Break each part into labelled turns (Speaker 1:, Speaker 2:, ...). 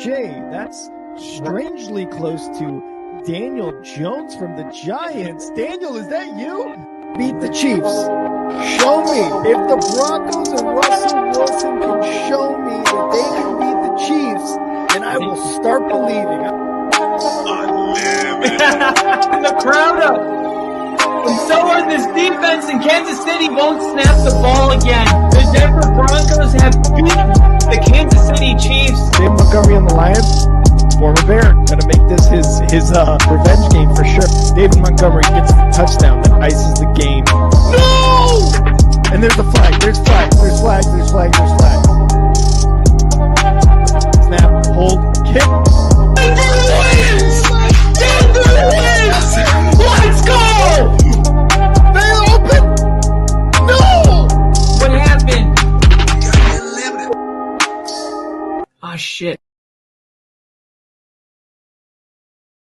Speaker 1: That's strangely close to Daniel Jones from the Giants. Daniel, is that you? Beat the Chiefs. Show me. If the Broncos and Russell Wilson can show me that they can beat the Chiefs, then I will start believing.
Speaker 2: The crowd up. And so are this defense, and Kansas City won't snap the ball again. The Denver Broncos have beaten the Kansas City Chiefs.
Speaker 1: Dave Montgomery on the Lions, former Bear, gotta make this his revenge game for sure. David Montgomery gets the touchdown that ices the game. No! And there's the flag. There's flag. There's flag. There's flag. There's flag. Snap. Hold. Kick.
Speaker 2: Denver wins! Denver wins! Let's go!
Speaker 1: They open. No!
Speaker 2: What happened? Oh shit.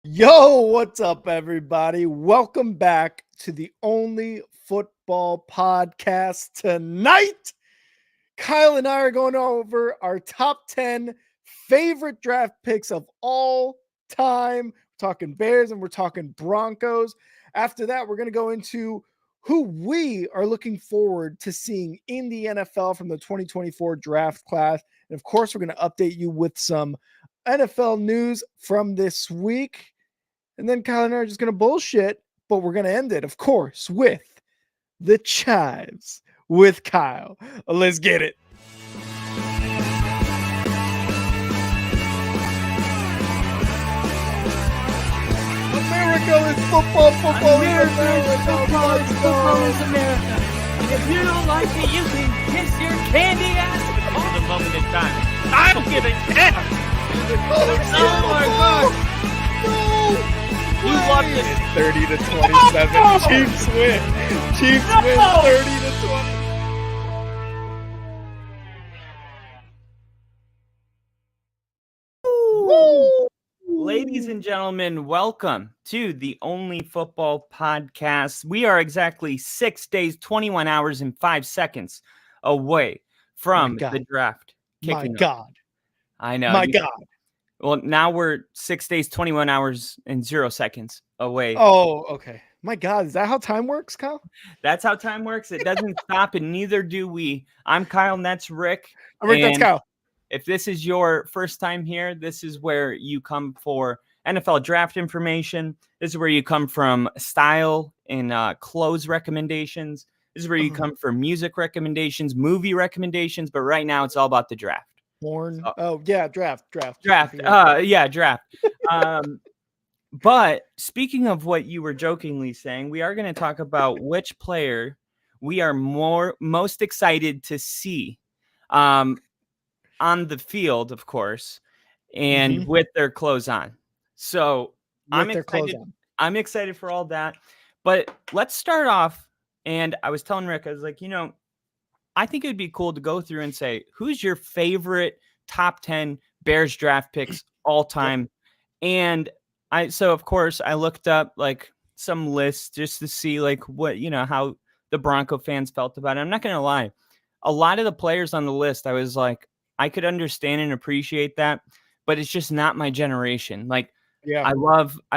Speaker 1: Yo, what's up, everybody? Welcome back to the only football podcast tonight. Kyle and I are going over our top 10 favorite draft picks of all time. We're talking Bears and we're talking Broncos. After that, we're going to go into who we are looking forward to seeing in the NFL from the 2024 draft class. And of course, we're going to update you with some NFL news from this week. And then Kyle and I are just going to bullshit, but we're going to end it, of course, with the Chives with Kyle. Let's get it. America is football.
Speaker 2: America is football. Football is America. If you don't like it, you can kiss your candy ass. For the moment in time, I don't give a damn. Oh my god!
Speaker 1: No!
Speaker 2: You loved it.
Speaker 1: 30 to 27.
Speaker 2: No!
Speaker 1: Chiefs win. Chiefs win 30 to 20. Woo!
Speaker 3: Ladies and gentlemen, welcome to the Only Football Podcast. We are exactly 6 days, 21 hours, and 5 seconds away from the draft kicking off.
Speaker 1: God.
Speaker 3: I know.
Speaker 1: My God.
Speaker 3: Well, now we're 6 days, 21 hours, and 0 seconds away.
Speaker 1: Oh, okay. My God. Is that how time works, Kyle?
Speaker 3: That's how time works. It doesn't stop, and neither do we. I'm Kyle, and that's Rick.
Speaker 1: Rick, that's Kyle.
Speaker 3: If this is your first time here, this is where you come for NFL draft information. This is where you come from style and clothes recommendations. This is where you come for music recommendations, movie recommendations. But right now, it's all about the draft.
Speaker 1: Porn. Oh, yeah, draft.
Speaker 3: Draft. But speaking of what you were jokingly saying, we are going to talk about which player we are most excited to see on the field, of course, and with their clothes on. So I'm excited. I'm excited for all that. But let's start off. And I was telling Rick, I was like, I think it would be cool to go through and say, who's your favorite top 10 Bears draft picks all time? And so of course I looked up like some lists just to see like what, how the Bronco fans felt about it. I'm not going to lie. A lot of the players on the list, I was like, I could understand and appreciate that, but it's just not my generation. Like, yeah, I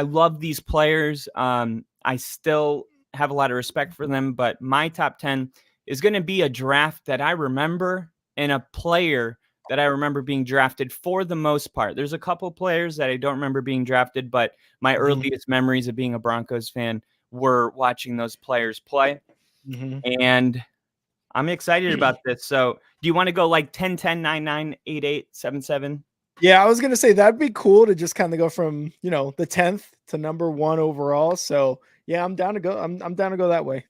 Speaker 3: love these players. I still have a lot of respect for them, but my top 10 is going to be a draft that I remember and a player that I remember being drafted for the most part. There's a couple players that I don't remember being drafted, but my earliest memories of being a Broncos fan were watching those players play. And I'm excited about this. So do you want to go like 10, 10, 9, 9, 8, 8, 7, 7?
Speaker 1: Yeah, I was going to say that'd be cool to just kind of go from, the 10th to number 1 overall. So yeah, I'm down to go. I'm down to go that way.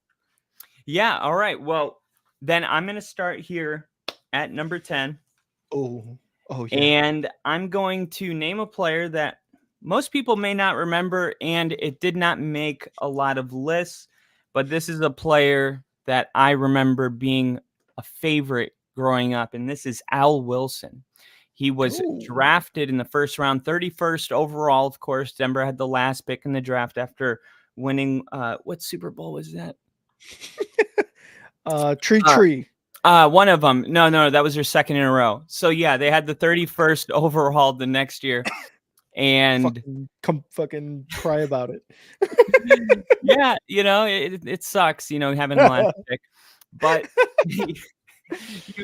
Speaker 3: Yeah. All right. Well, then I'm going to start here at number 10.
Speaker 1: Oh, yeah.
Speaker 3: And I'm going to name a player that most people may not remember, and it did not make a lot of lists, but this is a player that I remember being a favorite growing up, and this is Al Wilson. He was drafted in the first round, 31st overall. Of course, Denver had the last pick in the draft after winning. What Super Bowl was that?
Speaker 1: Tree.
Speaker 3: One of them. No, that was their second in a row. So yeah, they had the 31st overall the next year, and
Speaker 1: Fucking cry about it.
Speaker 3: yeah, it sucks, having the last pick, but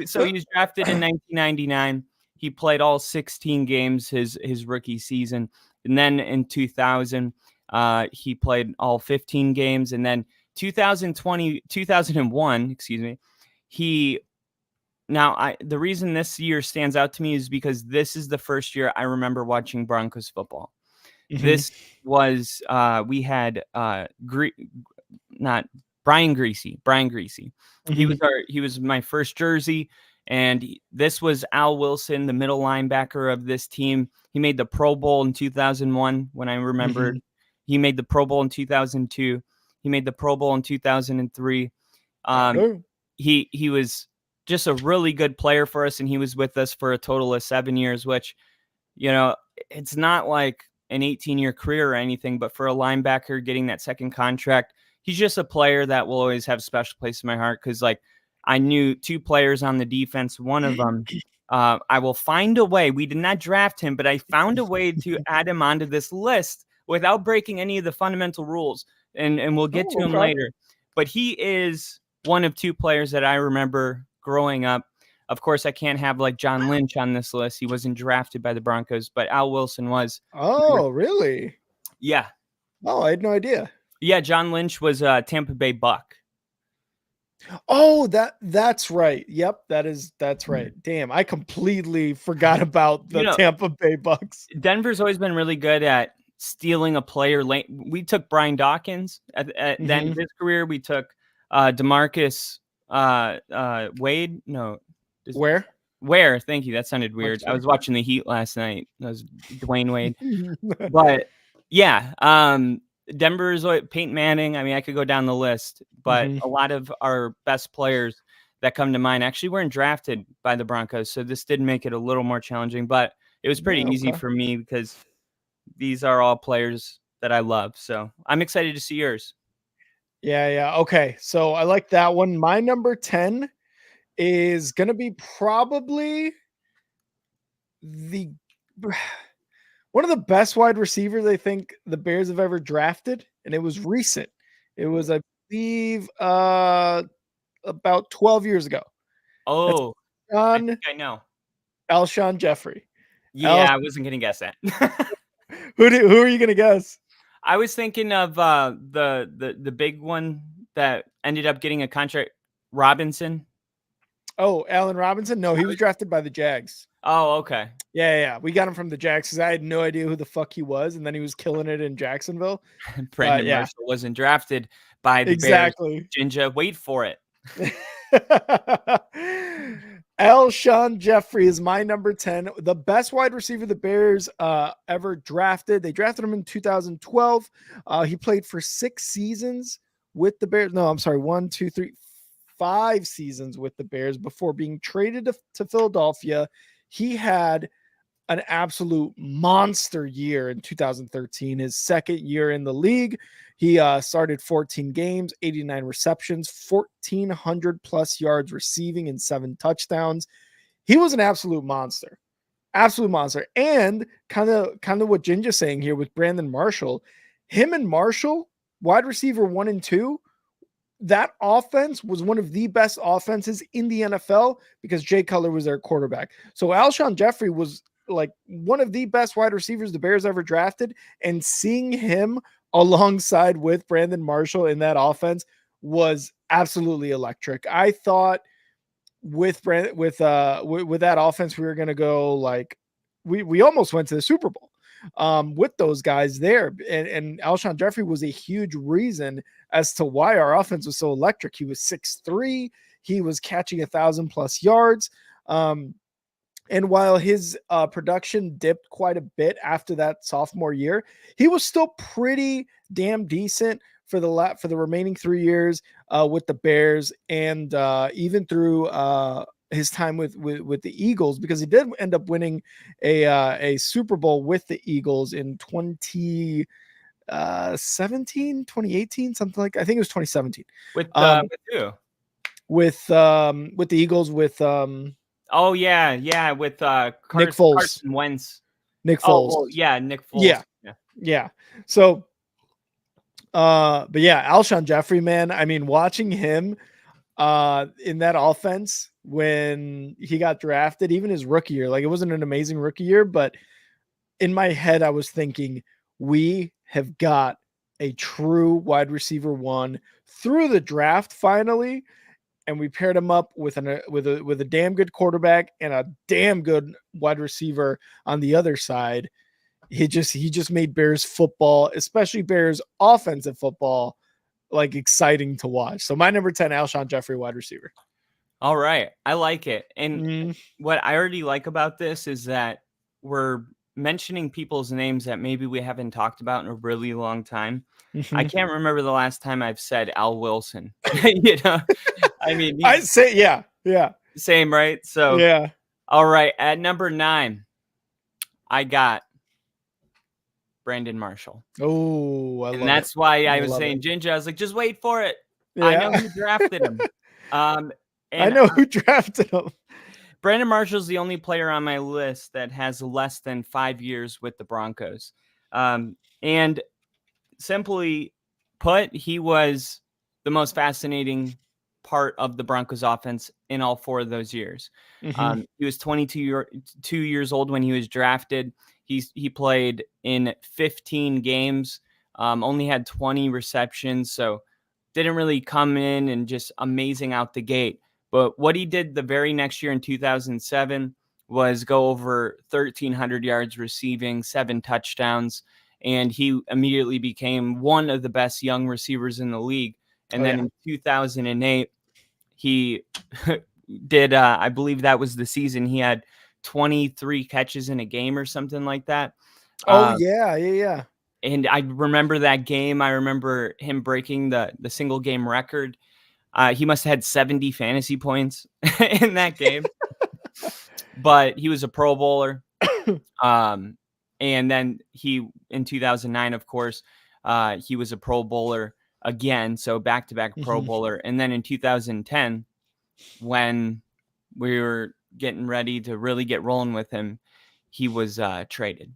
Speaker 3: so he was drafted in 1999. He played all 16 games his rookie season, and then in 2000, he played all 15 games, and then 2001, excuse me, he. Now, the reason this year stands out to me is because this is the first year I remember watching Broncos football. This was we had not Brian Greasy. He was my first jersey, and this was Al Wilson, the middle linebacker of this team. He made the Pro Bowl in 2001. When I remembered, he made the Pro Bowl in 2002. He made the Pro Bowl in 2003. He was just a really good player for us, and he was with us for a total of 7 years, which, it's not like an 18-year career or anything, but for a linebacker getting that second contract, he's just a player that will always have a special place in my heart, because I knew 2 players on the defense. One of them, I will find a way. We did not draft him, but I found a way to add him onto this list without breaking any of the fundamental rules, and we'll get to him later. But he is one of 2 players that I remember growing up. Of course, I can't have like John Lynch on this list. He wasn't drafted by the Broncos, but Al Wilson was.
Speaker 1: Oh, really?
Speaker 3: Yeah.
Speaker 1: Oh, I had no idea.
Speaker 3: Yeah, John Lynch was a Tampa Bay Buck.
Speaker 1: Oh, that's right. Yep, that's right. Damn, I completely forgot about the Tampa Bay Bucks.
Speaker 3: Denver's always been really good at stealing a player late. We took Brian Dawkins at the end of his career. We took DeMarcus Wade. No. Where? Thank you. That sounded weird. I was watching the Heat last night. That was Dwayne Wade. But yeah, Denver's Peyton Manning. I mean, I could go down the list, but a lot of our best players that come to mind actually weren't drafted by the Broncos. So this did make it a little more challenging, but it was pretty easy for me because these are all players that I love. So I'm excited to see yours.
Speaker 1: Yeah. Okay. So I like that one. My number 10 is going to be probably one of the best wide receivers I think the Bears have ever drafted, and it was recent. It was, I believe, about 12 years ago.
Speaker 3: Oh, I think I know.
Speaker 1: Alshon Jeffrey.
Speaker 3: Yeah, I wasn't going to guess that.
Speaker 1: Who are you going to guess?
Speaker 3: I was thinking of the big one that ended up getting a contract, Robinson.
Speaker 1: Oh, Allen Robinson? No, he was drafted by the Jags.
Speaker 3: Oh, okay.
Speaker 1: Yeah. We got him from the Jags because I had no idea who the fuck he was, and then he was killing it in Jacksonville.
Speaker 3: Brandon Marshall wasn't drafted by the Bears. Ginger, wait for it.
Speaker 1: Alshon Jeffrey is my number 10, the best wide receiver the Bears ever drafted. They drafted him in 2012. He played for 6 seasons with the Bears. No, I'm sorry, 1, 2, 3, 5 seasons with the Bears before being traded to Philadelphia. He had an absolute monster year in 2013, his second year in the league. He started 14 games, 89 receptions, 1,400 plus yards receiving, and 7 touchdowns. He was an absolute monster. And kind of what Ginger's saying here with Brandon Marshall, him and Marshall, wide receiver 1 and 2, that offense was one of the best offenses in the NFL because Jay Cutler was their quarterback. So Alshon Jeffrey was like one of the best wide receivers the Bears ever drafted, and seeing him alongside with Brandon Marshall in that offense was absolutely electric. I thought with that offense, we were going to go like, we almost went to the Super Bowl with those guys there. And Alshon Jeffrey was a huge reason as to why our offense was so electric. He was 6'3". He was catching 1,000 plus yards. And while his production dipped quite a bit after that sophomore year, he was still pretty damn decent for the remaining 3 years with the Bears, and even through his time with the Eagles, because he did end up winning a Super Bowl with the Eagles in 2018, something like, I think it was 2017.
Speaker 3: With who?
Speaker 1: with the Eagles with
Speaker 3: Oh yeah, with
Speaker 1: Nick Foles.
Speaker 3: Carson Wentz.
Speaker 1: Nick
Speaker 3: Oh
Speaker 1: Foles.
Speaker 3: well, yeah, Nick Foles.
Speaker 1: Yeah.
Speaker 3: Yeah.
Speaker 1: Yeah. So but yeah, Alshon Jeffrey, man. I mean, watching him in that offense when he got drafted, even his rookie year, like it wasn't an amazing rookie year, but in my head, I was thinking, we have got a true wide receiver one through the draft finally, and we paired him up with a damn good quarterback and a damn good wide receiver on the other side. He just made Bears football, especially Bears offensive football, like exciting to watch. So my number 10, Alshon Jeffrey, wide receiver.
Speaker 3: All right, I like it. And
Speaker 1: Mm.
Speaker 3: what I already like about this is that we're mentioning people's names that maybe we haven't talked about in a really long time. I
Speaker 1: Mhm.
Speaker 3: can't remember the last time I've said Al Wilson. You know, I mean,
Speaker 1: I say, yeah,
Speaker 3: same, right? So,
Speaker 1: yeah.
Speaker 3: all right, at number 9, I got Brandon Marshall.
Speaker 1: Oh, I
Speaker 3: And
Speaker 1: love it.
Speaker 3: that's why I
Speaker 1: I
Speaker 3: was
Speaker 1: love
Speaker 3: saying
Speaker 1: it.
Speaker 3: Ginger. I was like, just wait for it. I know
Speaker 1: Yeah.
Speaker 3: who drafted him.
Speaker 1: I
Speaker 3: And
Speaker 1: know who drafted him.
Speaker 3: Brandon Marshall's the only player on my list that has less than 5 years with the Broncos. And simply put, he was the most fascinating part of the Broncos offense in all 4 of those years.
Speaker 1: Mhm.
Speaker 3: He was 2 years old when he was drafted. He played in 15 games, only had 20 receptions, so didn't really come in and just amazing out the gate. But what he did the very next year in 2007 was go over 1,300 yards receiving, 7 touchdowns, and he immediately became one of the best young receivers in the league. And
Speaker 1: Oh,
Speaker 3: then
Speaker 1: yeah.
Speaker 3: in 2008, he did, I believe that was the season, he had 23 catches in a game or something like that.
Speaker 1: Oh, yeah.
Speaker 3: And I remember that game. I remember him breaking the single game record. He must have had 70 fantasy points in that game, but he was a Pro Bowler. And then in 2009, of course, he was a Pro Bowler again. So back-to-back Pro
Speaker 1: Mhm.
Speaker 3: Bowler. And then in 2010, when we were getting ready to really get rolling with him, he was traded.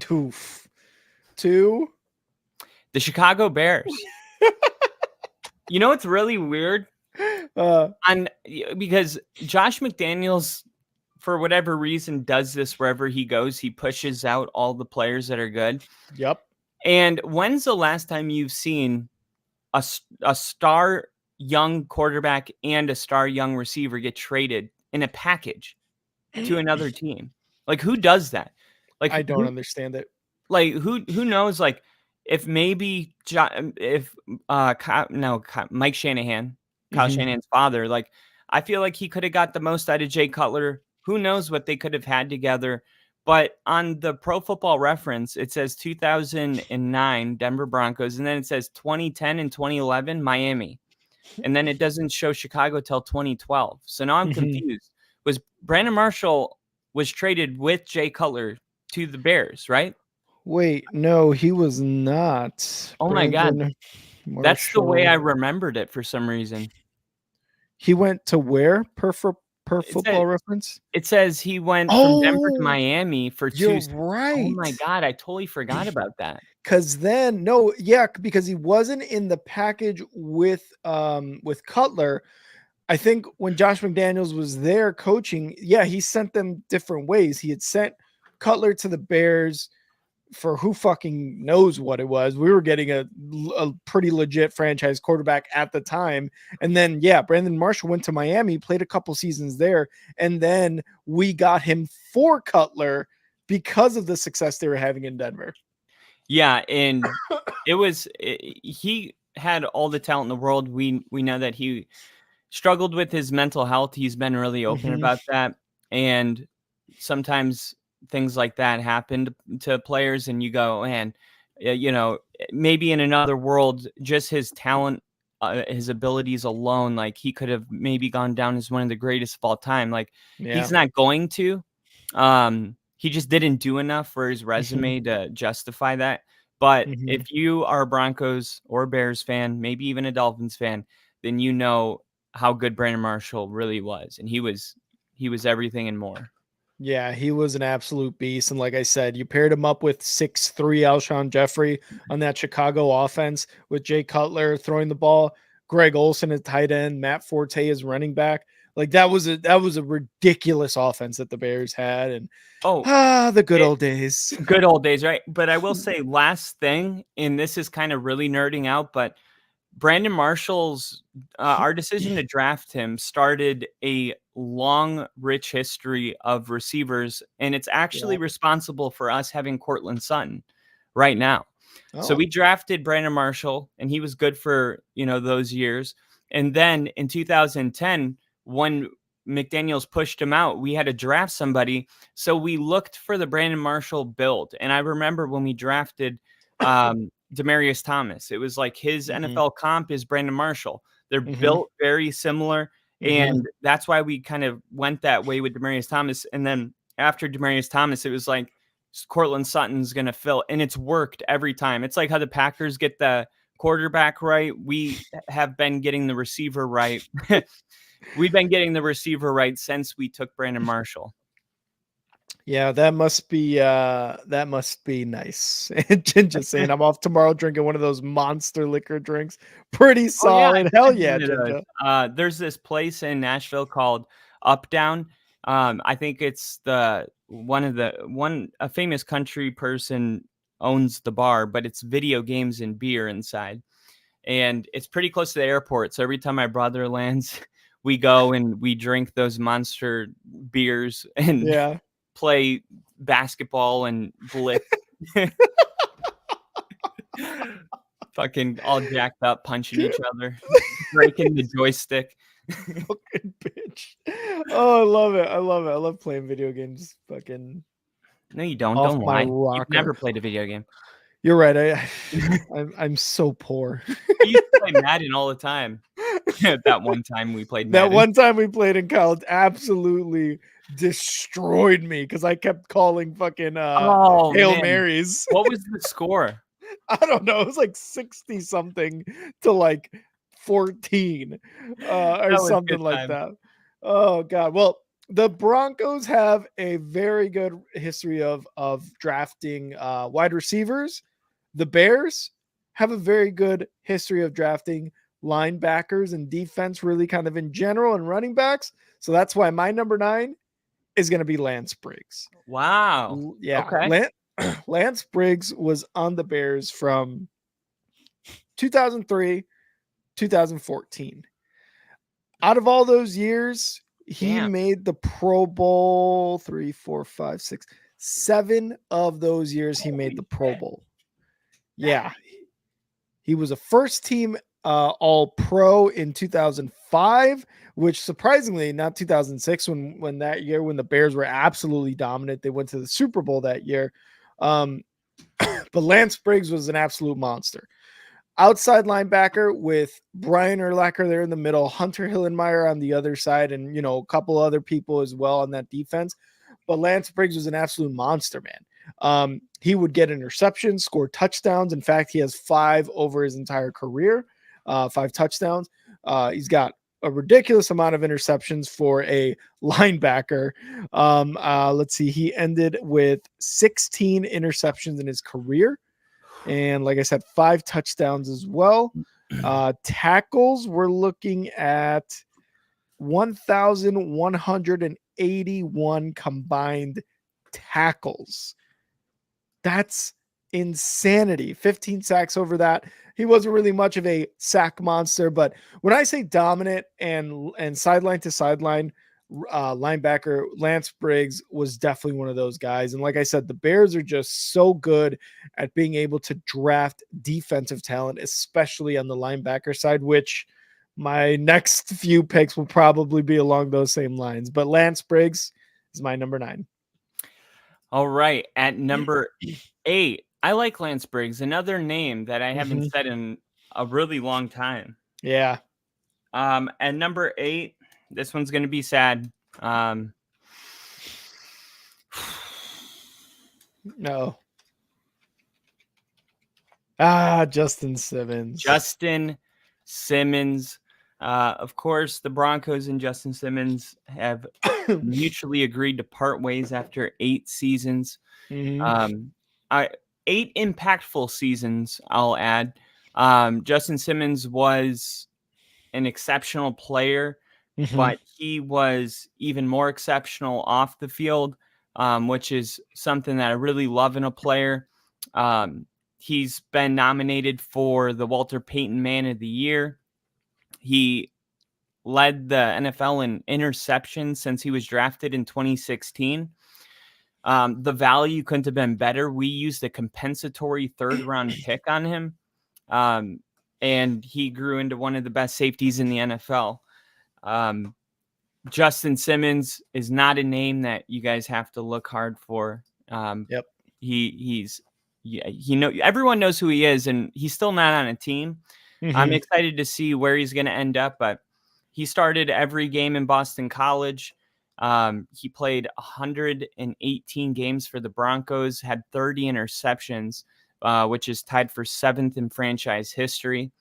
Speaker 1: Oof. 2.
Speaker 3: The Chicago Bears. You know what's really weird?
Speaker 1: Uh,
Speaker 3: Because Josh McDaniels, for whatever reason, does this wherever he goes. He pushes out all the players that are good.
Speaker 1: yep.
Speaker 3: And when's the last time you've seen a star young quarterback and a star young receiver get traded in a package to another team? Like, who does that? Like,
Speaker 1: I don't understand it.
Speaker 3: who knows? Like, if maybe Mike Shanahan, Kyle
Speaker 1: Mhm.
Speaker 3: Shanahan's father, like, I feel like he could have got the most out of Jay Cutler. Who knows what they could have had together? But on the Pro Football Reference, it says 2009 Denver Broncos, and then it says 2010 and 2011 Miami, and then it doesn't show Chicago till 2012. So now I'm
Speaker 1: Mhm.
Speaker 3: confused. Was Brandon Marshall was traded with Jay Cutler to the Bears, right?
Speaker 1: Wait, no, he was not.
Speaker 3: Oh my God.
Speaker 1: Brandon
Speaker 3: That's the way I
Speaker 1: Marshall.
Speaker 3: remembered it for some reason.
Speaker 1: He went to where per
Speaker 3: It said
Speaker 1: football reference?
Speaker 3: it says he went from Denver to
Speaker 1: Oh,
Speaker 3: Miami for
Speaker 1: you're
Speaker 3: 2. Oh
Speaker 1: right.
Speaker 3: my God, I totally forgot about that.
Speaker 1: Cause then no, yeah, because he wasn't in the package with Cutler. I think when Josh McDaniels was there coaching, yeah, he sent them different ways. He had sent Cutler to the Bears for who fucking knows what it was. We were getting a pretty legit franchise quarterback at the time. And then, yeah, Brandon Marshall went to Miami, played a couple seasons there. And then we got him for Cutler because of the success they were having in Denver.
Speaker 3: Yeah, and he had all the talent in the world. We know that he struggled with his mental health. He's been really open
Speaker 1: Mhm.
Speaker 3: about that. And sometimes things like that happen to players, and you go, man, maybe in another world, just his talent, his abilities alone, like he could have maybe gone down as one of the greatest of all time. Like
Speaker 1: Yeah.
Speaker 3: he's not going to. He just didn't do enough for his
Speaker 1: Mhm.
Speaker 3: resume to justify that. But
Speaker 1: Mhm.
Speaker 3: if you are a Broncos or Bears fan, maybe even a Dolphins fan, then you know how good Brandon Marshall really was, and he was everything and more.
Speaker 1: Yeah, he was an absolute beast. And like I said, you paired him up with 6'3" Alshon Jeffrey on that Chicago offense with Jay Cutler throwing the ball, Greg Olsen at tight end, Matt Forte as running back. Like that was a ridiculous offense that the Bears had. And the good old days.
Speaker 3: Good old days, right? But I will say last thing, and this is kind of really nerding out, but Brandon Marshall's our decision to draft him started a long, rich history of receivers, and it's actually responsible for us having Cortland Sutton right now. So we drafted Brandon Marshall, and he was good for those years. And then in 2010, when McDaniels pushed him out, we had to draft somebody. So we looked for the Brandon Marshall build, and I remember when we drafted Demaryius Thomas. It was like his NFL comp is Brandon Marshall. They're built very similar, and that's why we kind of went that way with Demaryius Thomas. And then after Demaryius Thomas, it was like Cortland Sutton's going to fill, and it's worked every time. It's like how the Packers get the quarterback right. We have been getting the receiver right. We've been getting the receiver right since we took Brandon Marshall.
Speaker 1: Yeah, that must be nice. Just saying, I'm off tomorrow drinking one of those monster liquor drinks. Pretty solid. Hell yeah, Ginger.
Speaker 3: There's this place in Nashville called Up Down. I think it's a famous country person owns the bar, but it's video games and beer inside. And it's pretty close to the airport. So every time my brother lands, we go and we drink those monster beers and play basketball and blitz. Fucking all jacked up, punching each other, breaking the joystick.
Speaker 1: Fucking bitch. Oh, I love it. I love playing video games. Fucking.
Speaker 3: No, you don't. Don't lie. You've never played a video game.
Speaker 1: You're right. I'm so poor.
Speaker 3: We used to play Madden all the time. That one time we played Madden.
Speaker 1: That one time we played in college absolutely destroyed me because I kept calling fucking Hail Marys.
Speaker 3: What was the score?
Speaker 1: I don't know. It was like 60 something to like 14 or something like that. Oh God. Well, the Broncos have a very good history of drafting wide receivers. The Bears have a very good history of drafting linebackers and defense, really kind of in general, and running backs. So that's why my number 9 is going to be Lance Briggs.
Speaker 3: Wow.
Speaker 1: Yeah.
Speaker 3: Okay.
Speaker 1: Lance Briggs was on the Bears from 2003, 2014. Out of all those years, he made the Pro Bowl 3, 4, 5, 6, 7 of those years. He made the Pro Bowl. Yeah. He was a first team all pro in 2005, which surprisingly not 2006 when that year when the Bears were absolutely dominant. They went to the Super Bowl that year. But Lance Briggs was an absolute monster. Outside linebacker with Brian Urlacher there in the middle, Hunter Hillenmeyer on the other side, and a couple other people as well on that defense. But Lance Briggs was an absolute monster, man. He would get interceptions, score touchdowns. In fact, he has 5 over his entire career, 5 touchdowns. He's got a ridiculous amount of interceptions for a linebacker. Let's see. He ended with 16 interceptions in his career. And like I said, 5 touchdowns as well. Tackles, we're looking at 1,181 combined tackles. That's insanity. 15 sacks over that. He wasn't really much of a sack monster, but when I say dominant and sideline to sideline linebacker, Lance Briggs was definitely one of those guys. And like I said, the Bears are just so good at being able to draft defensive talent, especially on the linebacker side, which my next few picks will probably be along those same lines. But Lance Briggs is my number 9.
Speaker 3: All right. At number 8, I like Lance Briggs, another name that I haven't said in a really long time.
Speaker 1: Yeah.
Speaker 3: At number 8, this one's going to be sad.
Speaker 1: No. Justin Simmons.
Speaker 3: Justin Simmons. Of course, the Broncos and Justin Simmons have mutually agreed to part ways after 8 seasons.
Speaker 1: Mhm.
Speaker 3: Um, 8 impactful seasons, I'll add. Justin Simmons was an exceptional player,
Speaker 1: Mhm.
Speaker 3: but he was even more exceptional off the field, which is something that I really love in a player. He's been nominated for the Walter Payton Man of the Year. He led the NFL in interceptions since he was drafted in 2016. The value couldn't have been better. We used a compensatory third-round pick on him, um, and he grew into one of the best safeties in the NFL. Um, Justin Simmons is not a name that you guys have to look hard for.
Speaker 1: Yep.
Speaker 3: He's everyone knows who he is, and he's still not on a team. I'm
Speaker 1: Mhm.
Speaker 3: excited to see where he's going to end up, but he started every game in Boston College. He played 118 games for the Broncos, had 30 interceptions, which is tied for 7th in franchise history.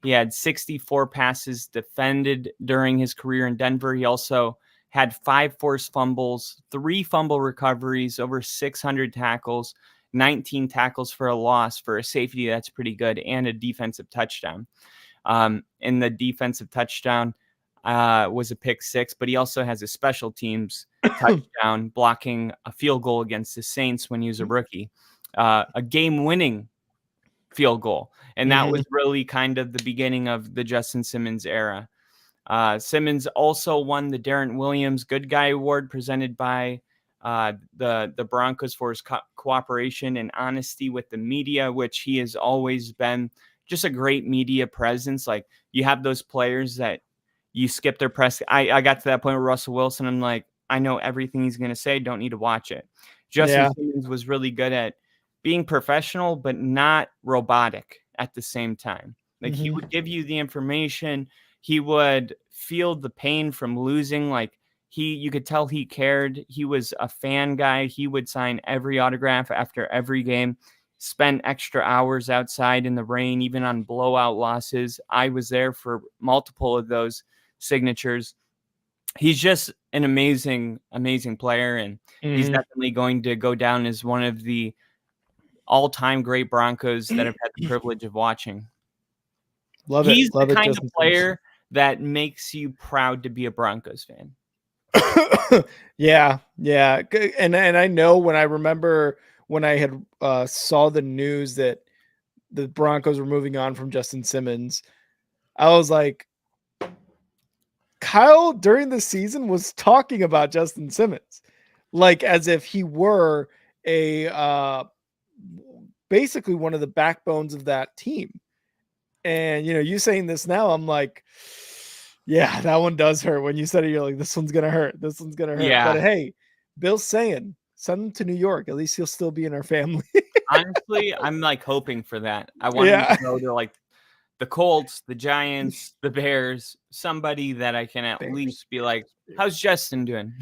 Speaker 3: He had 64 passes defended during his career in Denver. He also had 5 forced fumbles, 3 fumble recoveries, over 600 tackles, 19 tackles for a loss for a safety. That's pretty good, and a defensive touchdown. And the defensive touchdown was a pick 6, but he also has a special teams touchdown blocking a field goal against the Saints when he was a rookie, a game-winning field goal. And that was
Speaker 1: Mhm.
Speaker 3: really kind of the beginning of the Justin Simmons era. Simmons also won the Darren Williams Good Guy Award presented by the Broncos for his cooperation and honesty with the media, which he has always been just a great media presence. Like, you have those players that you skip their press. I got to that point with Russell Wilson. I'm like, I know everything he's going to say. Don't need to watch it. Justin
Speaker 1: Yeah.
Speaker 3: Simmons was really good at being professional, but not robotic at the same time. Like, he
Speaker 1: Mhm.
Speaker 3: would give you the information. He would feel the pain from losing. Like, you could tell he cared. He was a fan guy. He would sign every autograph after every game, spend extra hours outside in the rain, even on blowout losses. I was there for multiple of those signatures. He's just an amazing, amazing player, and he's
Speaker 1: Mhm.
Speaker 3: definitely going to go down as one of the all-time great Broncos that I've had the privilege of watching.
Speaker 1: Love it.
Speaker 3: He's the
Speaker 1: Love it,
Speaker 3: kind of
Speaker 1: Justin Simmons.
Speaker 3: player that makes you proud to be a Broncos fan.
Speaker 1: Yeah, yeah. And I know when I remember when I had saw the news that the Broncos were moving on from Justin Simmons, I was like, Kyle during the season was talking about Justin Simmons, like as if he were a basically one of the backbones of that team. And you saying this now, I'm like, yeah, that one does hurt. When you said it, you're like, this one's gonna hurt. This one's gonna hurt. But
Speaker 3: Yeah.
Speaker 1: hey, Bill's saying, send him to New York. At least he'll still be in our family.
Speaker 3: Honestly, I'm like hoping for that. I want him
Speaker 1: Yeah.
Speaker 3: to go to like the Colts, the Giants, the Bears, somebody that I can at
Speaker 1: Bears.
Speaker 3: least be like, how's Justin doing?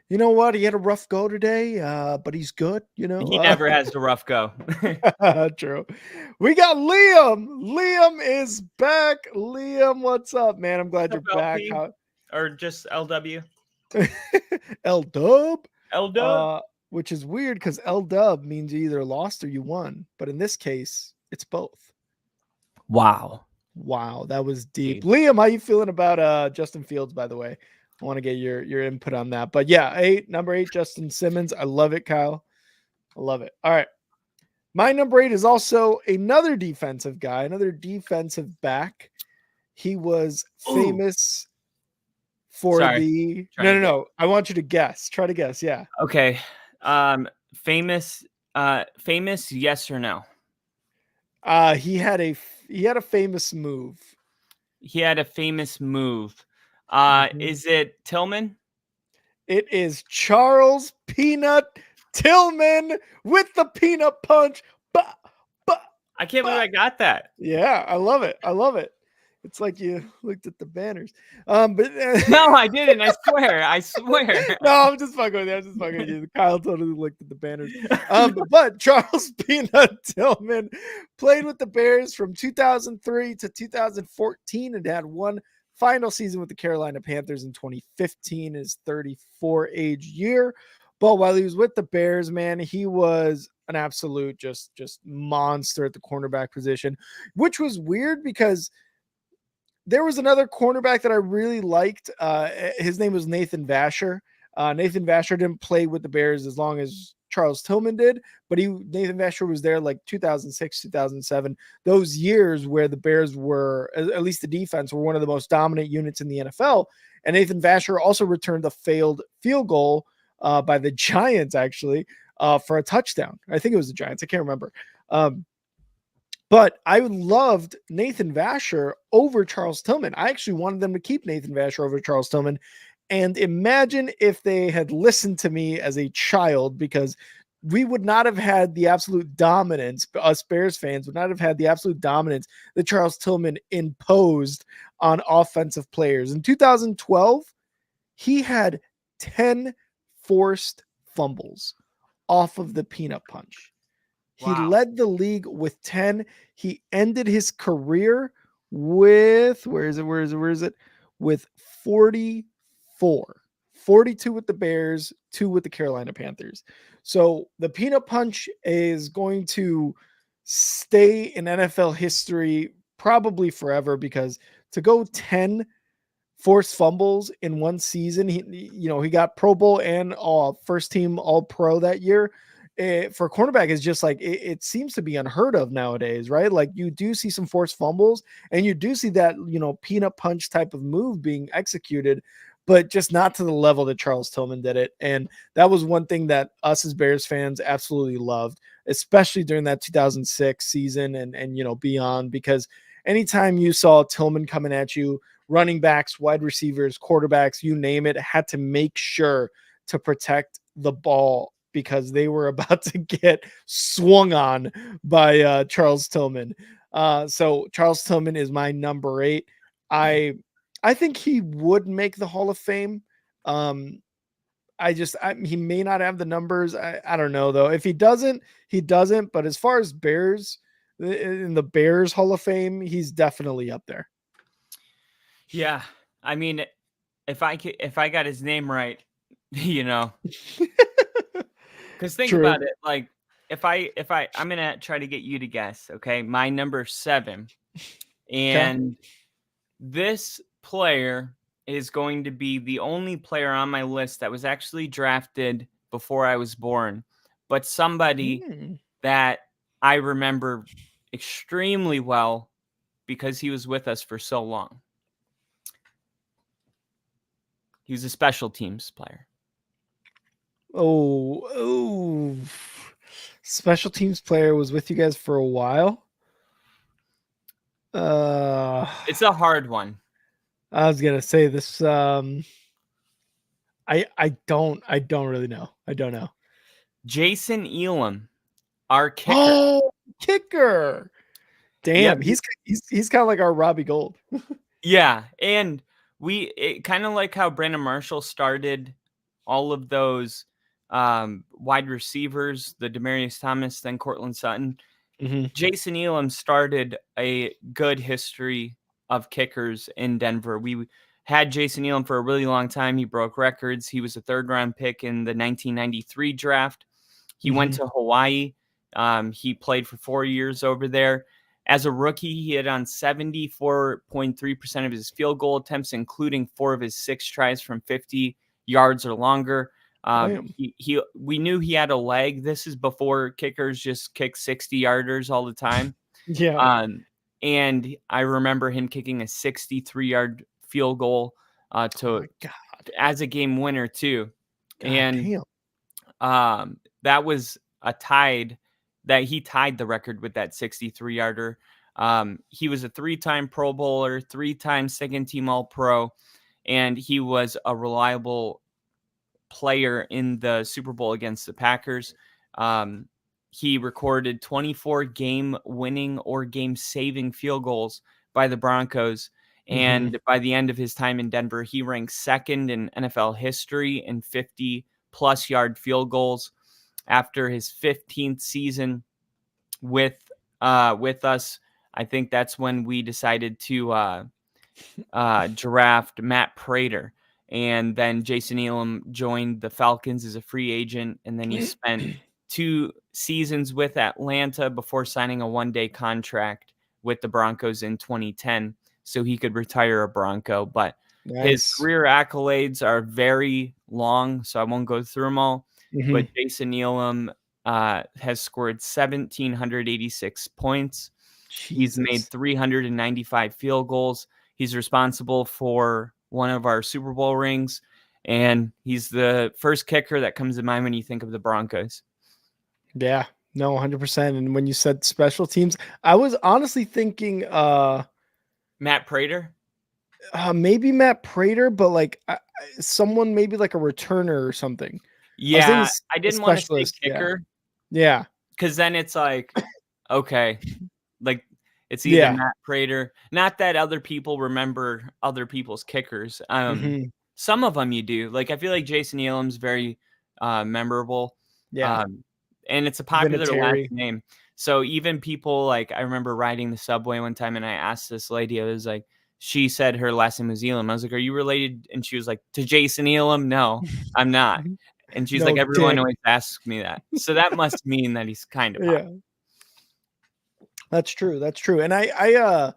Speaker 1: You know what? He had a rough go today, but he's good.
Speaker 3: He never has a rough go.
Speaker 1: True. We got Liam. Liam is back. Liam, what's up, man? I'm glad you're back.
Speaker 3: LP? Or just LW?
Speaker 1: L Dub.
Speaker 3: LW?
Speaker 1: Which is weird because L Dub means you either lost or you won. But in this case, it's both.
Speaker 3: Wow.
Speaker 1: Wow, that was deep. Liam, how you feeling about Justin Fields, by the way? I want to get your input on that. But yeah, number 8, Justin Simmons. I love it, Kyle. I love it. All right. My number 8 is also another defensive guy, another defensive back. He was famous for the no. I want you to guess. Try to guess. Yeah.
Speaker 3: Okay. Famous, yes or no?
Speaker 1: He had a famous move.
Speaker 3: He had a famous move. Is it Tillman?
Speaker 1: It is Charles Peanut Tillman with the peanut punch.
Speaker 3: I can't believe I got that.
Speaker 1: Yeah, I love it. I love it. It's like you looked at the banners. But
Speaker 3: No, I didn't. I swear.
Speaker 1: no, I'm just fucking with you. I'm just fucking with you. Kyle totally looked at the banners. But Charles Peanut Tillman played with the Bears from 2003 to 2014 and had one final season with the Carolina Panthers in 2015, his 34 age year. But while he was with the Bears, man, he was an absolute just monster at the cornerback position, which was weird because there was another cornerback that I really liked. His name was Nathan Vasher. Nathan Vasher didn't play with the Bears as long as Charles Tillman did, but Nathan Vasher was there like 2006, 2007, those years where the Bears were, at least the defense, were one of the most dominant units in the NFL. And Nathan Vasher also returned a failed field goal by the Giants, actually, for a touchdown. I think it was the Giants. I can't remember. But I loved Nathan Vasher over Charles Tillman. I actually wanted them to keep Nathan Vasher over Charles Tillman. And imagine if they had listened to me as a child, because we would not have had the absolute dominance. Us Bears fans would not have had the absolute dominance that Charles Tillman imposed on offensive players. In 2012, he had 10 forced fumbles off of the peanut punch. He led the league with 10. He ended his career with, where is it? With 44. 42 with the Bears, 2 with the Carolina Panthers. So the peanut punch is going to stay in NFL history probably forever, because to go 10 forced fumbles in one season, he got Pro Bowl and first team All Pro that year. For a cornerback is just like, it seems to be unheard of nowadays, right? Like you do see some forced fumbles and you do see that, peanut punch type of move being executed, but just not to the level that Charles Tillman did it. And that was one thing that us as Bears fans absolutely loved, especially during that 2006 season and beyond, because anytime you saw Tillman coming at you, running backs, wide receivers, quarterbacks, you name it, had to make sure to protect the ball, because they were about to get swung on by Charles Tillman. So Charles Tillman is my number 8. I think he would make the Hall of Fame. He may not have the numbers. I don't know though. If he doesn't, he doesn't. But as far as Bears, in the Bears Hall of Fame, he's definitely up there.
Speaker 3: Yeah, I mean, if I got his name right, because think about it, like I'm gonna try to get you to guess. Okay, my number 7, and this player is going to be the only player on my list that was actually drafted before I was born, but somebody that I remember extremely well because he was with us for so long. He was a special teams player.
Speaker 1: Oh, special teams player was with you guys for a while.
Speaker 3: It's a hard one.
Speaker 1: I was gonna say this. I don't really know. I don't know.
Speaker 3: Jason Elam, our kicker.
Speaker 1: Oh, kicker! Damn,
Speaker 3: Yep.
Speaker 1: he's kind of like our Robbie Gould.
Speaker 3: Yeah, and it kind of like how Brandon Marshall started all of those wide receivers, the Demaryius Thomas, then Cortland Sutton.
Speaker 1: Mm-hmm.
Speaker 3: Jason Elam started a good history of kickers in Denver. We had Jason Elam for a really long time. He broke records. He was a 3rd-round pick in the 1993 draft. He went to Hawaii. He played for 4 years over there. As a rookie, he hit on 74.3% of his field goal attempts, including 4 of his 6 tries from 50 yards or longer. We knew he had a leg. This is before kickers just kick 60-yarders all the time.
Speaker 1: Yeah.
Speaker 3: And I remember him kicking a 63-yard field goal as a game winner too. That was a tied that he tied the record with that 63-yarder. He was a 3-time Pro Bowler, 3-time second-team All-Pro, and he was a reliable player in the Super Bowl against the Packers. He recorded 24 game-winning or game-saving field goals by the Broncos. And by the end of his time in Denver, he ranked second in NFL history in 50-plus yard field goals. After his 15th season with us, I think that's when we decided to draft Matt Prater. And then Jason Elam joined the Falcons as a free agent, and then he spent 2 seasons with Atlanta before signing a one-day contract with the Broncos in 2010 so he could retire a Bronco. But his career accolades are very long, so I won't go through them all. But Jason Elam has scored 1,786 points. He's made 395 field goals. He's responsible for one of our Super Bowl rings, and he's the first kicker that comes to mind when you think of the Broncos.
Speaker 1: Yeah, no, 100%. And when you said special teams, I was honestly thinking
Speaker 3: Matt Prater.
Speaker 1: Maybe Matt Prater, but like someone maybe like a returner or something.
Speaker 3: Yeah, I didn't want to say kicker.
Speaker 1: Yeah.
Speaker 3: Because then it's like, okay, like it's either Matt Prater. Not that other people remember other people's kickers. Some of them you do. Like I feel like Jason Elam's very memorable.
Speaker 1: Yeah.
Speaker 3: And it's a popular last name. So even people like I remember riding the subway one time and I asked this lady, I was like, she said her last name was Elam. I was like, are you related? And she was like, to Jason Elam? No, I'm not. And she's like, everyone always asks me that. So that must mean that he's kind of popular.
Speaker 1: Yeah. That's true. That's true. And I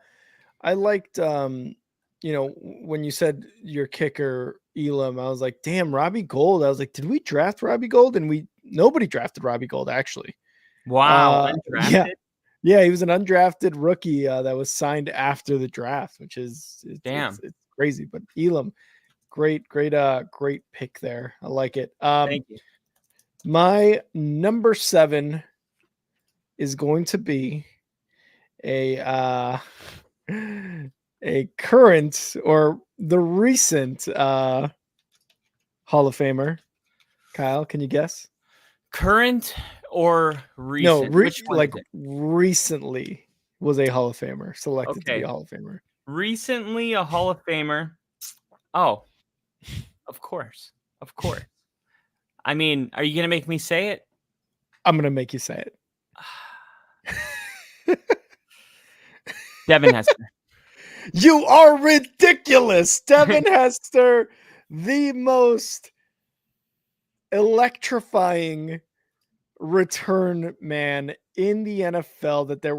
Speaker 1: liked when you said your kicker Elam, I was like, damn, Robbie Gould. I was like, did we draft Robbie Gould? And nobody drafted Robbie Gould actually.
Speaker 3: Wow. Undrafted?
Speaker 1: Yeah, he was an undrafted rookie that was signed after the draft, which is it's crazy. But Elam, great pick there. I like it.
Speaker 3: Thank you.
Speaker 1: My number 7 is going to be a current or the recent Hall of Famer. Kyle, can you guess?
Speaker 3: Current or recent?
Speaker 1: No, recently was a Hall of Famer selected to be a Hall of Famer.
Speaker 3: Recently a Hall of Famer. Oh, of course. I mean, are you going to make me say it?
Speaker 1: I'm going to make you say
Speaker 3: it. Devin Hester.
Speaker 1: You are ridiculous. Devin Hester, the most electrifying return man in the NFL that there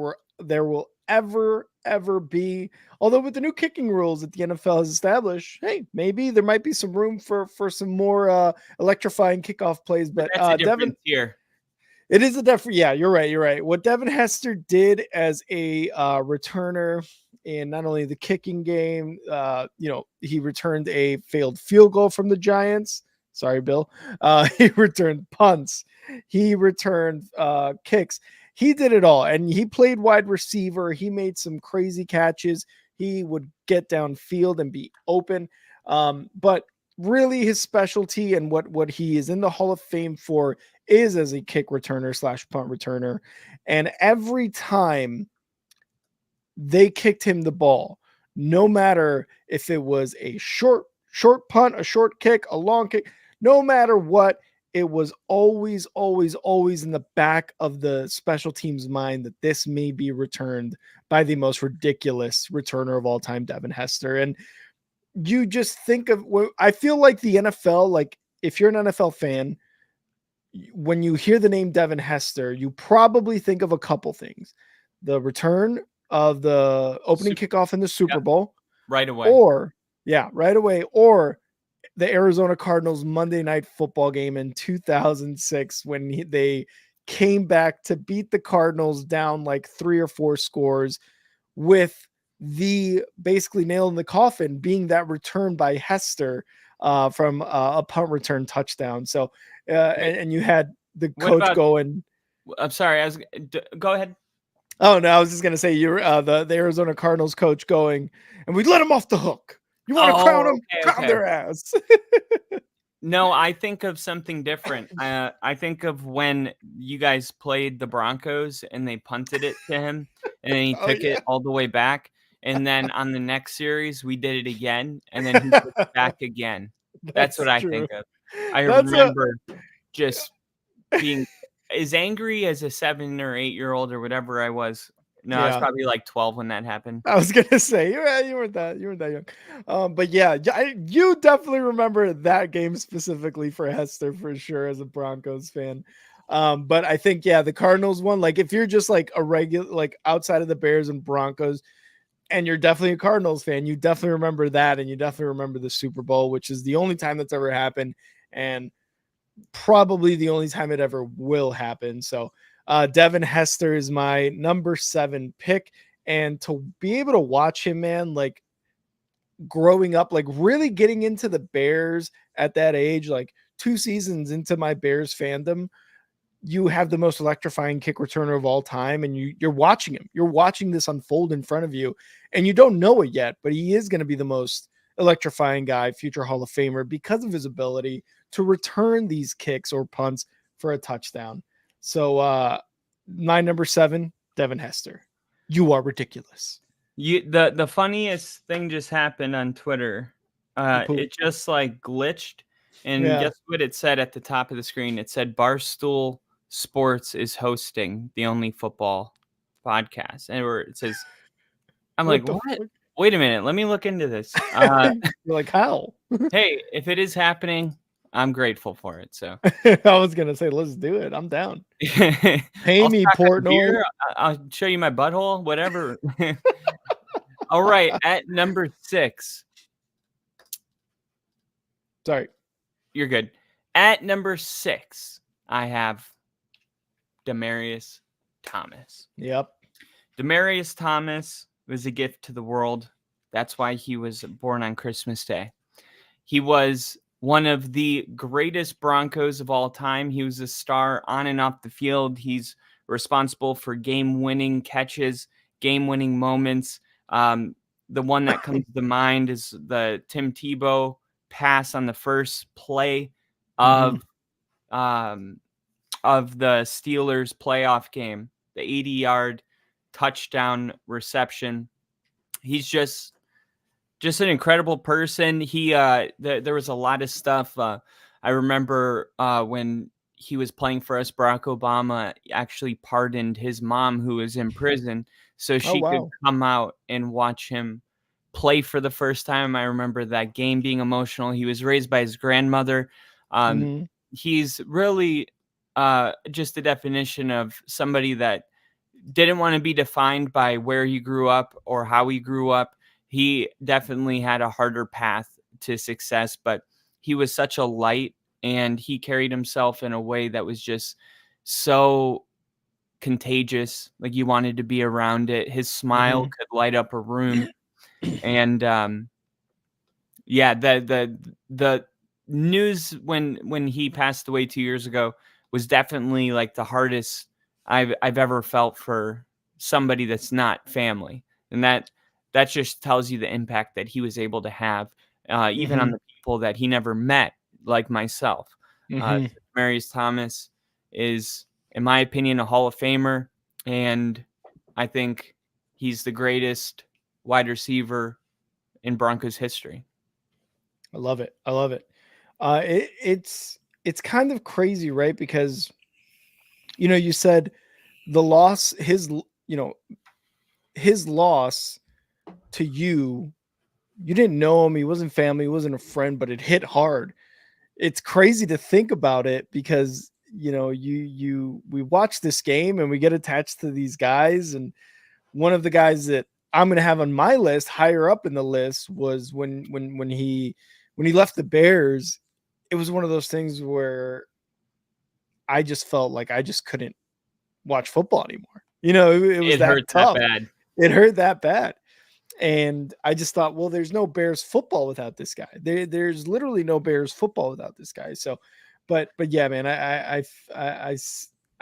Speaker 1: will ever be. Although with the new kicking rules that the NFL has established, hey, maybe there might be some room for some more electrifying kickoff plays. But
Speaker 3: that's a Devin here.
Speaker 1: It is a different. Yeah, you're right. What Devin Hester did as a returner in not only the kicking game, he returned a failed field goal from the Giants. Sorry, Bill. He returned punts. He returned kicks. He did it all. And he played wide receiver. He made some crazy catches. He would get downfield and be open. But really his specialty and what he is in the Hall of Fame for is as a kick returner / punt returner. And every time they kicked him the ball, no matter if it was a short punt, a short kick, a long kick, no matter what, it was always in the back of the special teams' mind that this may be returned by the most ridiculous returner of all time, Devin Hester. And you just think of, I feel like the NFL, like if you're an NFL fan, when you hear the name Devin Hester, you probably think of a couple things: the return of the opening kickoff in the Super Bowl
Speaker 3: right away,
Speaker 1: or the Arizona Cardinals Monday Night Football game in 2006 when they came back to beat the Cardinals down like 3 or 4 scores, with the basically nail in the coffin being that return by Hester from a punt return touchdown. So, and you had the coach going.
Speaker 3: I'm sorry. Go ahead.
Speaker 1: Oh no, I was just gonna say you're the Arizona Cardinals coach going, and we let him off the hook. You want to crown them? Crown their ass.
Speaker 3: No, I think of something different. I think of when you guys played the Broncos and they punted it to him and then he took it all the way back. And then on the next series, we did it again, and then he took it back again. That's what I
Speaker 1: true.
Speaker 3: think of. I
Speaker 1: That's
Speaker 3: remember just being as angry as a 7 or 8-year-old or whatever I was. No, I was
Speaker 1: Yeah.
Speaker 3: probably like 12 when that happened.
Speaker 1: I was gonna say you weren't that young, but yeah, you definitely remember that game specifically for Hester for sure as a Broncos fan. But I think the Cardinals one. Like if you're just like a regular like outside of the Bears and Broncos, and you're definitely a Cardinals fan, you definitely remember that, and you definitely remember the Super Bowl, which is the only time that's ever happened, and probably the only time it ever will happen. So Devin Hester is my number 7 pick. And to be able to watch him, man, like growing up, like really getting into the Bears at that age, like 2 seasons into my Bears fandom, you have the most electrifying kick returner of all time, and you're watching him. You're watching this unfold in front of you, and you don't know it yet, but he is going to be the most electrifying guy, future Hall of Famer, because of his ability to return these kicks or punts for a touchdown. So my number 7, Devin Hester. You are ridiculous.
Speaker 3: The funniest thing just happened on Twitter. It just like glitched, and guess what it said at the top of the screen? It said Barstool Sports is hosting the only football podcast, and it says, I'm like, what?
Speaker 1: Fuck?
Speaker 3: Wait a minute, let me look into this.
Speaker 1: You're like, how?
Speaker 3: Hey, if it is happening, I'm grateful for it. So
Speaker 1: I was gonna say, let's do it. I'm down. Pay
Speaker 3: I'll
Speaker 1: me,
Speaker 3: stock a
Speaker 1: Portnoy.
Speaker 3: beer, I'll show you my butthole, whatever. All right, at number 6.
Speaker 1: Sorry.
Speaker 3: You're good. At number 6, I have Demaryius Thomas.
Speaker 1: Yep.
Speaker 3: Demaryius Thomas was a gift to the world. That's why he was born on Christmas Day. He was one of the greatest Broncos of all time. He was a star on and off the field. He's responsible for game-winning catches, game-winning moments. The one that comes to mind is the Tim Tebow pass on the first play of the Steelers playoff game, the 80-yard touchdown reception. He's just an incredible person. He there was a lot of stuff. I remember when he was playing for us, Barack Obama actually pardoned his mom who was in prison so she could come out and watch him play for the first time. I remember that game being emotional. He was raised by his grandmother. He's really just the definition of somebody that didn't want to be defined by where he grew up or how he grew up. He definitely had a harder path to success, but he was such a light, and he carried himself in a way that was just so contagious. Like you wanted to be around it. His smile could light up a room. And the news when he passed away 2 years ago was definitely like the hardest I've ever felt for somebody that's not family. And that just tells you the impact that he was able to have, even on the people that he never met, like myself. Demaryius Thomas is, in my opinion, a Hall of Famer, and I think he's the greatest wide receiver in Broncos history.
Speaker 1: I love it. It's kind of crazy, right? Because you said the loss, his loss to you didn't know him, he wasn't family, he wasn't a friend, but it hit hard. It's crazy to think about it because we watch this game and we get attached to these guys, and one of the guys that I'm going to have on my list, higher up in the list, was when he left the Bears. It was one of those things where I just felt like I just couldn't watch football anymore. It was that tough.
Speaker 3: That bad.
Speaker 1: It hurt that bad. And I just thought, well, there's no Bears football without this guy. There's literally no Bears football without this guy. So, but yeah, man, I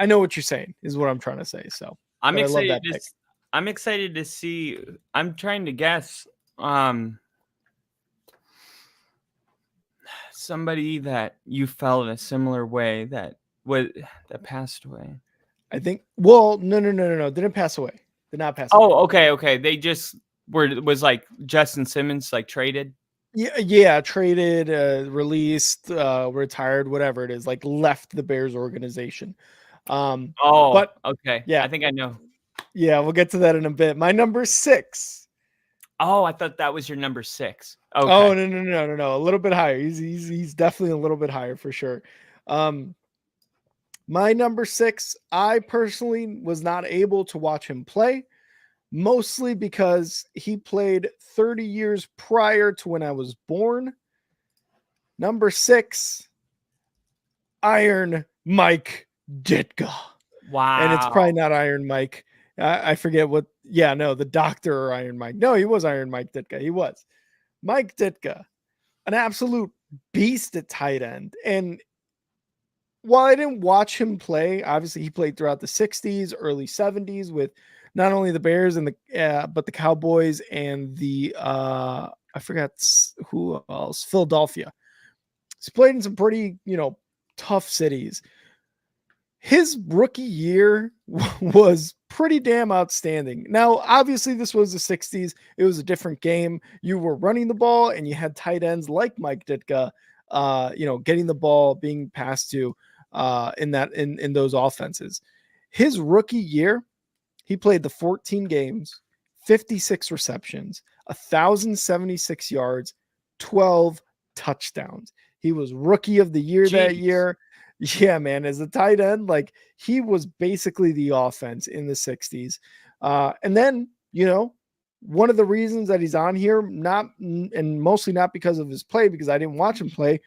Speaker 1: know what you're saying is what I'm trying to say. So
Speaker 3: I'm excited. I'm excited to see. I'm trying to guess somebody that you felt in a similar way that passed away.
Speaker 1: I think. Well, no. Didn't pass away. Did not pass away.
Speaker 3: Oh, okay. They just Where was like Justin Simmons like traded?
Speaker 1: Yeah, traded, released, retired, whatever it is, like left the Bears organization.
Speaker 3: Oh,
Speaker 1: But
Speaker 3: okay.
Speaker 1: yeah,
Speaker 3: I think I know.
Speaker 1: yeah, we'll get to that in a bit. My number 6.
Speaker 3: Oh, I thought that was your number 6.
Speaker 1: Oh,
Speaker 3: Okay.
Speaker 1: no, a little bit higher. He's definitely a little bit higher for sure. My number 6, I personally was not able to watch him play, mostly because he played 30 years prior to when I was born. Number 6, Iron Mike Ditka. And it's
Speaker 3: Wow.
Speaker 1: probably not Iron Mike. I forget what. Yeah, no, the doctor or Iron Mike. No, he was Iron Mike Ditka. He was Mike Ditka, an absolute beast at tight end. And while I didn't watch him play, obviously he played throughout the 60s, early 70s with not only the Bears and the but the Cowboys and the I forgot who else, Philadelphia. He's played in some pretty, tough cities. His rookie year was pretty damn outstanding. Now, obviously, this was the 60s. It was a different game. You were running the ball and you had tight ends like Mike Ditka, getting the ball being passed to in those offenses. His rookie year, he played the 14 games, 56 receptions, 1,076 yards, 12 touchdowns. He was rookie of the year that
Speaker 3: Jeez.
Speaker 1: year. Yeah, man, as a tight end, like he was basically the offense in the 60s. And then, one of the reasons that he's on here, not and mostly not because of his play, because I didn't watch him play,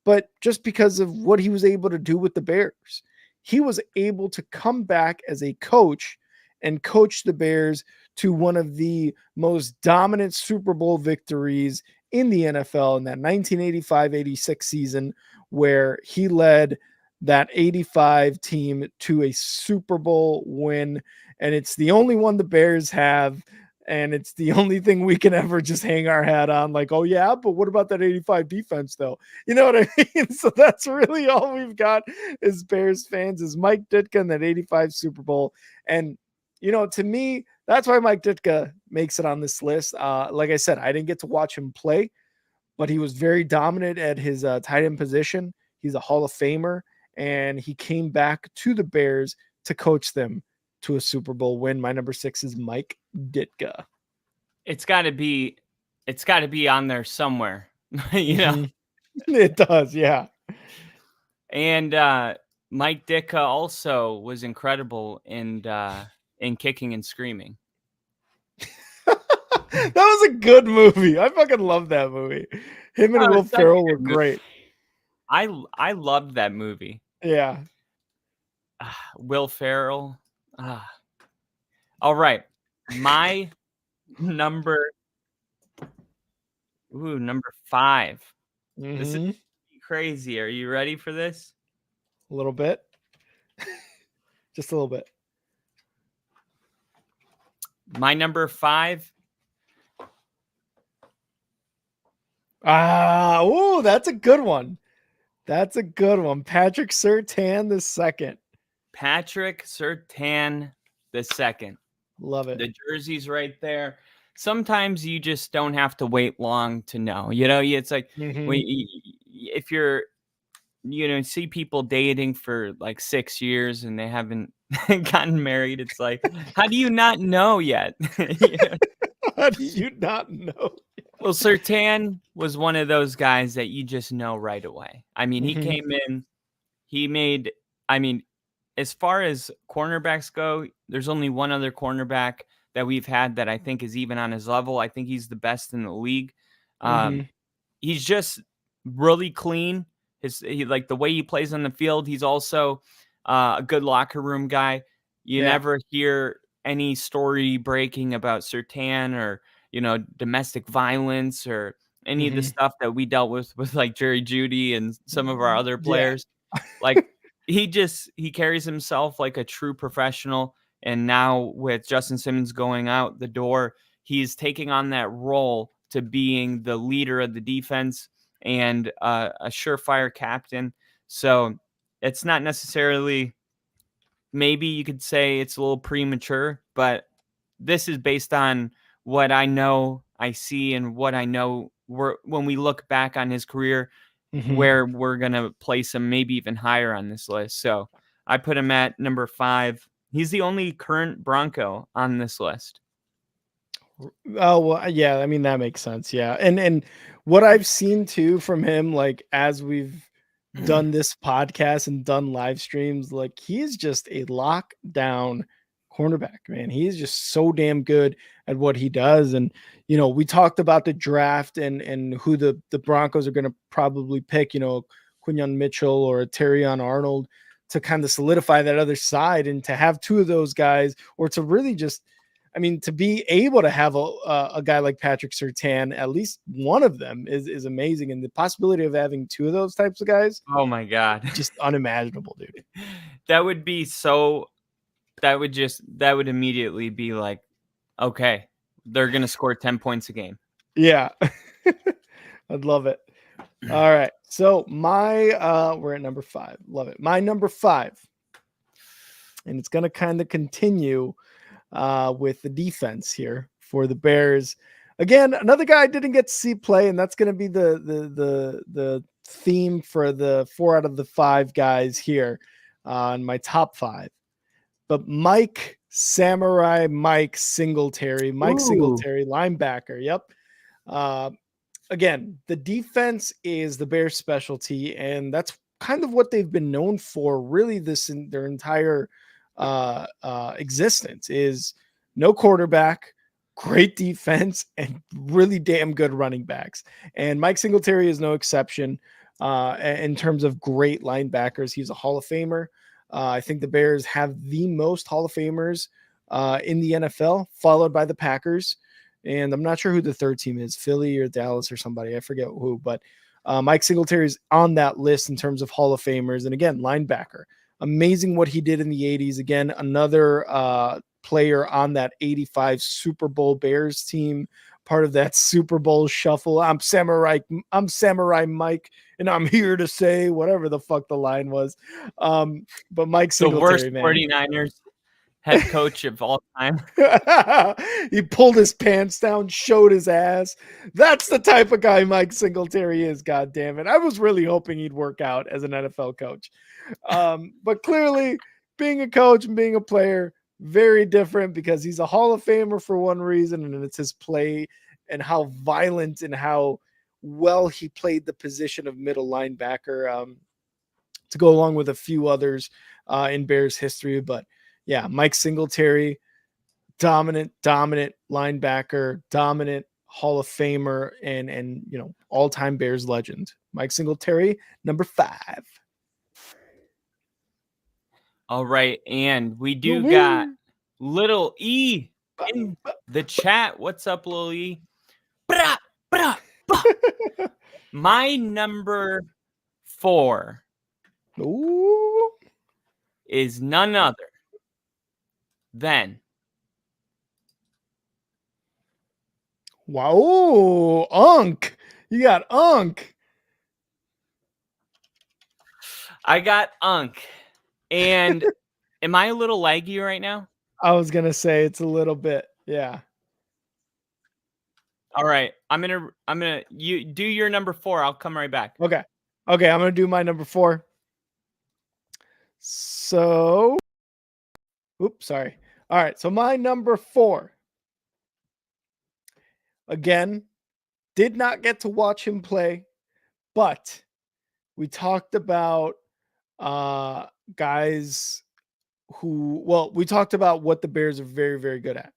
Speaker 1: but just because of what he was able to do with the Bears. He was able to come back as a coach and coach the Bears to one of the most dominant Super Bowl victories in the NFL in that 1985-86 season, where he led that 85 team to a Super Bowl win. And it's the only one the Bears have. And it's the only thing we can ever just hang our hat on. Like, oh, yeah, but what about that 85 defense, though? You know what I mean? So that's really all we've got as Bears fans is Mike Ditka in that 85 Super Bowl. And, to me, that's why Mike Ditka makes it on this list. Like I said, I didn't get to watch him play, but he was very dominant at his tight end position. He's a Hall of Famer, and he came back to the Bears to coach them to a Super Bowl win. My number 6 is Mike Ditka.
Speaker 3: It's got to be on there somewhere.
Speaker 1: It does, yeah.
Speaker 3: And Mike Ditka also was incredible in Kicking and Screaming.
Speaker 1: That was a good movie. I fucking love that movie. Him and Will Ferrell were great.
Speaker 3: I loved that movie.
Speaker 1: Yeah.
Speaker 3: Will Ferrell. All right. My number 5. This is crazy. Are you ready for this?
Speaker 1: A little bit. Just a little bit.
Speaker 3: My number 5.
Speaker 1: That's a good one. That's a good one. Patrick Surtain II.
Speaker 3: Patrick Surtain II.
Speaker 1: Love it.
Speaker 3: The jersey's right there. Sometimes you just don't have to wait long to know. It's like if you're, see people dating for like 6 years and they haven't gotten married. It's like, how do you not know yet?
Speaker 1: How do you not know?
Speaker 3: Well, Surtain was one of those guys that you just know right away. I mean, he came in, he made, as far as cornerbacks go, there's only one other cornerback that we've had that I think is even on his level. I think he's the best in the league. He's just really clean. Like the way he plays on the field. He's also a good locker room guy. You never hear any story breaking about Surtain or, domestic violence or any of the stuff that we dealt with like Jerry Jeudy and some of our other players. Like he carries himself like a true professional. And now with Justin Simmons going out the door, he's taking on that role to being the leader of the defense and a surefire captain. So it's not necessarily, maybe you could say it's a little premature, but this is based on what I know I see and what I know when we look back on his career, where we're going to place him maybe even higher on this list. So I put him at number 5. He's the only current Bronco on this list.
Speaker 1: Oh, well, yeah, I mean, that makes sense. Yeah. And what I've seen too from him, like as we've done this podcast and done live streams, like he is just a lockdown cornerback, man. He is just so damn good at what he does. And we talked about the draft and who the Broncos are going to probably pick, Quinyon Mitchell or Terrion Arnold, to kind of solidify that other side, and to have two of those guys, or to really just, I mean, to be able to have a guy like Patrick Surtain, at least one of them is amazing. And the possibility of having two of those types of guys,
Speaker 3: oh my God,
Speaker 1: just unimaginable, dude.
Speaker 3: That would be that would immediately be like, okay, they're going to score 10 points a game.
Speaker 1: Yeah. I'd love it. All right. So we're at number 5. Love it. My number 5. And it's going to kind of continue with the defense here for the Bears. Again, another guy I didn't get to see play, and that's going to be the theme for the 4 out of the 5 guys here on my top 5. But Mike Singletary, linebacker. Yep. Again, the defense is the Bears' specialty, and that's kind of what they've been known for really in their entire existence, is no quarterback, great defense, and really damn good running backs. And Mike Singletary is no exception in terms of great linebackers. He's a Hall of Famer. I think the Bears have the most Hall of Famers in the NFL, followed by the Packers. And I'm not sure who the third team is, Philly or Dallas or somebody. I forget who, but Mike Singletary is on that list in terms of Hall of Famers. And again, linebacker. Amazing what he did in the 80s. Again, another player on that 85 Super Bowl Bears team, part of that Super Bowl shuffle. I'm Samurai Mike, and I'm here to say whatever the fuck the line was. But Mike Singletary,
Speaker 3: the worst 49ers head coach of all time.
Speaker 1: He pulled his pants down, showed his ass. That's the type of guy Mike Singletary is, God damn it. I was really hoping he'd work out as an NFL coach. But clearly, being a coach and being a player, very different, because he's a Hall of Famer for one reason, and it's his play and how violent and how well he played the position of middle linebacker, to go along with a few others in Bears history. But yeah, Mike Singletary, dominant linebacker, dominant Hall of Famer, and all-time Bears legend. Mike Singletary, number 5.
Speaker 3: All right, and we do got Little E in the chat. What's up, Little E? My number 4 is none other than
Speaker 1: Unk. You got Unk.
Speaker 3: I got Unk. And am I a little laggy right now?
Speaker 1: I was gonna say it's a little bit, yeah.
Speaker 3: All right, I'm gonna you do your number 4. I'll come right back.
Speaker 1: Okay, I'm gonna do my number 4. So, sorry. All right, so my number 4. Again, did not get to watch him play, but we talked about guys we talked about what the Bears are very, very good at.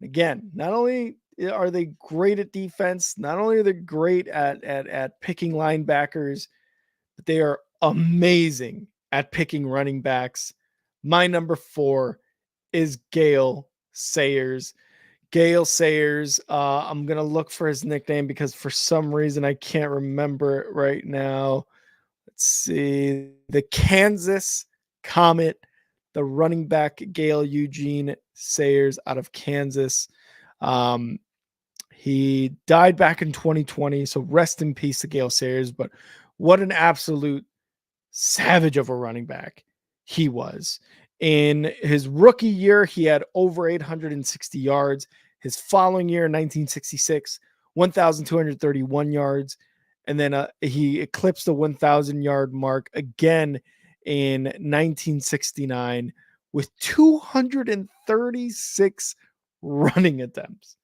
Speaker 1: Again, not only are they great at defense, not only are they great at picking linebackers, but they are amazing at picking running backs. My number 4 is Gale Sayers. I'm going to look for his nickname because for some reason I can't remember it right now. Let's see. The Kansas Comet, the running back Gale Eugene Sayers out of Kansas. He died back in 2020, so rest in peace to Gale Sayers. But what an absolute savage of a running back he was. In his rookie year, he had over 860 yards. His following year, 1966, 1,231 yards. And then he eclipsed the 1,000-yard mark again in 1969 with 236 running attempts.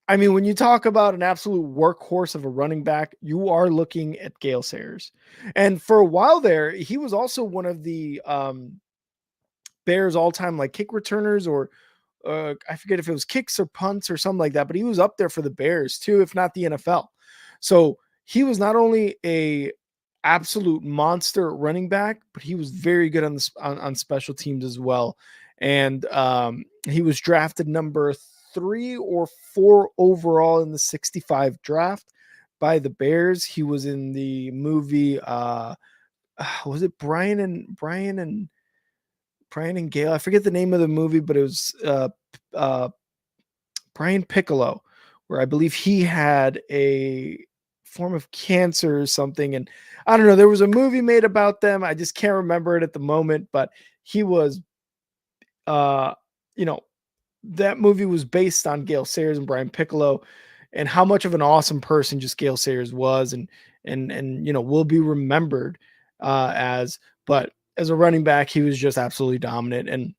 Speaker 1: I mean, when you talk about an absolute workhorse of a running back, you are looking at Gale Sayers. And for a while there, he was also one of the Bears all-time like kick returners, or I forget if it was kicks or punts or something like that, but he was up there for the Bears too, if not the NFL. So he was not only a absolute monster running back, but he was very good on special teams as well. And he was drafted number 3 or 4 overall in the 65 draft by the Bears. He was in the movie was it Brian and Gale? I forget the name of the movie, but it was Brian Piccolo, where I believe he had a form of cancer or something. And I don't know, there was a movie made about them. I just can't remember it at the moment, but he was, that movie was based on Gale Sayers and Brian Piccolo, and how much of an awesome person just Gale Sayers was, and will be remembered but as a running back, he was just absolutely dominant. And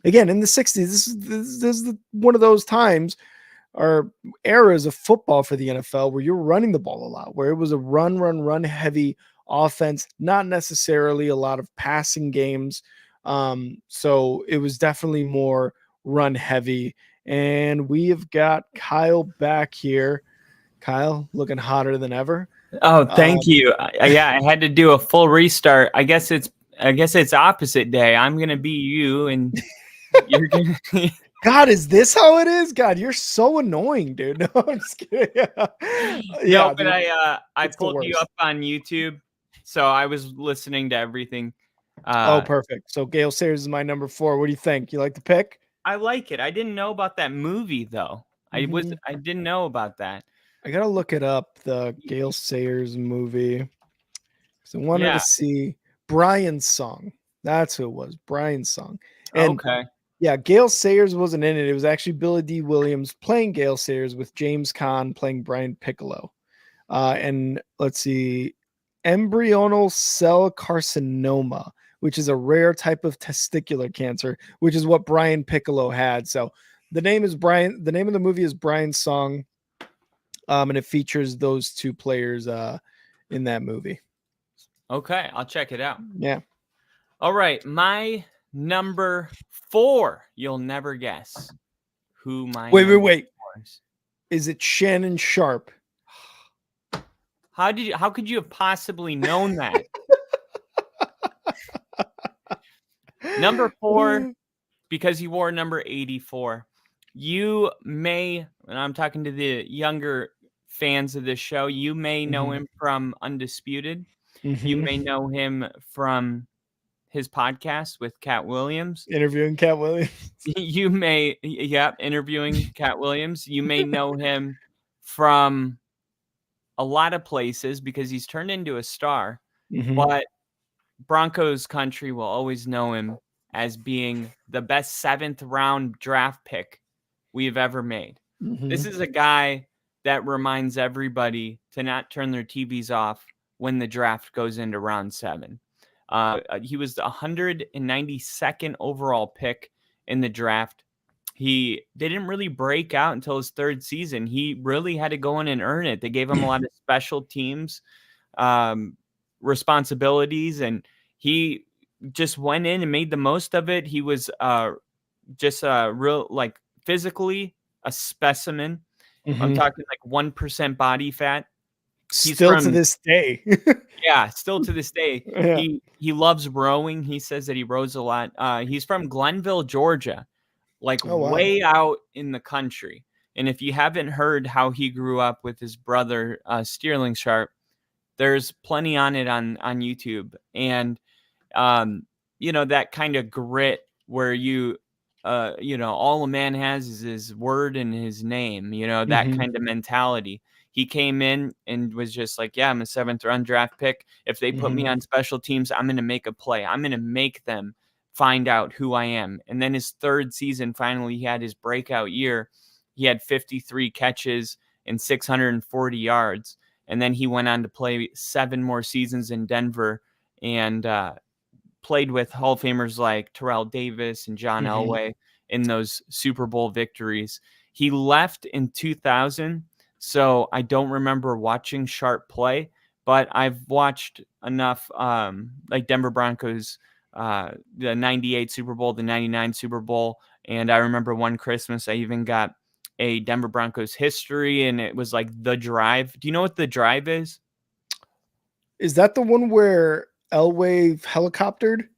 Speaker 1: again, in the 60s, this is one of those times or eras of football for the NFL where you're running the ball a lot, where it was a run heavy offense, not necessarily a lot of passing games. So it was definitely more run heavy. And we have got Kyle back here. Kyle, looking hotter than ever.
Speaker 3: Oh, thank you. Yeah, I had to do a full restart. I guess it's opposite day. I'm gonna be you, and you're gonna.
Speaker 1: God, is this how it is? God, you're so annoying, dude. No, I'm just kidding.
Speaker 3: Yeah, but dude, I pulled you up on YouTube, so I was listening to everything.
Speaker 1: Oh, perfect. So Gale Sayers is my number 4. What do you think? You like the pick?
Speaker 3: I like it. I didn't know about that movie though. I didn't know about that.
Speaker 1: I gotta look it up, the Gale Sayers movie, because I wanted to see Brian's Song. That's who it was, Brian's Song. And
Speaker 3: okay.
Speaker 1: Yeah, Gale Sayers wasn't in it. It was actually Billy D. Williams playing Gale Sayers with James Caan playing Brian Piccolo. And let's see, embryonal cell carcinoma, which is a rare type of testicular cancer, which is what Brian Piccolo had. So the name of the movie is Brian's Song. And it features those 2 players in that movie.
Speaker 3: Okay, I'll check it out.
Speaker 1: Yeah.
Speaker 3: All right, my number 4. You'll never guess who my
Speaker 1: wait. Is it Shannon Sharp?
Speaker 3: How could you have possibly known that? Number 4, because he wore number 84. You may, and I'm talking to the younger fans of this show, you may know him from Undisputed. You may know him from his podcast with Cat Williams.
Speaker 1: Interviewing Cat Williams.
Speaker 3: You may, interviewing Cat Williams. You may know him from a lot of places because he's turned into a star. But Broncos country will always know him as being the best 7th round draft pick we've ever made. This is a guy that reminds everybody to not turn their TVs off when the draft goes into round 7. He was the 192nd overall pick in the draft. He didn't really break out until his 3rd season. He really had to go in and earn it. They gave him a lot of special teams responsibilities, and he just went in and made the most of it. He was just real, like, physically a specimen. I'm talking like 1% body fat.
Speaker 1: Still to this day.
Speaker 3: Yeah, still to this day.
Speaker 1: Yeah.
Speaker 3: He loves rowing. He says that he rows a lot. He's from Glenville, Georgia, like way out in the country. And if you haven't heard how he grew up with his brother, Sterling Sharp, there's plenty on it on YouTube. And, that kind of grit where all a man has is his word and his name, that kind of mentality. He came in and was just like, I'm a 7th round draft pick. If they put me on special teams, I'm going to make a play. I'm going to make them find out who I am. And then his third season, finally, he had his breakout year. He had 53 catches and 640 yards. And then he went on to play 7 more seasons in Denver and played with Hall of Famers like Terrell Davis and John Elway in those Super Bowl victories. He left in 2000, so I don't remember watching Sharp play, but I've watched enough like Denver Broncos, the 98 Super Bowl, the 99 Super Bowl, and I remember one Christmas I even got a Denver Broncos history, and it was like The Drive. Do you know what The Drive is?
Speaker 1: Is that the one where Elway helicoptered?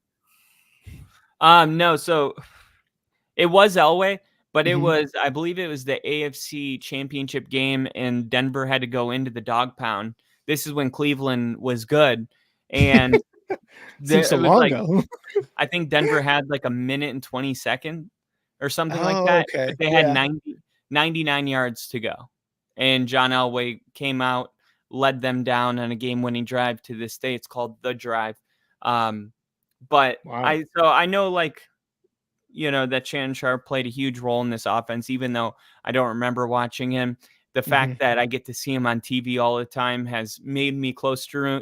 Speaker 3: No, so it was Elway, but it was, I believe it was the AFC Championship game, and Denver had to go into the dog pound. This is when Cleveland was good, and
Speaker 1: Seems so
Speaker 3: it was
Speaker 1: long
Speaker 3: like,
Speaker 1: ago.
Speaker 3: I think Denver had like a minute and 20 seconds or something like
Speaker 1: Oh,
Speaker 3: that.
Speaker 1: okay.
Speaker 3: But they had
Speaker 1: Yeah.
Speaker 3: 99 yards to go, and John Elway came out, led them down on a game-winning drive. To this day, it's called The Drive. But
Speaker 1: Wow.
Speaker 3: I know, like, you know, that Shannon Sharp played a huge role in this offense, even though I don't remember watching him. The fact that I get to see him on TV all the time has made me closer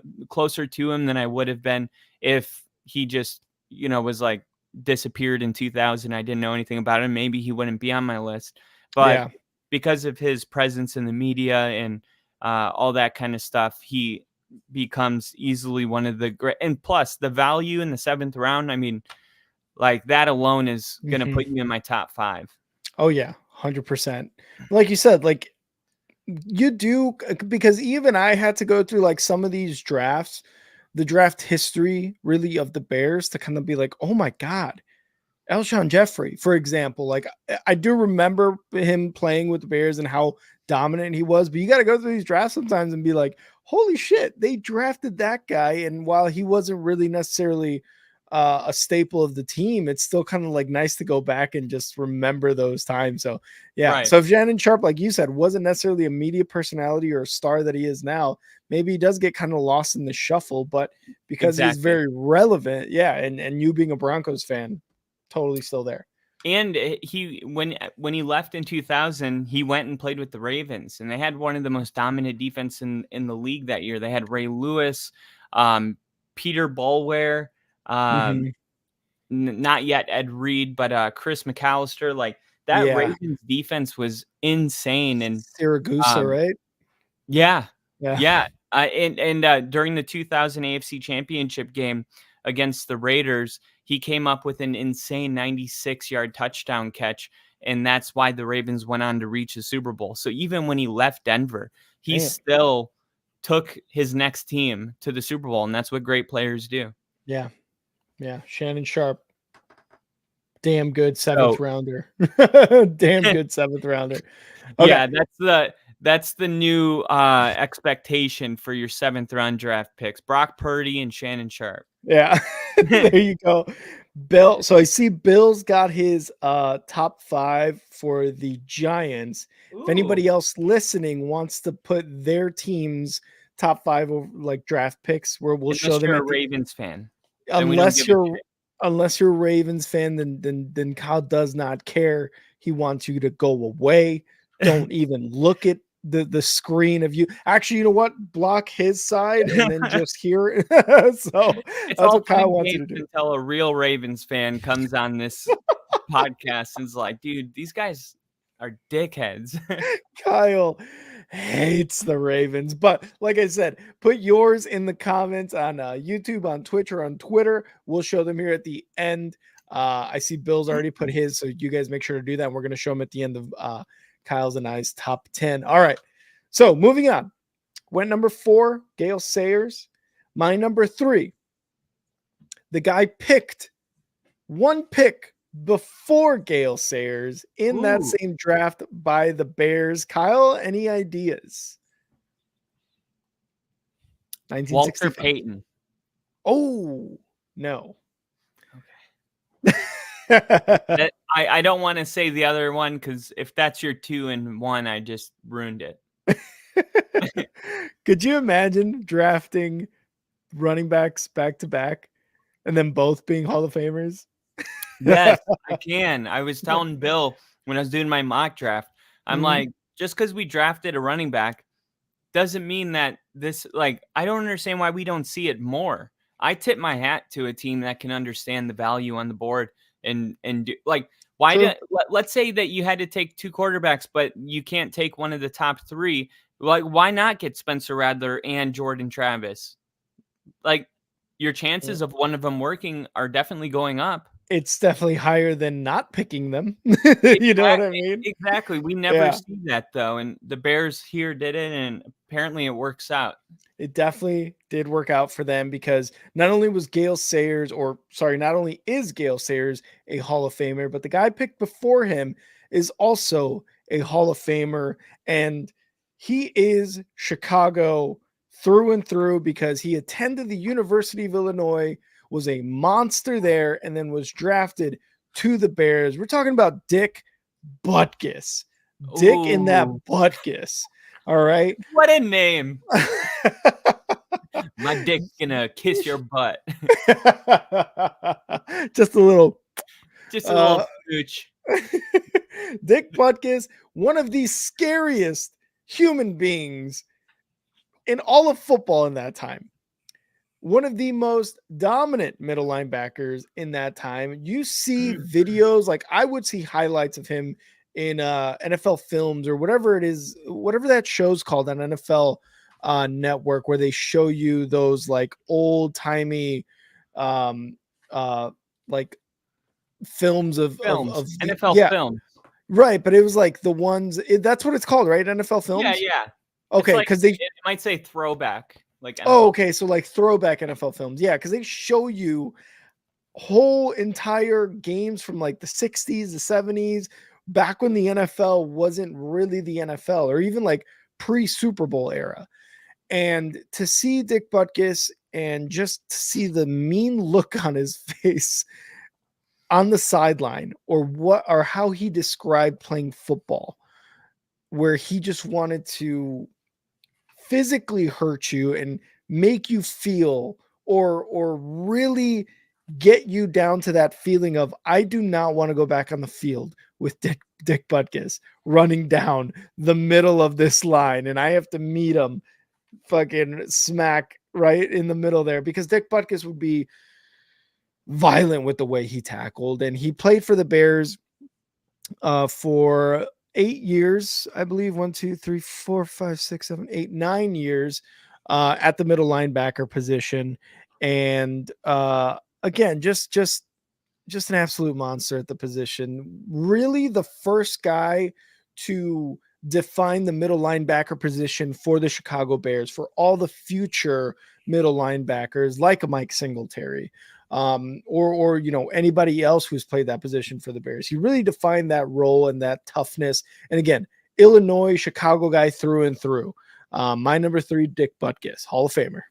Speaker 3: to him than I would have been if he just, you know, was like disappeared in 2000. I didn't know anything about him. Maybe he wouldn't be on my list. But because of his presence in the media and all that kind of stuff, he becomes easily one of the great. And plus, the value in the 7th round, I mean, like, that alone is going to put you in my top 5.
Speaker 1: Oh yeah, 100%. Like you said, like you do, because even I had to go through like some of these drafts, the draft history really of the Bears to kind of be like, oh my God, Alshon Jeffrey, for example. Like I do remember him playing with the Bears and how dominant he was, but you got to go through these drafts sometimes and be like, holy shit, they drafted that guy. And while he wasn't really necessarily a staple of the team, it's still kind of like nice to go back and just remember those times. So yeah.
Speaker 3: Right.
Speaker 1: So if Shannon Sharp, like you said, wasn't necessarily a media personality or a star that he is now, maybe he does get kind of lost in the shuffle, but because he's very relevant. Yeah. And you being a Broncos fan, totally still there.
Speaker 3: And he, when he left in 2000, he went and played with the Ravens, and they had one of the most dominant defense in the league that year. They had Ray Lewis, Peter Boulware, not yet Ed Reed, but Chris McAllister. Like, that Ravens defense was insane. And
Speaker 1: Siragusa, right?
Speaker 3: Yeah. And during the 2000 AFC Championship game against the Raiders, he came up with an insane 96-yard touchdown catch, and that's why the Ravens went on to reach the Super Bowl. So even when he left Denver, he still took his next team to the Super Bowl, and that's what great players do.
Speaker 1: Yeah. Shannon Sharp, damn good 7th rounder. Damn good 7th rounder.
Speaker 3: Okay. Yeah, that's the new expectation for your 7th round draft picks: Brock Purdy and Shannon Sharp.
Speaker 1: Yeah. There you go. Bill. So I see Bill's got his top 5 for the Giants. Ooh. If anybody else listening wants to put their team's top 5 of like draft picks, where we'll show them.
Speaker 3: You're a Ravens fan.
Speaker 1: Unless you're a Ravens fan, then Kyle does not care. He wants you to go away. Don't even look at the screen of you. Actually, you know what? Block his side and then just hear it. So
Speaker 3: it's
Speaker 1: that's what Kyle wants you to do.
Speaker 3: Until a real Ravens fan comes on this podcast and is like, dude, these guys are dickheads.
Speaker 1: Kyle hates the Ravens, but like I said, put yours in the comments on YouTube, on Twitch, or on Twitter. We'll show them here at the end. I see Bill's already put his, so you guys make sure to do that. We're going to show them at the end of Kyle's and I's top 10. All right. So moving on. Went number 4, Gale Sayers. My number 3, the guy picked one pick before Gale Sayers in that same draft by the Bears. Kyle, any ideas?
Speaker 3: Walter Payton.
Speaker 1: Oh, no.
Speaker 3: I don't want to say the other one, because if that's your 2 and 1, I just ruined it.
Speaker 1: Could you imagine drafting running backs back to back and then both being Hall of Famers?
Speaker 3: Yes, I can. I was telling Bill when I was doing my mock draft, I'm like, just because we drafted a running back doesn't mean that this, like, I don't understand why we don't see it more. I tip my hat to a team that can understand the value on the board and do, like, why
Speaker 1: True.
Speaker 3: let's say that you had to take 2 quarterbacks, but you can't take one of the top 3. Like, why not get Spencer Rattler and Jordan Travis? Like, your chances of one of them working are definitely going up.
Speaker 1: It's definitely higher than not picking them. You know what I
Speaker 3: Exactly,
Speaker 1: mean?
Speaker 3: exactly. We never
Speaker 1: Yeah.
Speaker 3: see that though, and the Bears here did it, and apparently it works out.
Speaker 1: It definitely did work out for them because not only was Gale Sayers, or sorry, not only is Gale Sayers a Hall of Famer, but the guy picked before him is also a Hall of Famer. And he is Chicago through and through because he attended the University of Illinois, was a monster there, and then was drafted to the Bears. We're talking about Dick Butkus. Dick in that
Speaker 3: Ooh,
Speaker 1: Butkus. All right.
Speaker 3: what a name! My dick's gonna kiss your butt.
Speaker 1: Just a little.
Speaker 3: Just a little
Speaker 1: Uh,
Speaker 3: smooch.
Speaker 1: Dick Butkus, one of the scariest human beings in all of football in that time. One of the most dominant middle linebackers in that time. You see videos, like I would see highlights of him in NFL films or whatever it is, whatever that show's called on NFL network, where they show you those like old timey um like films
Speaker 3: Films,
Speaker 1: of the,
Speaker 3: NFL
Speaker 1: yeah,
Speaker 3: films.
Speaker 1: right, but it was like the ones that's what it's called, right? NFL
Speaker 3: Yeah,
Speaker 1: films.
Speaker 3: yeah. It's
Speaker 1: Okay,
Speaker 3: like,
Speaker 1: because they,
Speaker 3: it might say throwback, like
Speaker 1: oh,
Speaker 3: NFL.
Speaker 1: okay, so like throwback NFL films, yeah, because they show you whole entire games from like the 60s, the 70s, back when the NFL wasn't really the NFL, or even like pre Super Bowl era. And to see Dick Butkus and just to see the mean look on his face on the sideline, or how he described playing football, where he just wanted to physically hurt you and make you feel, or really get you down to that feeling of, I do not want to go back on the field with Dick Butkus running down the middle of this line and I have to meet him fucking smack right in the middle there, because Dick Butkus would be violent with the way he tackled. And he played for the Bears for 8 years, I believe. 1, 2, 3, 4, 5, 6, 7, 8, 9 years at the middle linebacker position. And again, just an absolute monster at the position. Really the first guy to define the middle linebacker position for the Chicago Bears, for all the future middle linebackers like a Mike Singletary, or you know, anybody else who's played that position for the Bears. He really defined that role and that toughness. And again, Illinois, Chicago guy through and through. My number 3, Dick Butkus, Hall of Famer.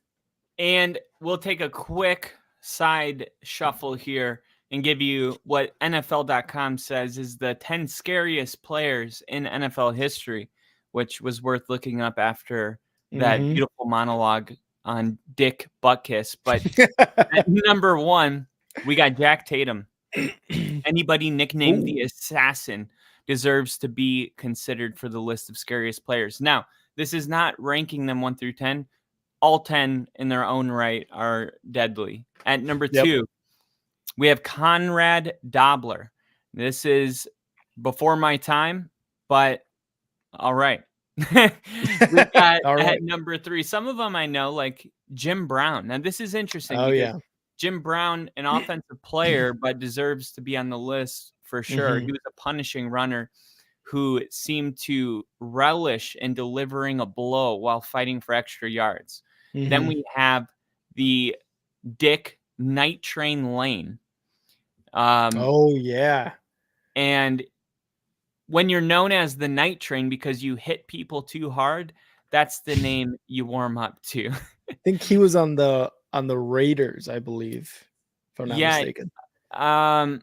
Speaker 3: And we'll take a quick side shuffle here and give you what NFL.com says is the 10 scariest players in NFL history, which was worth looking up after that beautiful monologue on Dick Butkus. But at number 1, we got Jack Tatum. Anybody nicknamed the Assassin deserves to be considered for the list of scariest players. Now, this is not ranking them 1 through 10. All 10 in their own right are deadly. At number 2, we have Conrad Dobler. This is before my time, but all right. We got
Speaker 1: All right.
Speaker 3: at number 3, some of them I know, like Jim Brown. Now, this is interesting
Speaker 1: Oh,
Speaker 3: because
Speaker 1: yeah.
Speaker 3: Jim Brown, an offensive player, but deserves to be on the list for sure. He was a punishing runner who seemed to relish in delivering a blow while fighting for extra yards. Then we have the Dick Night Train Lane.
Speaker 1: Oh, yeah.
Speaker 3: And when you're known as the Night Train because you hit people too hard, that's the name you warm up to.
Speaker 1: I think he was on the Raiders, I believe, if I'm not mistaken.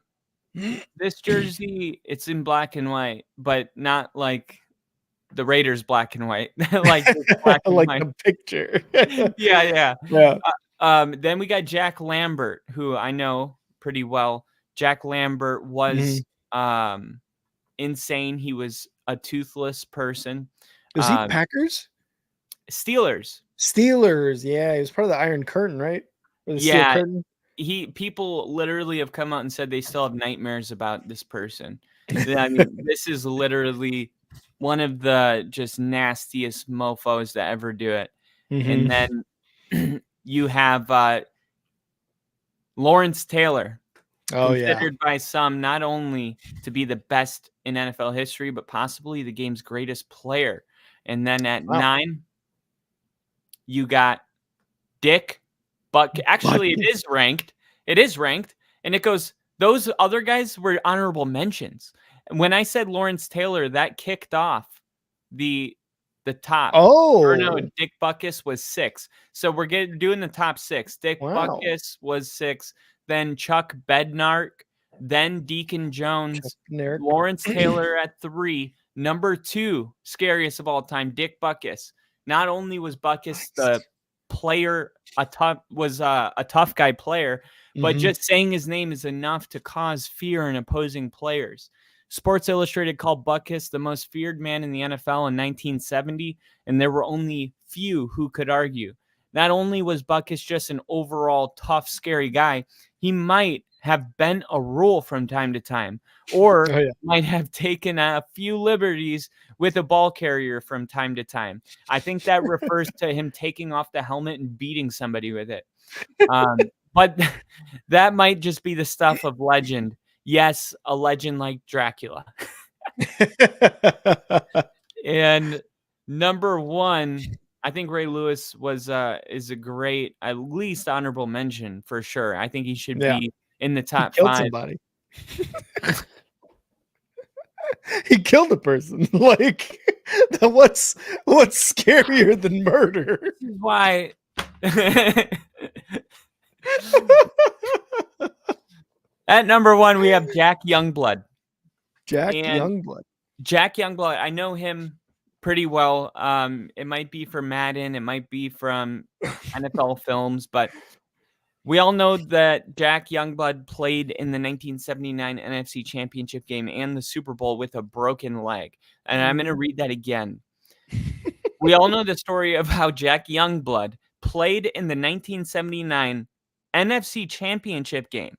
Speaker 3: This jersey, it's in black and white, but not like the Raiders black and white. Like black and
Speaker 1: like
Speaker 3: white.
Speaker 1: the picture.
Speaker 3: Yeah.
Speaker 1: Yeah.
Speaker 3: Then we got Jack Lambert, who I know pretty well. Jack Lambert was insane. He was a toothless person.
Speaker 1: Was he Packers?
Speaker 3: Steelers.
Speaker 1: Steelers. Yeah, he was part of the Iron Curtain, right? Or the Steel Curtain.
Speaker 3: People literally have come out and said they still have nightmares about this person. I mean, this is literally one of the just nastiest mofos to ever do it. And then you have Lawrence Taylor, considered by some not only to be the best in NFL history, but possibly the game's greatest player. And then at 9, you got Dick Buck. Actually, it is ranked. It is ranked. And it goes, those other guys were honorable mentions. When I said Lawrence Taylor, that kicked off the top. Or no, Dick Butkus was 6. So we're doing the top 6. Dick Butkus was 6. Then Chuck Bednarik. Then Deacon Jones. Lawrence Taylor at 3. Number 2, scariest of all time, Dick Butkus. Not only was Butkus the player, a tough guy player, but just saying his name is enough to cause fear in opposing players. Sports Illustrated called Butkus the most feared man in the NFL in 1970, and there were only few who could argue. Not only was Butkus just an overall tough, scary guy, he might have bent a rule from time to time, or might have taken a few liberties with a ball carrier from time to time. I think that refers to him taking off the helmet and beating somebody with it. But that might just be the stuff of legend. Yes, a legend like Dracula. And number 1, I think Ray Lewis is a great, at least honorable mention for sure. I think he should be in the top 5.
Speaker 1: Somebody. He killed a person. Like, what's scarier than murder?
Speaker 3: This is why. At number 1, we have Jack Youngblood.
Speaker 1: Jack Youngblood.
Speaker 3: I know him pretty well. It might be from Madden. It might be from NFL films, but we all know that Jack Youngblood played in the 1979 NFC Championship game and the Super Bowl with a broken leg. And I'm going to read that again. We all know the story of how Jack Youngblood played in the 1979 NFC Championship game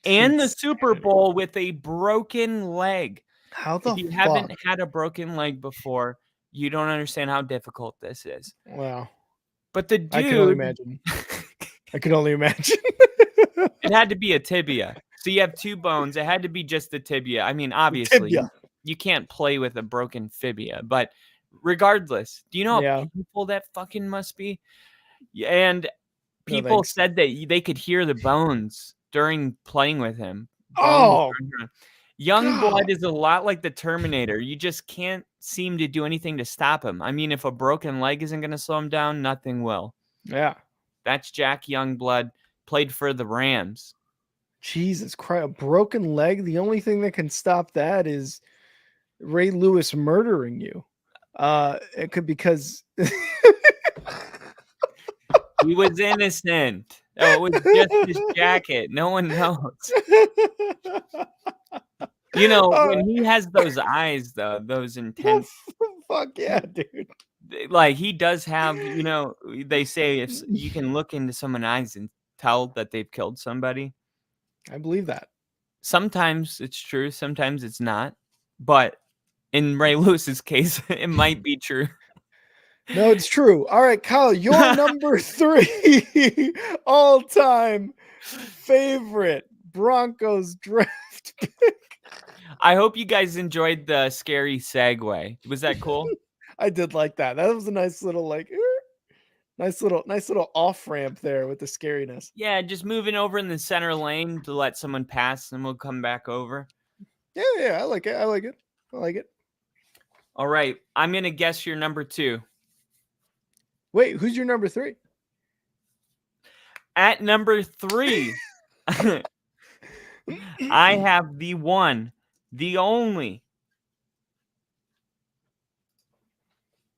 Speaker 3: and the Super Bowl with a broken leg. If you haven't had a broken leg before, you don't understand how difficult this is.
Speaker 1: Wow.
Speaker 3: But the dude...
Speaker 1: I can only imagine.
Speaker 3: It had to be a tibia. So you have 2 bones. It had to be just the tibia. I mean, obviously, you can't play with a broken fibia. But regardless, do you know how painful that fucking must be? And people said that they could hear the bones during playing with him. Youngblood is a lot like the Terminator. You just can't seem to do anything to stop him. I mean, if a broken leg isn't going to slow him down, nothing will.
Speaker 1: Yeah.
Speaker 3: That's Jack Youngblood, played for the Rams.
Speaker 1: Jesus Christ, a broken leg? The only thing that can stop that is Ray Lewis murdering you. It could because
Speaker 3: he was innocent. Oh, it was just his jacket. No one knows. You know, when he has those eyes, though, those intense.
Speaker 1: Fuck yeah, dude.
Speaker 3: Like, he does have, you know, they say if you can look into someone's eyes and tell that they've killed somebody.
Speaker 1: I believe that.
Speaker 3: Sometimes it's true. Sometimes it's not. But in Ray Lewis's case, it might be true.
Speaker 1: No, it's true. All right, Kyle, your number 3 all-time favorite Broncos draft pick.
Speaker 3: I hope you guys enjoyed the scary segue. Was that cool?
Speaker 1: I did like that. That was a nice little nice little off ramp there with the scariness.
Speaker 3: Yeah, just moving over in the center lane to let someone pass, and we'll come back over.
Speaker 1: Yeah, I like it.
Speaker 3: All right, I'm gonna guess your number 2.
Speaker 1: Wait, who's your number 3?
Speaker 3: At number 3, I have the one, the only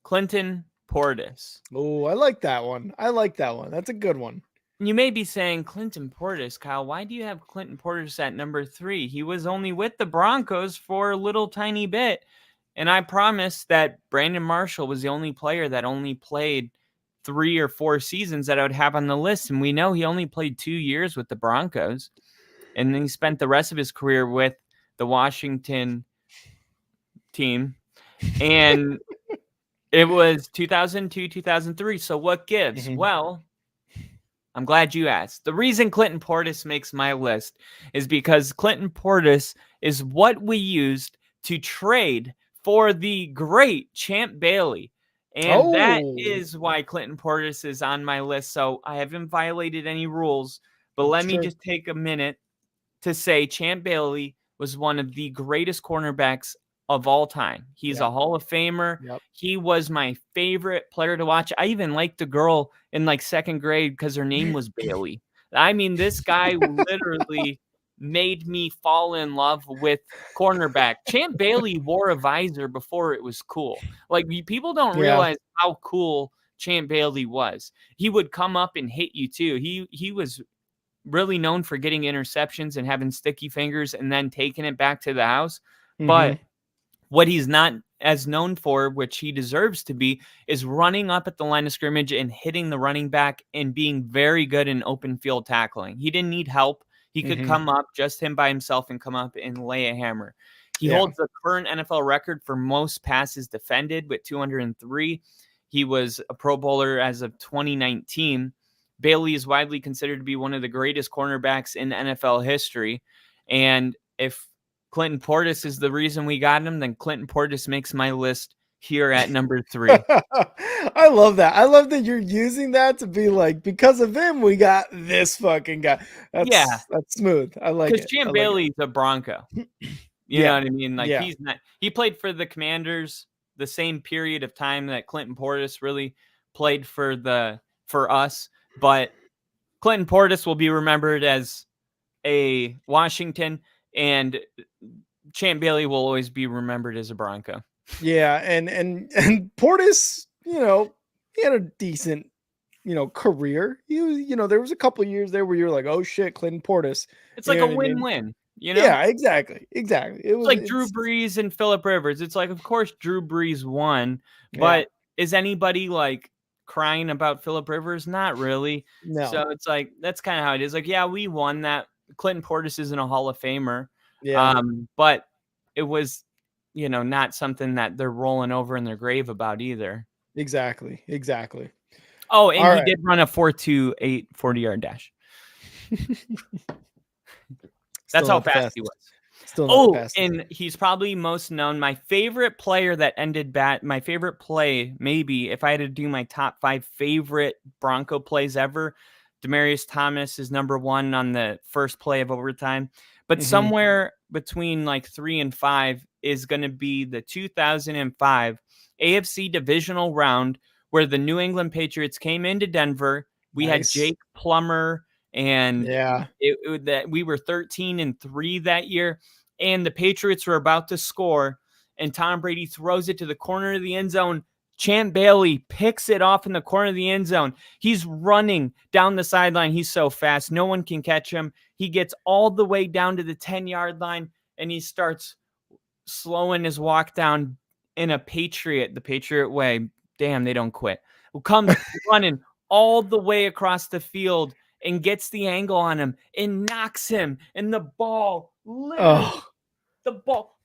Speaker 3: Clinton Portis.
Speaker 1: Oh, I like that one. That's a good one.
Speaker 3: You may be saying Clinton Portis, Kyle. Why do you have Clinton Portis at number 3? He was only with the Broncos for a little tiny bit. And I promise that Brandon Marshall was the only player that only played 3 or 4 seasons that I would have on the list. And we know he only played 2 years with the Broncos. And then he spent the rest of his career with the Washington team. And it was 2002, 2003. So what gives?
Speaker 1: Mhm.
Speaker 3: Well, I'm glad you asked. The reason Clinton Portis makes my list is because Clinton Portis is what we used to trade for the great Champ Bailey. And that
Speaker 1: Oh,
Speaker 3: is why Clinton Portis is on my list. So I haven't violated any rules, but
Speaker 1: that's
Speaker 3: let me
Speaker 1: true.
Speaker 3: just take a minute to say Champ Bailey was one of the greatest cornerbacks of all time. He's
Speaker 1: Yep.
Speaker 3: a Hall of Famer.
Speaker 1: Yep.
Speaker 3: He was my favorite player to watch. I even liked the girl in like 2nd grade because her name was Bailey. I mean, this guy literally made me fall in love with cornerback. Champ Bailey wore a visor before it was cool. Like, people don't
Speaker 1: Yeah.
Speaker 3: realize how cool Champ Bailey was. He would come up and hit you too. He was really known for getting interceptions and having sticky fingers and then taking it back to the house. But
Speaker 1: Mhm.
Speaker 3: what he's not as known for, which he deserves to be, is running up at the line of scrimmage and hitting the running back and being very good in open field tackling. He didn't need help. He could
Speaker 1: Mhm.
Speaker 3: come up, just him by himself, and come up and lay a hammer. He
Speaker 1: Yeah.
Speaker 3: holds the current NFL record for most passes defended with 203. He was a Pro Bowler as of 2019. Bailey is widely considered to be one of the greatest cornerbacks in NFL history. And if Clinton Portis is the reason we got him, then Clinton Portis makes my list here at number 3.
Speaker 1: I love that. I love that you're using that to be like, because of him, we got this fucking guy.
Speaker 3: Yeah,
Speaker 1: That's smooth. I like
Speaker 3: because
Speaker 1: it.
Speaker 3: Champ
Speaker 1: I like it.
Speaker 3: Bailey's a Bronco. You know
Speaker 1: Yeah.
Speaker 3: what I mean? Like,
Speaker 1: Yeah.
Speaker 3: he played for the Commanders the same period of time that Clinton Portis really played for us. But Clinton Portis will be remembered as a Washington, and Champ Bailey will always be remembered as a Bronco.
Speaker 1: Yeah. And Portis, he had a decent, career. He was, there was a couple of years there where you're like, oh shit, Clinton Portis.
Speaker 3: It's
Speaker 1: You
Speaker 3: like
Speaker 1: know
Speaker 3: a
Speaker 1: what I mean?
Speaker 3: win-win, you know?
Speaker 1: Yeah, exactly. Exactly.
Speaker 3: It's like Drew Brees and Phillip Rivers. It's like, of course, Drew Brees won,
Speaker 1: Yeah.
Speaker 3: but is anybody like crying about Phillip Rivers? Not really.
Speaker 1: No.
Speaker 3: So it's like, that's kind of how it is. Like, yeah, we won that. Clinton Portis isn't a Hall of Famer.
Speaker 1: Yeah.
Speaker 3: But it was, not something that they're rolling over in their grave about either.
Speaker 1: Exactly. Exactly.
Speaker 3: Oh, and
Speaker 1: All
Speaker 3: he
Speaker 1: right.
Speaker 3: did run a 4.28 40-yard dash. That's
Speaker 1: Still
Speaker 3: how
Speaker 1: not the
Speaker 3: fast he was.
Speaker 1: Still not the
Speaker 3: Oh,
Speaker 1: fastest.
Speaker 3: and he's probably most known. My favorite player that ended my favorite play, maybe if I had to do my top 5 favorite Bronco plays ever, Demaryius Thomas is number 1 on the first play of overtime. But somewhere between like 3 and 5 is going to be the 2005 AFC divisional round where the New England Patriots came into Denver. We had
Speaker 1: Nice.
Speaker 3: Jake Plummer, and
Speaker 1: Yeah.
Speaker 3: that we were 13-3 that year, and the Patriots were about to score, and Tom Brady throws it to the corner of the end zone. Champ Bailey picks it off in the corner of the end zone. He's running down the sideline. He's so fast. No one can catch him. He gets all the way down to the 10-yard line, and he starts slowing his walk down in the Patriot way. Damn, they don't quit. Who comes running all the way across the field and gets the angle on him and knocks him, and the ball, literally, the ball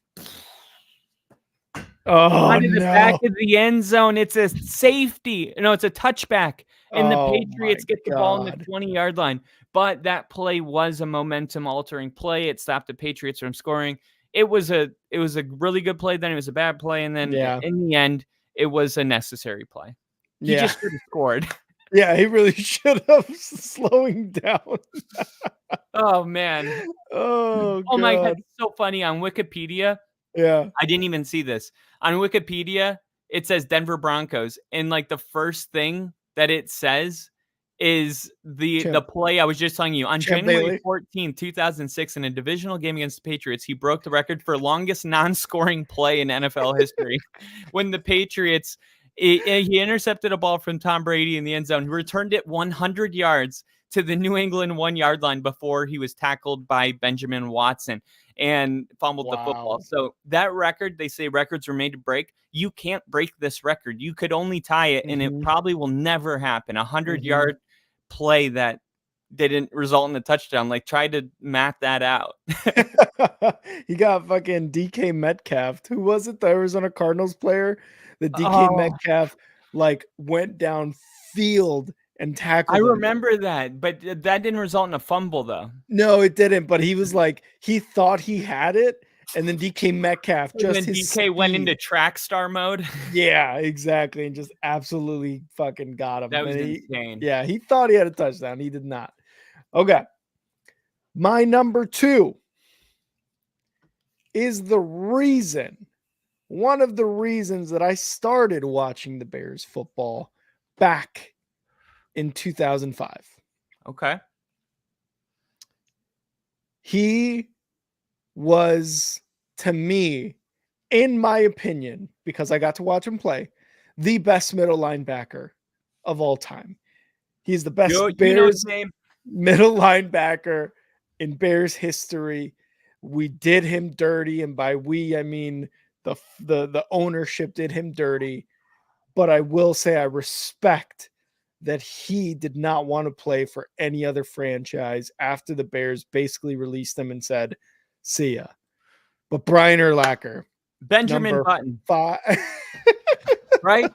Speaker 3: onto the back of the end zone. It's a safety. No, it's a touchback. And the Patriots get the ball in the 20-yard line. But that play was a momentum-altering play. It stopped the Patriots from scoring. It was a really good play. Then it was a bad play. And then in the end, it was a necessary play. He just should have scored.
Speaker 1: Yeah, he really should have. Slowing down.
Speaker 3: Oh, man.
Speaker 1: Oh
Speaker 3: My God.
Speaker 1: God.
Speaker 3: It's so funny. On Wikipedia,
Speaker 1: Yeah.
Speaker 3: I didn't even see this. On Wikipedia, it says Denver Broncos. And like the first thing that it says is the play I was just telling you. On January 14, 2006, in a divisional game against the Patriots, he broke the record for longest non-scoring play in NFL history. When the Patriots, he intercepted a ball from Tom Brady in the end zone. He returned it 100 yards to the New England 1-yard line before he was tackled by Benjamin Watson and fumbled the football. So that record, they say records were made to break. You can't break this record. You could only tie it, and it probably will never happen. 100-yard play that didn't result in a touchdown. Like, try to math that out.
Speaker 1: He got fucking DK Metcalf. Who was it? The Arizona Cardinals player? The DK Metcalf like went down field and tackled him.
Speaker 3: Remember that, but that didn't result in a fumble though.
Speaker 1: No, it didn't. But he was like, he thought he had it, and then DK Metcalf just
Speaker 3: and then DK went into track star mode.
Speaker 1: Yeah, exactly, and just absolutely fucking got him.
Speaker 3: That was insane.
Speaker 1: Yeah, he thought he had a touchdown. He did not. Okay, my number 2 is one of the reasons that I started watching the Bears football back in 2005.
Speaker 3: Okay.
Speaker 1: He was, to me, in my opinion, because I got to watch him play, the best middle linebacker of all time. He's the best Bears middle linebacker in Bears history. We did him dirty, and by we, I mean the ownership did him dirty. But I will say I respect that he did not want to play for any other franchise after the Bears basically released him and said, see ya. But Brian Urlacher,
Speaker 3: Benjamin Button,
Speaker 1: 5,
Speaker 3: right?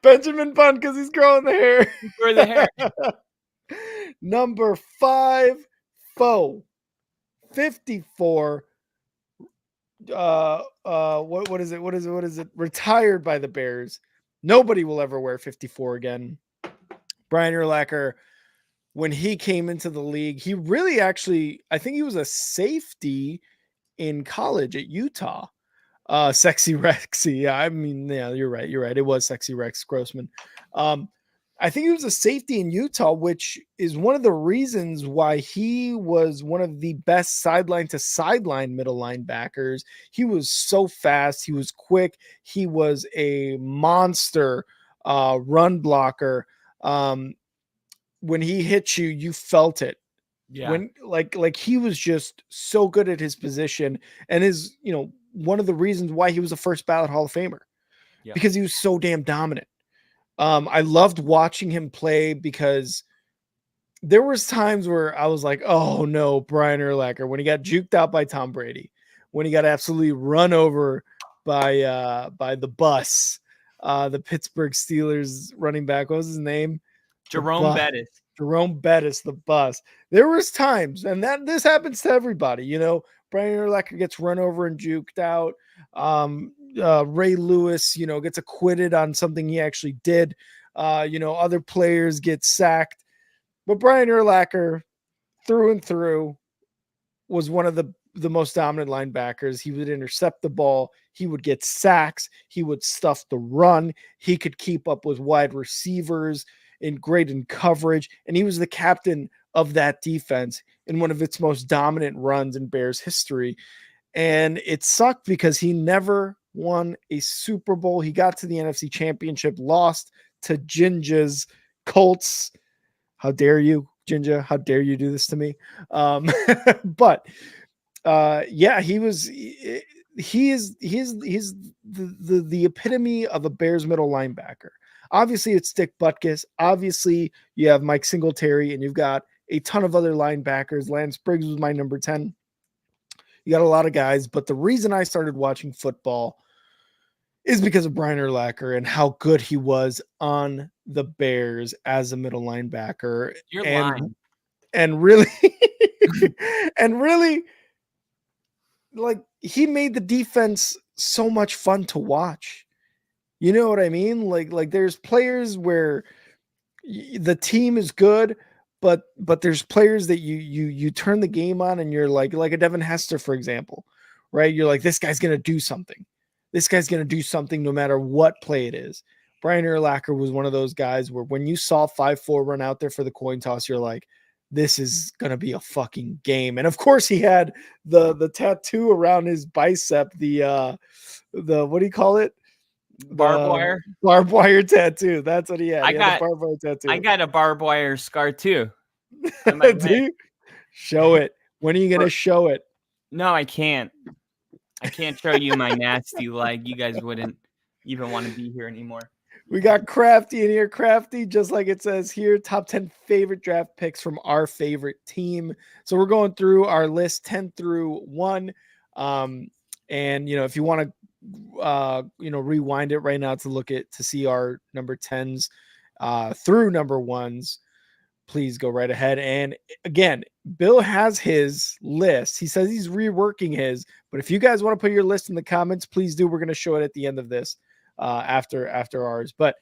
Speaker 1: Benjamin Button, because he's growing the hair.
Speaker 3: For the hair.
Speaker 1: Number 5, 54. What is it? Retired by the Bears. Nobody will ever wear 54 again. Brian Urlacher, when he came into the league, he really actually, I think he was a safety in college at Utah. Sexy Rexy. Yeah, I mean, yeah, you're right. It was Sexy Rex Grossman. I think he was a safety in Utah, which is one of the reasons why he was one of the best sideline to sideline middle linebackers. He was so fast. He was quick. He was a monster run blocker. When he hit you, you felt it. Yeah. When like he was just so good at his position, and is, one of the reasons why he was a first ballot Hall of Famer, because he was so damn dominant. I loved watching him play because there was times where I was like, oh no, Brian Urlacher, when he got juked out by Tom Brady, when he got absolutely run over by the bus, the Pittsburgh Steelers running back, what was his name?
Speaker 3: Jerome Bettis,
Speaker 1: the bus. There was times, and this happens to everybody, Brian Urlacher gets run over and juked out. Ray Lewis, gets acquitted on something he actually did. Other players get sacked. But Brian Urlacher, through and through, was one of the most dominant linebackers. He would intercept the ball. He would get sacks. He would stuff the run. He could keep up with wide receivers in coverage. And he was the captain of that defense in one of its most dominant runs in Bears history. And it sucked because he never won a Super Bowl. He got to the NFC Championship, lost to Ginger's Colts. How dare you, Ginger? How dare you do this to me? But he is the epitome of a Bears middle linebacker. Obviously, it's Dick Butkus. Obviously, you have Mike Singletary, and you've got a ton of other linebackers. Lance Briggs was my number 10. You got a lot of guys, but the reason I started watching football is because of Brian Urlacher and how good he was on the Bears as a middle linebacker.
Speaker 3: You're lying.
Speaker 1: And really, like, he made the defense so much fun to watch. You know what I mean? Like there's players where the team is good, but there's players that you turn the game on and you're like a Devin Hester, for example, right? You're like, this guy's going to do something. This guy's going to do something no matter what play it is. Brian Urlacher was one of those guys where when you saw 5-4 run out there for the coin toss, you're like, this is going to be a fucking game. And of course he had the tattoo around his bicep, the what do you call it?
Speaker 3: Barbed
Speaker 1: wire tattoo. That's what he had.
Speaker 3: I got
Speaker 1: a barbed wire tattoo.
Speaker 3: I got a barbed wire scar too. on my
Speaker 1: Do
Speaker 3: leg.
Speaker 1: you? Show it. When are you gonna show it?
Speaker 3: No, I can't. I can't show you my nasty leg. You guys wouldn't even want to be here anymore.
Speaker 1: We got Crafty in here. Crafty, just like it says here, top 10 favorite draft picks from our favorite team. So we're going through our list 10 through 1. And if you want to rewind it right now to see our number 10s through number 1s, please go right ahead. And again, Bill has his list. He says he's reworking his, but if you guys want to put your list in the comments, please do. We're going to show it at the end of this after ours. But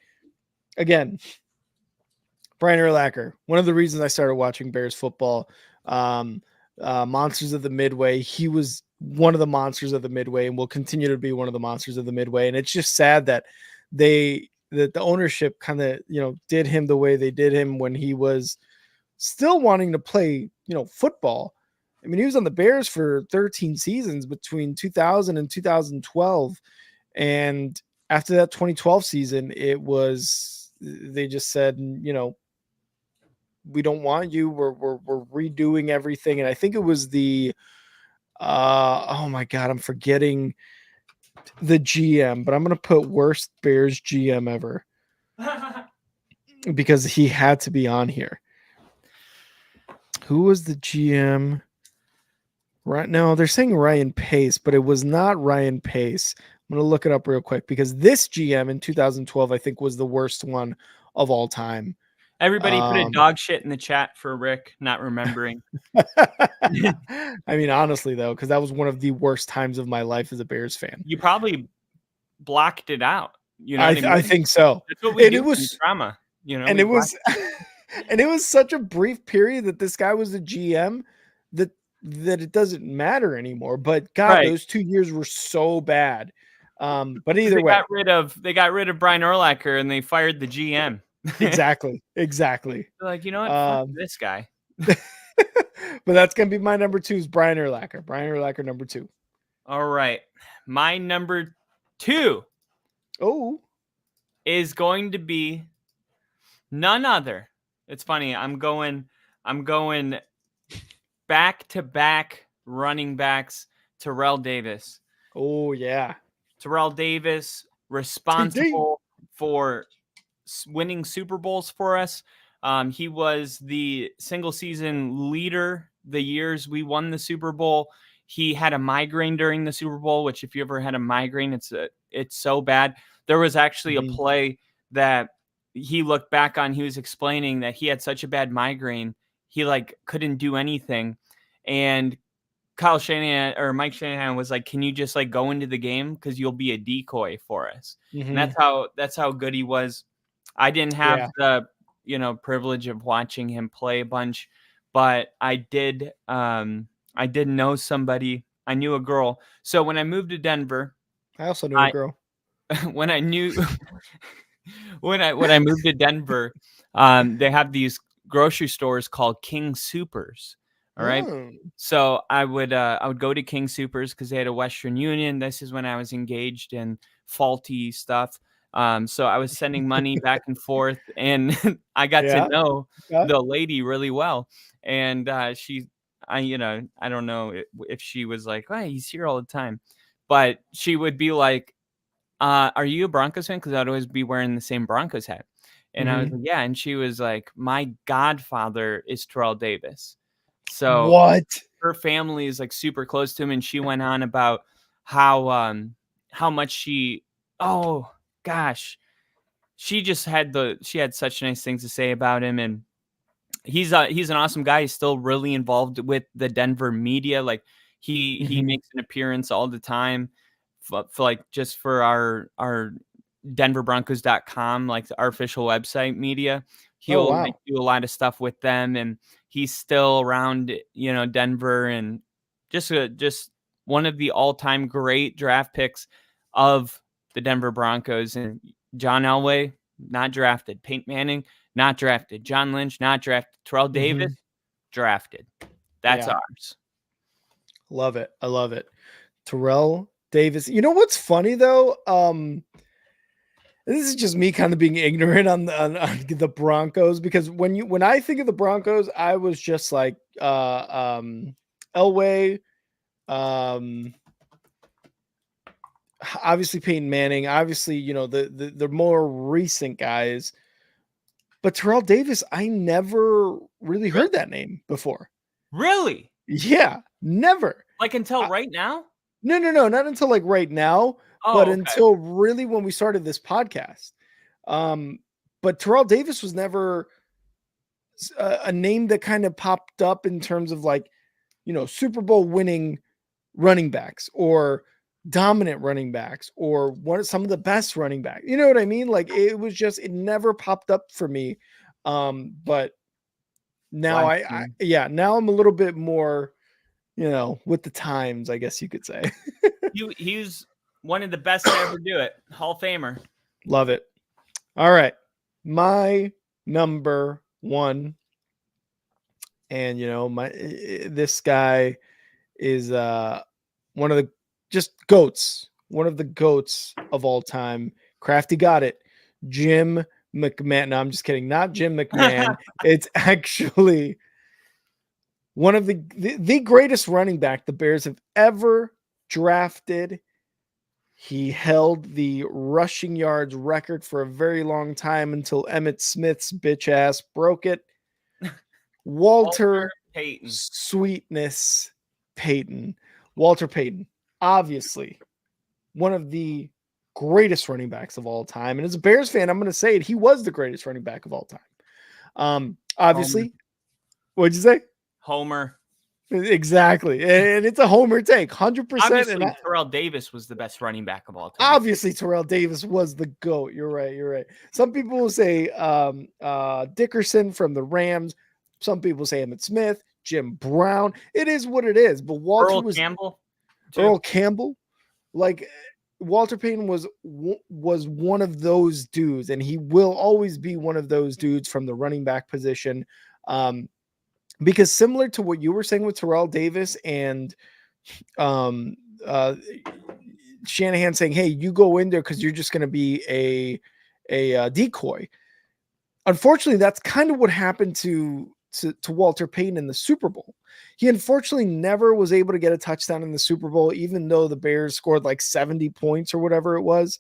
Speaker 1: again, Brian Urlacher, one of the reasons I started watching Bears football, Monsters of the Midway. He was one of the monsters of the Midway and will continue to be one of the monsters of the Midway. And it's just sad that the ownership kind of, did him the way they did him when he was still wanting to play, football. I mean, he was on the Bears for 13 seasons between 2000 and 2012. And after that 2012 season, they just said, we don't want you. We're redoing everything. And I think it was oh my God, I'm forgetting the GM, but I'm going to put worst Bears GM ever because he had to be on here. Who was the GM? Right now, they're saying Ryan Pace, but it was not Ryan Pace. I'm going to look it up real quick because this GM in 2012, I think, was the worst one of all time.
Speaker 3: Everybody put a dog shit in the chat for Rick not remembering.
Speaker 1: I mean, honestly, though, because that was one of the worst times of my life as a Bears fan.
Speaker 3: You probably blocked it out.
Speaker 1: I think so.
Speaker 3: That's what we do in drama.
Speaker 1: And it was, and it was such a brief period that this guy was the GM that it doesn't matter anymore. But God, those 2 years were so bad. But either way,
Speaker 3: they got rid of Brian Urlacher and they fired the GM.
Speaker 1: Exactly.
Speaker 3: They're like, you know what? Fuck this guy.
Speaker 1: But that's gonna be my number 2 is Brian Urlacher. Brian Urlacher, number 2.
Speaker 3: All right, my number 2. Is going to be none other. It's funny. I'm going back to back running backs. Terrell Davis.
Speaker 1: Oh yeah,
Speaker 3: Terrell Davis, responsible for winning Super Bowls for us. He was the single season leader the years we won the Super Bowl. He had a migraine during the Super Bowl, which if you ever had a migraine, it's so bad. There was actually a play that he looked back on. He was explaining that he had such a bad migraine, he couldn't do anything. And Mike Shanahan was like, "Can you just go into the game because you'll be a decoy for us?" And that's how good he was. I didn't have the privilege of watching him play a bunch, but I did know somebody. I knew a girl. So when I moved to Denver,
Speaker 1: I also knew a girl.
Speaker 3: When I moved to Denver, they have these grocery stores called King Supers. All right. So I would go to King Supers because they had a Western Union. This is when I was engaged in faulty stuff. So I was sending money back and forth, and I got to know the lady really well. And I don't know if she was like, "Oh, he's here all the time," but she would be like, "Are you a Broncos fan?" Because I'd always be wearing the same Broncos hat. And I was like, "Yeah." And she was like, "My godfather is Terrell Davis." So
Speaker 1: what?
Speaker 3: Her family is super close to him, and she went on about how much she she had such nice things to say about him, and he's an awesome guy. He's still really involved with the Denver media. He makes an appearance all the time for just for our denverbroncos.com, our official website media. He'll do a lot of stuff with them, and he's still around, Denver, and just one of the all-time great draft picks of the Denver Broncos. And John Elway, not drafted. Peyton Manning, not drafted. John Lynch, not drafted. Terrell Davis, drafted. That's ours.
Speaker 1: Love it. I love it. Terrell Davis. You know what's funny though? This is just me kind of being ignorant on the Broncos, because when I think of the Broncos, I was just like Elway, obviously Peyton Manning, obviously, the more recent guys. But Terrell Davis, I never really heard that name before.
Speaker 3: Really?
Speaker 1: Yeah, never.
Speaker 3: Like until right now?
Speaker 1: No, not until like right now, but until really when we started this podcast. But Terrell Davis was never a name that kind of popped up in terms of like, Super Bowl winning running backs or dominant running backs or some of the best running backs. You know what I mean? Like it never popped up for me. But now now I'm a little bit more, with the times, I guess you could say.
Speaker 3: He's one of the best to ever do it. Hall of Famer.
Speaker 1: Love it. All right. My number one. And this guy is one of the goats, one of the goats of all time. Crafty got it. Jim McMahon. No, I'm just kidding. Not Jim McMahon. It's actually one of the greatest running back the Bears have ever drafted. He held the rushing yards record for a very long time until Emmitt Smith's bitch ass broke it. Walter
Speaker 3: Payton.
Speaker 1: Sweetness Payton. Walter Payton, obviously one of the greatest running backs of all time. And as a Bears fan, I'm going to say it. He was the greatest running back of all time. Obviously.
Speaker 3: Homer.
Speaker 1: What'd you say?
Speaker 3: Homer.
Speaker 1: Exactly. And it's a Homer take, 100%.
Speaker 3: Obviously, Terrell Davis was the best running back of all time.
Speaker 1: Obviously, Terrell Davis was the GOAT. You're right. Some people will say Dickerson from the Rams. Some people say Emmitt Smith, Jim Brown. It is what it is. But Walter Earl Campbell. Like Walter Payton was one of those dudes, and he will always be one of those dudes from the running back position. Because similar to what you were saying with Terrell Davis and Shanahan saying, hey, you go in there because you're just going to be a decoy. Unfortunately, that's kind of what happened to Walter Payton in the Super Bowl. He unfortunately never was able to get a touchdown in the Super Bowl, even though the Bears scored like 70 points or whatever it was.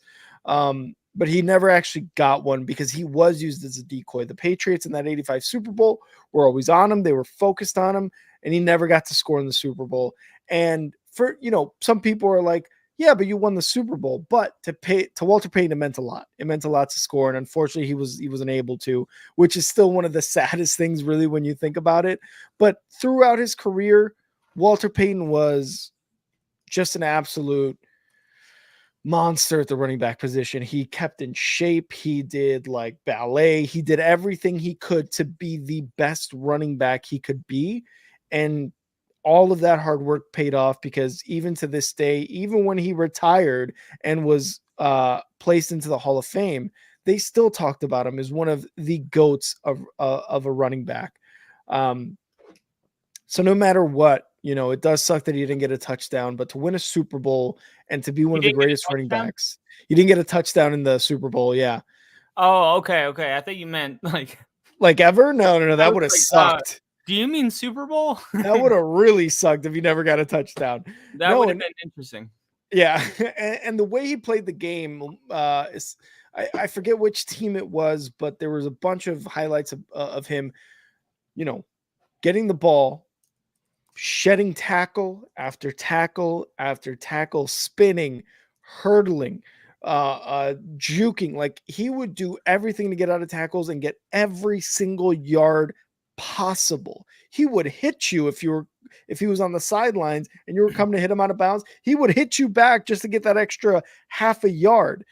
Speaker 1: But he never actually got one because he was used as a decoy. The Patriots in that 85 Super Bowl were always on him. They were focused on him, and he never got to score in the Super Bowl. And for, some people are like, yeah, but you won the Super Bowl. But to Walter Payton, it meant a lot. It meant a lot to score. And unfortunately, he wasn't able to, which is still one of the saddest things, really, when you think about it. But throughout his career, Walter Payton was just an absolute monster at the running back position. He kept in shape. He did like ballet. He did everything he could to be the best running back he could be. And all of that hard work paid off, because even to this day, even when he retired and was placed into the Hall of Fame, they still talked about him as one of the GOATs of a running back. So no matter what, it does suck that he didn't get a touchdown, but to win a Super Bowl and to be one of the greatest running backs, he didn't get a touchdown in the Super Bowl. Yeah.
Speaker 3: Oh, okay. I thought you meant
Speaker 1: like ever. No. That would have sucked.
Speaker 3: Do you mean Super Bowl?
Speaker 1: That would have really sucked if he never got a touchdown.
Speaker 3: That would have been interesting.
Speaker 1: Yeah. And the way he played the game is, I forget which team it was, but there was a bunch of highlights of him, getting the ball, shedding tackle after tackle after tackle, spinning, hurdling, juking. Like he would do everything to get out of tackles and get every single yard possible. He would hit you if he was on the sidelines and you were coming to hit him out of bounds. He would hit you back just to get that extra half a yard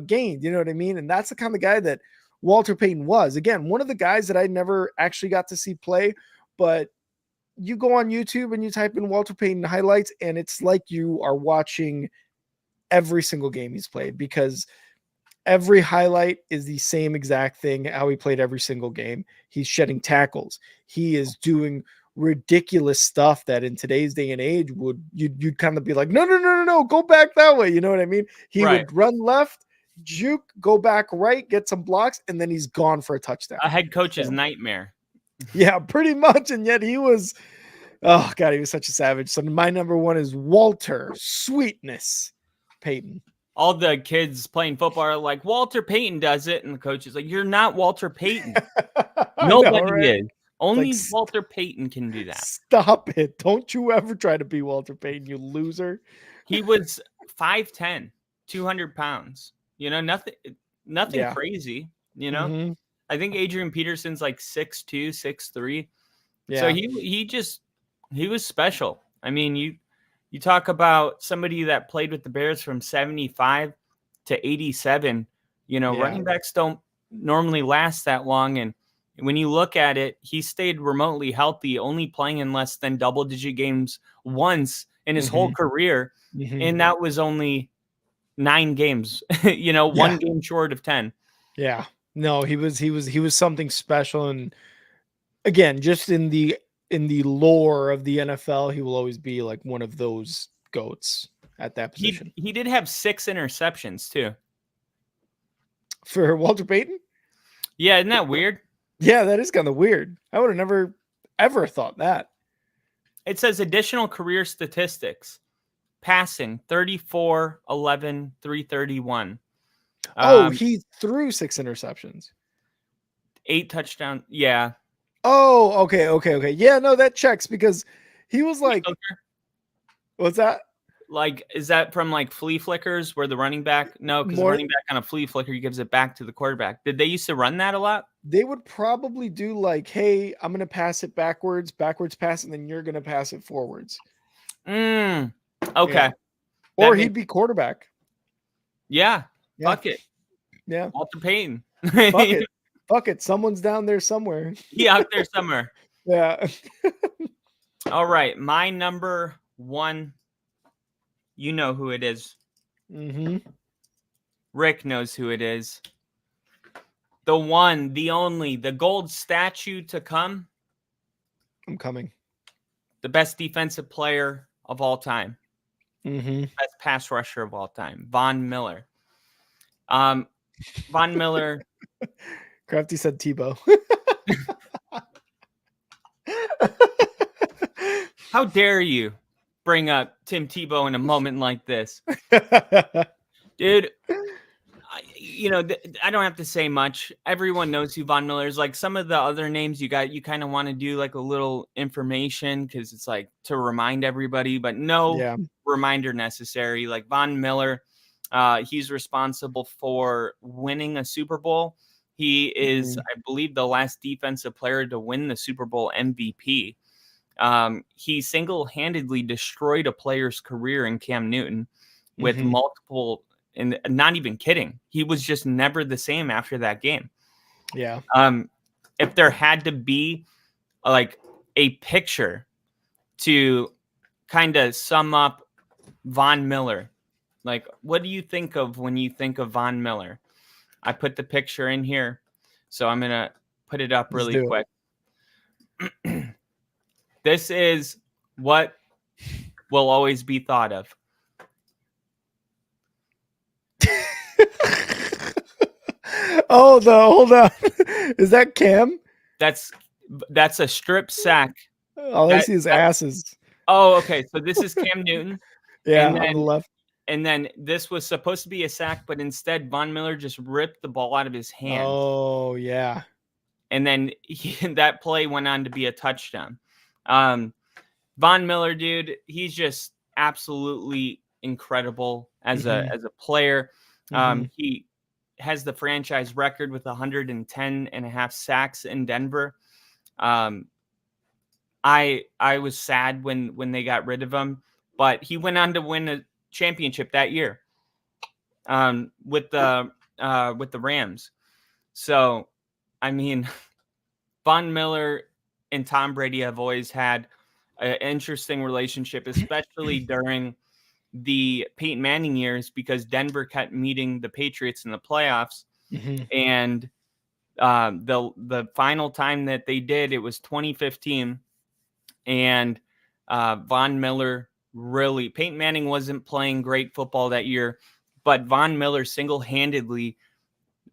Speaker 1: gained. You know what I mean? And that's the kind of guy that Walter Payton was. Again, one of the guys that I never actually got to see play, but you go on YouTube and you type in Walter Payton highlights, and it's like you are watching every single game he's played, because every highlight is the same exact thing, how he played every single game. He's shedding tackles. He is doing ridiculous stuff that in today's day and age you'd kind of be like, no, go back that way. You know what I mean? He would run left, juke, go back right, get some blocks, and then he's gone for a touchdown.
Speaker 3: A head coach's
Speaker 1: So,
Speaker 3: nightmare.
Speaker 1: yeah, pretty much. And yet he was, oh God, he was such a savage. So my number one is Walter Sweetness Payton.
Speaker 3: All the kids playing football are like, Walter Payton does it. And the coach is like, you're not Walter Payton. Nobody is. Only
Speaker 1: Like,
Speaker 3: Walter Payton can do that.
Speaker 1: Stop it. Don't you ever try to be Walter Payton, you loser.
Speaker 3: He was 5'10", 200 pounds. You know, nothing
Speaker 1: Yeah.
Speaker 3: crazy, you know?
Speaker 1: Mhm.
Speaker 3: I think Adrian Peterson's like 6'2", 6'3".
Speaker 1: Yeah.
Speaker 3: So he was special. I mean, you talk about somebody that played with the Bears from 75 to 87, you know,
Speaker 1: Yeah.
Speaker 3: running backs don't normally last that long. And when you look at it, he stayed remotely healthy, only playing in less than double-digit games once in his whole career. And that was only 9 games, you know,
Speaker 1: Yeah.
Speaker 3: 1 game short of 10.
Speaker 1: Yeah. No, he was something special. And again, just in the lore of the NFL, he will always be like one of those goats at that position.
Speaker 3: He did have 6 interceptions too.
Speaker 1: For Walter Payton?
Speaker 3: Yeah, isn't that weird?
Speaker 1: Yeah, that is kind of weird. I would have never ever thought that.
Speaker 3: It says additional career statistics. Passing 34, 11, 331.
Speaker 1: He threw 6 interceptions.
Speaker 3: 8 touchdowns. Yeah.
Speaker 1: Oh, okay. Yeah, no, that checks because he was like, what's that?
Speaker 3: Like, is that from like flea flickers where the running back? No, because the running back on a flea flicker, he gives it back to the quarterback. Did they used to run that a lot?
Speaker 1: They would probably do like, hey, I'm going to pass it backwards pass, and then you're going to pass it forwards.
Speaker 3: Okay.
Speaker 1: Yeah. Or he'd be quarterback.
Speaker 3: Yeah. Fuck it.
Speaker 1: Yeah.
Speaker 3: Walter Payton.
Speaker 1: Fuck it. Someone's down there somewhere.
Speaker 3: He out there somewhere.
Speaker 1: Yeah.
Speaker 3: All right. My number one. You know who it is. Rick knows who it is. The one, the only, the gold statue to come.
Speaker 1: I'm coming.
Speaker 3: The best defensive player of all time.
Speaker 1: Best
Speaker 3: pass rusher of all time. Von Miller. Von Miller.
Speaker 1: Crafty said Tebow.
Speaker 3: How dare you bring up Tim Tebow in a moment like this? Dude, I don't have to say much. Everyone knows who Von Miller is. Like some of the other names you kind of want to do like a little information because it's like to remind everybody, but no reminder necessary. Like Von Miller, he's responsible for winning a Super Bowl. He is, I believe, the last defensive player to win the Super Bowl MVP. He single-handedly destroyed a player's career in Cam Newton with multiple, and not even kidding. He was just never the same after that game.
Speaker 1: Yeah.
Speaker 3: If there had to be like a picture to kind of sum up Von Miller, like what do you think of when you think of Von Miller? I put the picture in here, so I'm going to put it up really quick. This is what will always be thought of.
Speaker 1: Hold on. Is that Cam?
Speaker 3: That's a strip sack.
Speaker 1: All I see is asses.
Speaker 3: Oh, okay. So this is Cam Newton.
Speaker 1: Yeah, on the left.
Speaker 3: And then this was supposed to be a sack, but instead Von Miller just ripped the ball out of his hand.
Speaker 1: Oh, yeah.
Speaker 3: And then that play went on to be a touchdown. Von Miller, dude, he's just absolutely incredible as a player. He has the franchise record with 110 and a half sacks in Denver. I was sad when they got rid of him, but he went on to win a championship that year with the Rams. So, I mean, Von Miller and Tom Brady have always had an interesting relationship, especially during the Peyton Manning years, because Denver kept meeting the Patriots in the playoffs. And the final time that they did, it was 2015. And Von Miller Peyton Manning wasn't playing great football that year, but Von Miller single-handedly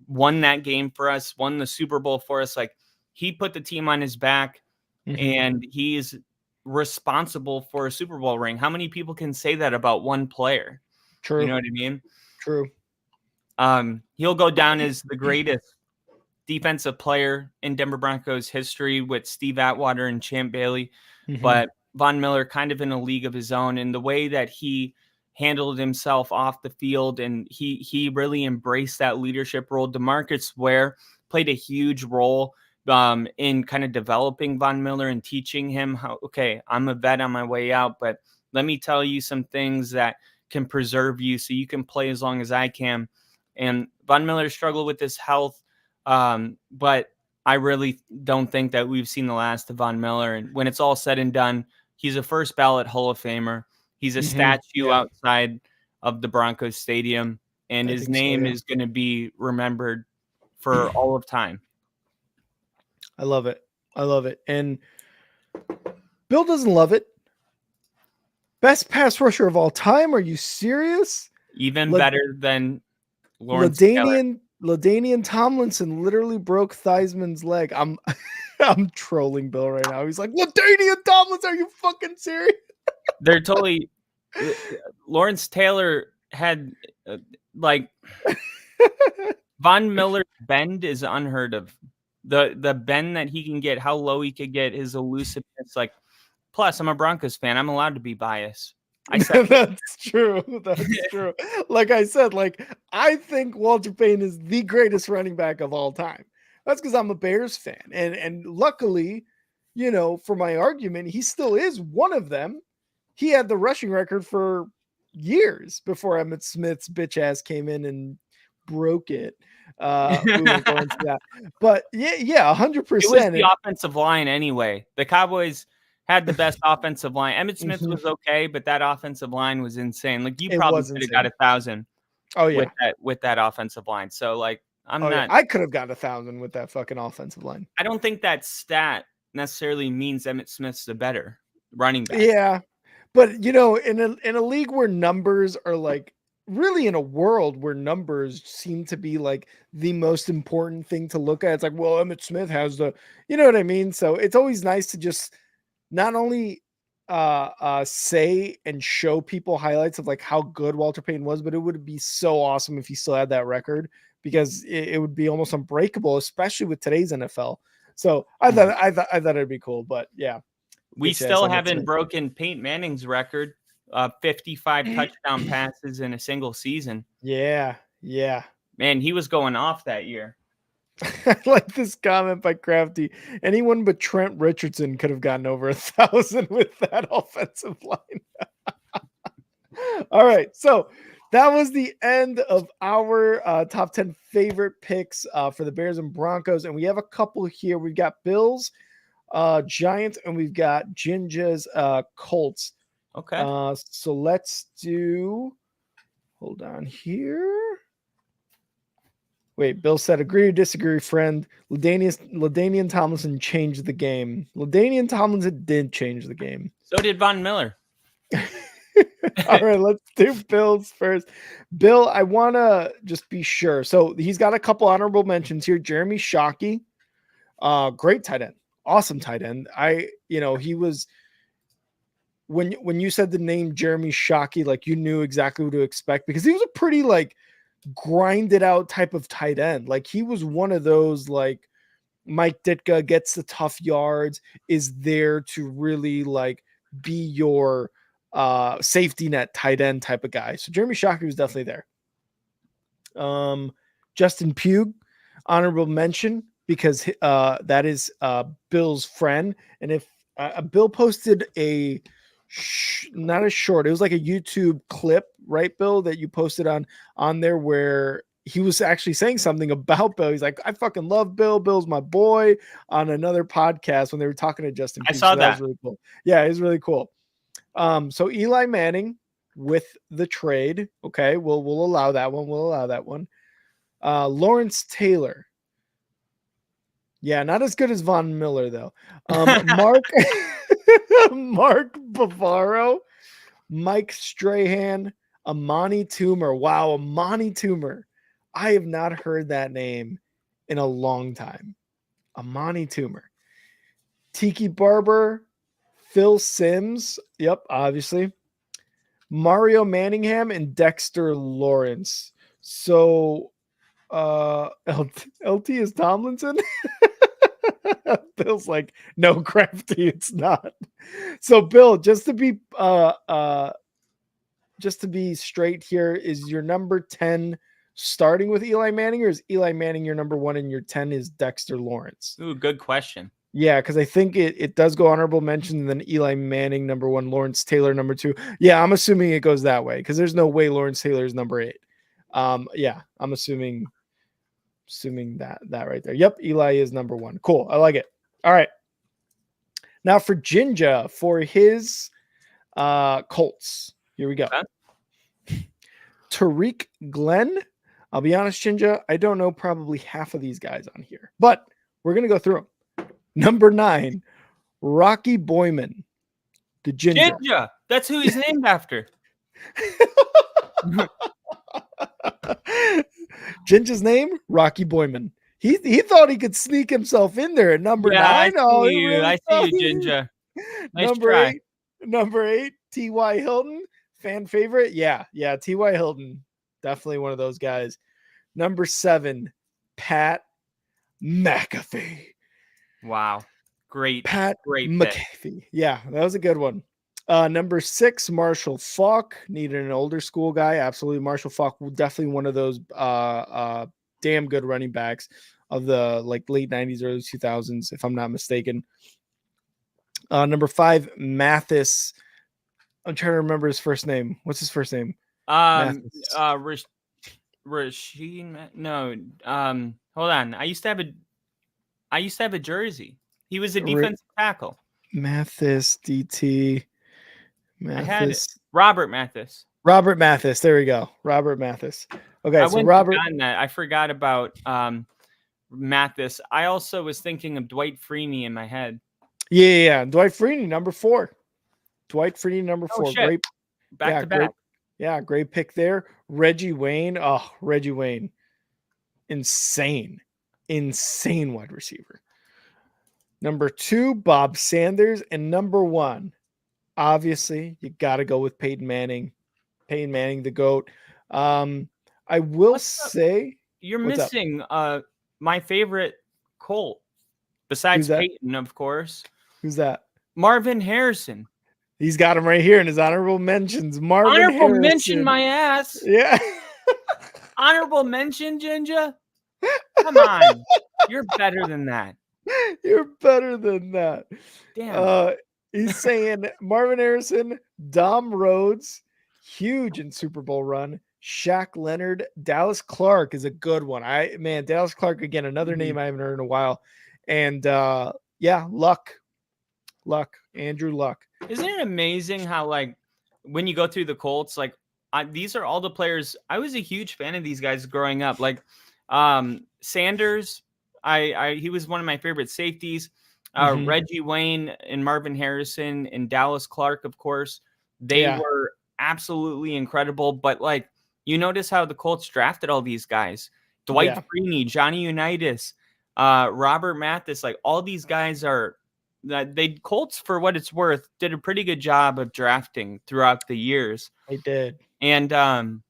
Speaker 3: won that game for us, won the Super Bowl for us. Like, he put the team on his back, and he is responsible for a Super Bowl ring. How many people can say that about one player?
Speaker 1: True.
Speaker 3: You know what I mean?
Speaker 1: True.
Speaker 3: He'll go down as the greatest defensive player in Denver Broncos history with Steve Atwater and Champ Bailey. But Von Miller kind of in a league of his own, and the way that he handled himself off the field, and he really embraced that leadership role. DeMarcus Ware played a huge role in kind of developing Von Miller and teaching him how, okay, I'm a vet on my way out, but let me tell you some things that can preserve you so you can play as long as I can. And Von Miller struggled with his health, but I really don't think that we've seen the last of Von Miller. And when it's all said and done, he's a first ballot Hall of Famer. He's a statue outside of the Broncos Stadium, and his name is going to be remembered for all of time.
Speaker 1: I love it. I love it. And Bill doesn't love it. Best pass rusher of all time? Are you serious?
Speaker 3: Even better than Lawrence Taylor.
Speaker 1: LaDainian Tomlinson literally broke Theismann's leg. I'm trolling Bill right now. He's like, LaDainian Tomlinson, are you fucking serious?
Speaker 3: They're totally Lawrence Taylor had like Von Miller's bend is unheard of. The bend that he can get, how low he could get, his elusiveness. Like, plus, I'm a Broncos fan. I'm allowed to be biased.
Speaker 1: That's true. That's true. Like I said, like I think Walter Payton is the greatest running back of all time. That's because I'm a Bears fan, and luckily, you know, for my argument, he still is one of them. He had the rushing record for years before Emmitt Smith's bitch ass came in and broke it. We won't go into that, but yeah, 100%.
Speaker 3: It was the offensive line anyway. The Cowboys had the best offensive line. Emmitt Smith was okay, but that offensive line was insane. Like, you probably could have got 1,000.
Speaker 1: Oh yeah,
Speaker 3: with that offensive line. So like,
Speaker 1: I could have got 1,000 with that fucking offensive line.
Speaker 3: I don't think that stat necessarily means Emmitt Smith's the better running back.
Speaker 1: Yeah, but you know, in a league where numbers are like, really in a world where numbers seem to be like the most important thing to look at, it's like, well, Emmitt Smith has the, you know what I mean? So it's always nice to just not only say and show people highlights of like how good Walter Payton was, but it would be so awesome if he still had that record, because it would be almost unbreakable, especially with today's NFL. So I thought it'd be cool, but yeah.
Speaker 3: We still haven't broken Peyton Manning's record, 55 touchdown passes in a single season.
Speaker 1: Yeah.
Speaker 3: Man, he was going off that year.
Speaker 1: I like this comment by Crafty. Anyone but Trent Richardson could have gotten over 1,000 with that offensive line. All right, so that was the end of our top 10 favorite picks for the Bears and Broncos, and we have a couple here. We've got Bills, Giants, and we've got Ginger's Colts.
Speaker 3: Okay.
Speaker 1: So let's do. Hold on here. Wait, Bill said, agree or disagree, friend. LaDainian Tomlinson changed the game. LaDainian Tomlinson did change the game.
Speaker 3: So did Von Miller.
Speaker 1: All right, let's do Bills first. Bill, I want to just be sure. So he's got a couple honorable mentions here. Jeremy Shockey, great tight end. Awesome tight end. He was, when you said the name Jeremy Shockey, like you knew exactly what to expect, because he was a pretty like grinded out type of tight end. Like he was one of those, like Mike Ditka gets the tough yards, is there to really like be your safety net tight end type of guy. So Jeremy Shockey was definitely there. Justin Pugh, honorable mention, because that is Bill's friend. And if Bill posted not a short, it was like a YouTube clip, right, Bill, that you posted on there, where he was actually saying something about Bill. He's like, I fucking love Bill. Bill's my boy, on another podcast when they were talking to Justin Pugh.
Speaker 3: I saw that.
Speaker 1: Was really cool. Yeah, it was really cool. So Eli Manning with the trade. Okay, we'll allow that one. Lawrence Taylor. Yeah, not as good as Von Miller though. Mark Bavaro, Mike Strahan, Amani Toomer. Wow, Amani Toomer. I have not heard that name in a long time. Amani Toomer. Tiki Barber, Phil Sims. Yep, obviously. Mario Manningham and Dexter Lawrence. So LT is Tomlinson. Bill's like, no, Crafty, it's not. So Bill, just to be straight here, is your number 10 starting with Eli Manning, or is Eli Manning your number 1 and your 10 is Dexter Lawrence?
Speaker 3: Ooh, good question.
Speaker 1: Yeah, because I think it does go honorable mention, and then Eli Manning number 1, Lawrence Taylor number 2. Yeah, I'm assuming it goes that way because there's no way Lawrence Taylor is number 8. Yeah, I'm assuming that right there. Yep, Eli is number 1. Cool, I like it. All right, now for Jinja for his Colts. Here we go. Okay. Tariq Glenn. I'll be honest, Jinja, I don't know probably half of these guys on here, but we're gonna go through them. Number 9, Rocky Boyman, the Ginger.
Speaker 3: Jinja, that's who he's named after.
Speaker 1: Ginger's name, Rocky Boyman. He thought he could sneak himself in there at number 9.
Speaker 3: I see you, Jinja. Nice try.
Speaker 1: Number 8, T.Y. Hilton, fan favorite. Yeah, T.Y. Hilton, definitely one of those guys. Number 7, Pat McAfee.
Speaker 3: Wow. Great
Speaker 1: McAfee. Pick. Yeah, that was a good one. Number 6, Marshall Faulk. Needed an older school guy. Absolutely. Marshall Faulk, definitely one of those damn good running backs of the late 90s, early 2000s, if I'm not mistaken. Number 5, Mathis. I'm trying to remember his first name. What's his first name?
Speaker 3: Rasheen. No. Hold on. I used to have a jersey. He was a defensive tackle.
Speaker 1: Mathis, DT. Mathis.
Speaker 3: I had it. Robert Mathis.
Speaker 1: Robert Mathis. There we go. Robert Mathis. Okay, so Robert.
Speaker 3: I forgot about Mathis. I also was thinking of Dwight Freeney in my head.
Speaker 1: Yeah. Dwight Freeney, number 4. Dwight Freeney, number 4.
Speaker 3: Shit. Great. Back to back.
Speaker 1: Great pick there. Reggie Wayne. Oh, Reggie Wayne. Insane wide receiver. Number 2, Bob Sanders. And number 1, obviously, you got to go with Peyton Manning. Peyton Manning, the GOAT. I will say
Speaker 3: you're missing my favorite Colt, besides Peyton, of course.
Speaker 1: Who's that?
Speaker 3: Marvin Harrison.
Speaker 1: He's got him right here in his honorable mentions. Honorable
Speaker 3: mention, my ass.
Speaker 1: Yeah.
Speaker 3: Honorable mention, Jinja. Come on, you're better than that.
Speaker 1: You're better than that.
Speaker 3: Damn.
Speaker 1: He's saying Marvin Harrison, Dom Rhodes, huge in Super Bowl run. Shaq Leonard, Dallas Clark is a good one. Dallas Clark again, another name I haven't heard in a while. And Luck, Andrew Luck.
Speaker 3: Isn't it amazing how when you go through the Colts, these are all the players. I was a huge fan of these guys growing up. Sanders, he was one of my favorite safeties. Reggie Wayne and Marvin Harrison and Dallas Clark, of course, they were absolutely incredible. But you notice how the Colts drafted all these guys: Dwight Freeney, Johnny Unitas, Robert Mathis. All these guys are. Colts, for what it's worth, did a pretty good job of drafting throughout the years.
Speaker 1: They did.
Speaker 3: And I'm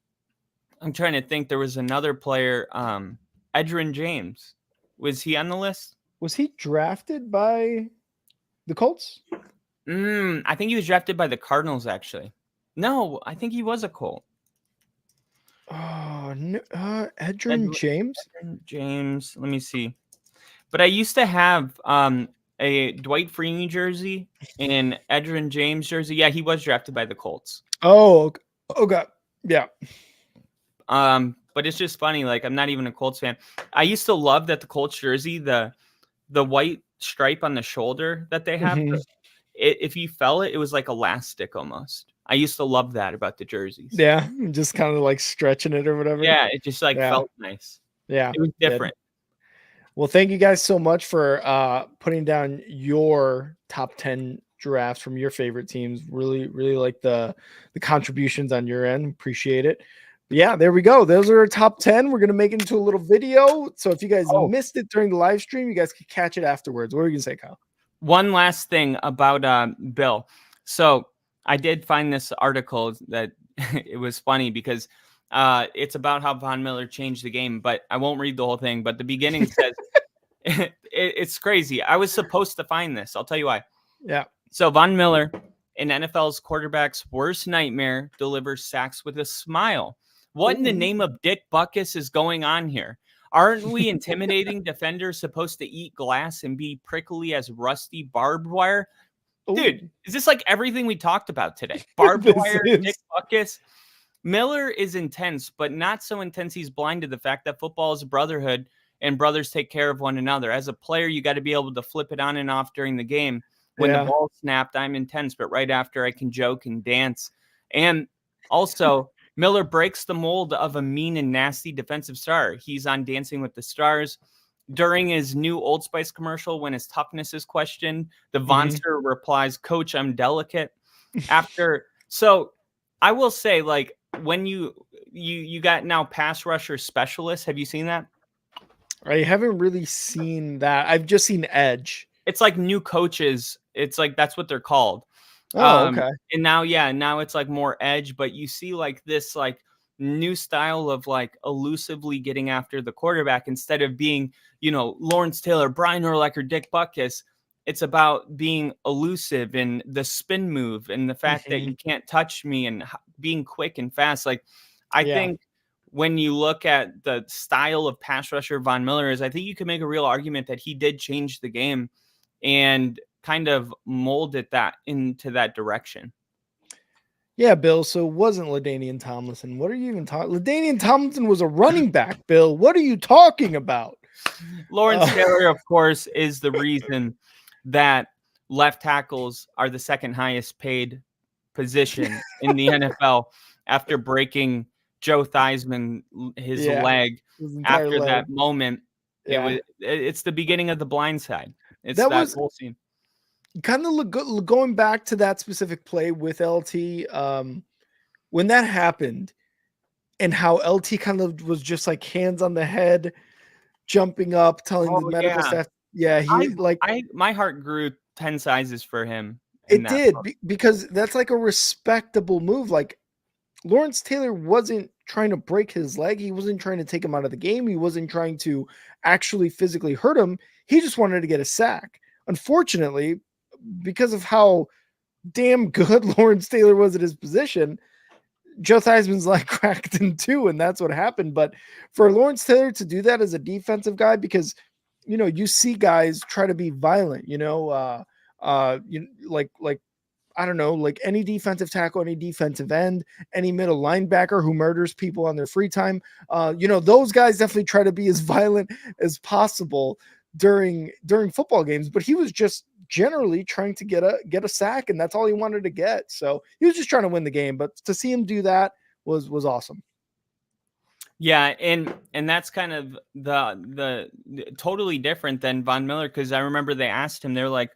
Speaker 3: trying to think. There was another player, Edgerrin James. Was he on the list?
Speaker 1: Was he drafted by the Colts?
Speaker 3: I think he was drafted by the Cardinals, actually. No, I think he was a Colt.
Speaker 1: Oh, no, Edgerrin James?
Speaker 3: Edgerrin James. Let me see. But I used to have a Dwight Freeney jersey and Edgerrin James jersey. Yeah, he was drafted by the Colts.
Speaker 1: Oh, God. Yeah.
Speaker 3: But it's just funny. I'm not even a Colts fan. I used to love that the Colts jersey, the white stripe on the shoulder that they have. If you felt it was like elastic almost. I used to love that about the jerseys.
Speaker 1: Yeah, just kind of stretching it or whatever.
Speaker 3: Yeah, it just felt nice.
Speaker 1: Yeah,
Speaker 3: it was different.
Speaker 1: Well, thank you guys so much for putting down your top 10 drafts from your favorite teams. Really, really like the contributions on your end. Appreciate it. But yeah, there we go. Those are our top 10. We're gonna make it into a little video. So if you guys missed it during the live stream, you guys can catch it afterwards. What were you gonna say, Kyle?
Speaker 3: One last thing about Bill. So I did find this article that it was funny because it's about how Von Miller changed the game, but I won't read the whole thing. But the beginning says it's crazy. I was supposed to find this. I'll tell you why.
Speaker 1: Yeah.
Speaker 3: So Von Miller, in NFL's quarterback's worst nightmare, delivers sacks with a smile. What in the name of Dick Butkus is going on here? Aren't we intimidating defenders supposed to eat glass and be prickly as rusty barbed wire? Dude, is this like everything we talked about today? Barbed wire, Dick Butkus. Miller is intense, but not so intense he's blind to the fact that football is a brotherhood and brothers take care of one another. As a player, you got to be able to flip it on and off during the game. When the ball snapped, I'm intense, but right after I can joke and dance. And also, Miller breaks the mold of a mean and nasty defensive star. He's on Dancing with the Stars. During his new Old Spice commercial, when his toughness is questioned, the Vonster replies, "Coach, I'm delicate." So I will say, like, when you got now pass rusher specialists, have you seen that?
Speaker 1: I haven't really seen that. I've just seen edge.
Speaker 3: It's like new coaches. It's like that's what they're called.
Speaker 1: Oh, okay.
Speaker 3: And now it's like more edge, but you see like this like new style of like elusively getting after the quarterback instead of being, Lawrence Taylor, Brian Urlacher, Dick Butkus. It's about being elusive and the spin move and the fact that you can't touch me and being quick and fast. Like I think when you look at the style of pass rusher Von Miller I think you can make a real argument that he did change the game and kind of molded that into that direction.
Speaker 1: Yeah, Bill. So it wasn't LaDainian Tomlinson. What are you even talking? LaDainian Tomlinson was a running back, Bill. What are you talking about?
Speaker 3: Lawrence Taylor, of course, is the reason that left tackles are the second highest paid position in the NFL after breaking Joe Theismann his leg after that moment. It's the beginning of The Blind Side. It's that whole scene.
Speaker 1: Kind of going back to that specific play with LT, when that happened and how LT kind of was just like hands on the head, jumping up, telling the medical staff. Yeah,
Speaker 3: my heart grew 10 sizes for him.
Speaker 1: It did because that's like a respectable move. Like Lawrence Taylor wasn't trying to break his leg. He wasn't trying to take him out of the game. He wasn't trying to actually physically hurt him. He just wanted to get a sack. Unfortunately, because of how damn good Lawrence Taylor was at his position, Joe Theismann's leg cracked in two, and that's what happened. But for Lawrence Taylor to do that as a defensive guy, because you see guys try to be violent, like I don't know, like any defensive tackle, any defensive end, any middle linebacker who murders people on their free time. Those guys definitely try to be as violent as possible during football games, but he was just generally trying to get a sack, and that's all he wanted to get. So he was just trying to win the game, but to see him do that was awesome.
Speaker 3: Yeah, and that's kind of the totally different than Von Miller, because I remember they asked him, they're like,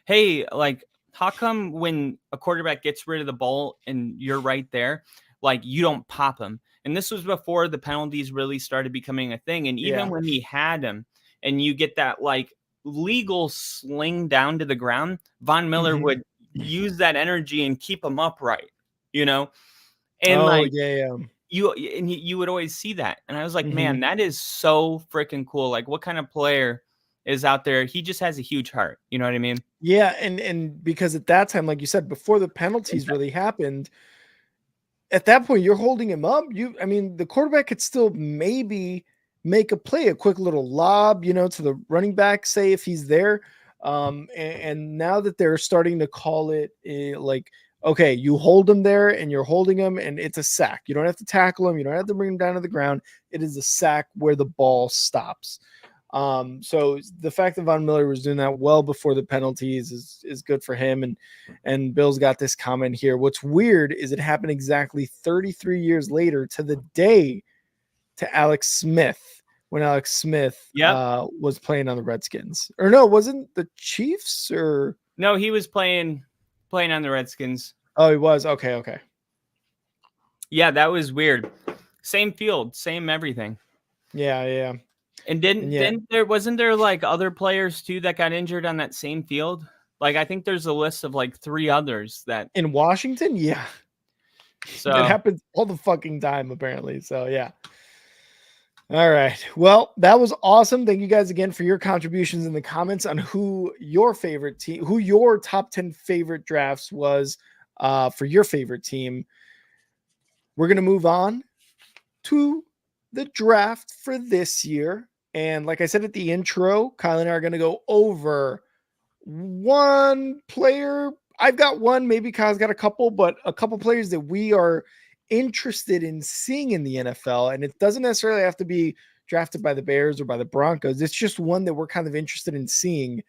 Speaker 3: hey, like, how come when a quarterback gets rid of the ball and you're right there, like you don't pop him? And this was before the penalties really started becoming a thing. And even when he had him and you get that like legal sling down to the ground, Von Miller would use that energy and keep him upright, and you would always see that. And I was like, man, that is so freaking cool. Like, what kind of player is out there? He just has a huge heart. You know what I mean?
Speaker 1: Yeah. And because at that time, like you said, before the penalties really happened, at that point, you're holding him up. The quarterback could still maybe make a play, a quick little lob, to the running back, say if he's there. And now that they're starting to call it like, okay, you hold him there and you're holding him and it's a sack. You don't have to tackle him. You don't have to bring him down to the ground. It is a sack where the ball stops. So the fact that Von Miller was doing that well before the penalties is good for him. And Bill's got this comment here. What's weird is it happened exactly 33 years later to the day to Alex Smith, when Alex Smith was playing on the Redskins. Or no, wasn't the Chiefs or?
Speaker 3: No, he was playing playing on the Redskins.
Speaker 1: Oh, he was. Okay.
Speaker 3: Yeah, that was weird. Same field, same everything.
Speaker 1: Yeah.
Speaker 3: And wasn't there like other players too that got injured on that same field? Like I think there's a list of like 3 others that
Speaker 1: in Washington. Yeah,
Speaker 3: so
Speaker 1: that happens all the fucking time apparently. So yeah. All right. Well, that was awesome. Thank you guys again for your contributions in the comments on who your favorite team, who your top 10 favorite drafts was for your favorite team. We're going to move on to the draft for this year. And like I said at the intro, Kyle and I are going to go over one player. I've got one, maybe Kyle's got a couple, but a couple players that we are interested in seeing in the NFL. And it doesn't necessarily have to be drafted by the Bears or by the Broncos. It's just one that we're kind of interested in seeing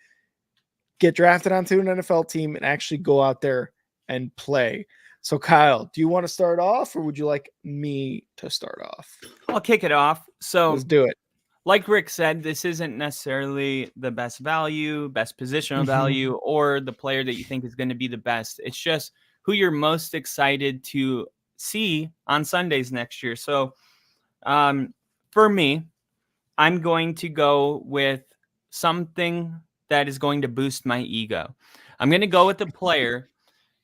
Speaker 1: get drafted onto an NFL team and actually go out there and play. So Kyle, do you want to start off or would you like me to start off?
Speaker 3: I'll kick it off. So
Speaker 1: let's do it.
Speaker 3: Like Rick said, this isn't necessarily the best value, best positional value, or the player that you think is going to be the best. It's just who you're most excited to see on Sundays next year. So for me, I'm going to go with something that is going to boost my ego. I'm going to go with the player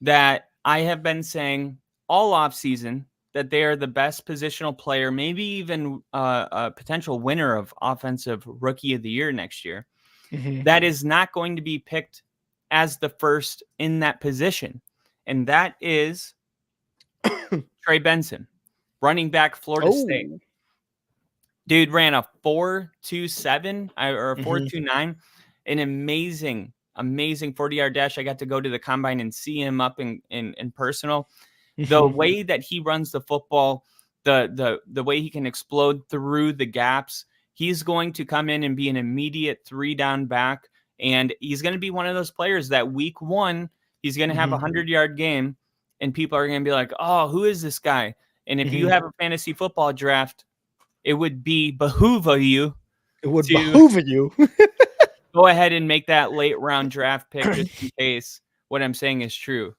Speaker 3: that I have been saying all offseason that they are the best positional player, maybe even a potential winner of Offensive Rookie of the Year next year. That is not going to be picked as the first in that position. And that is Trey Benson, running back, Florida State. Dude ran a 4.27 or a 4.29, an amazing 40-yard dash. I got to go to the combine and see him up in personal. The way that he runs the football, the way he can explode through the gaps, he's going to come in and be an immediate 3-down back. And he's going to be one of those players that week 1, he's going to have a 100-yard game and people are going to be like, oh, who is this guy? And if you have a fantasy football draft, it would behoove you.
Speaker 1: It would behoove you.
Speaker 3: Go ahead and make that late round draft pick just in case what I'm saying is true.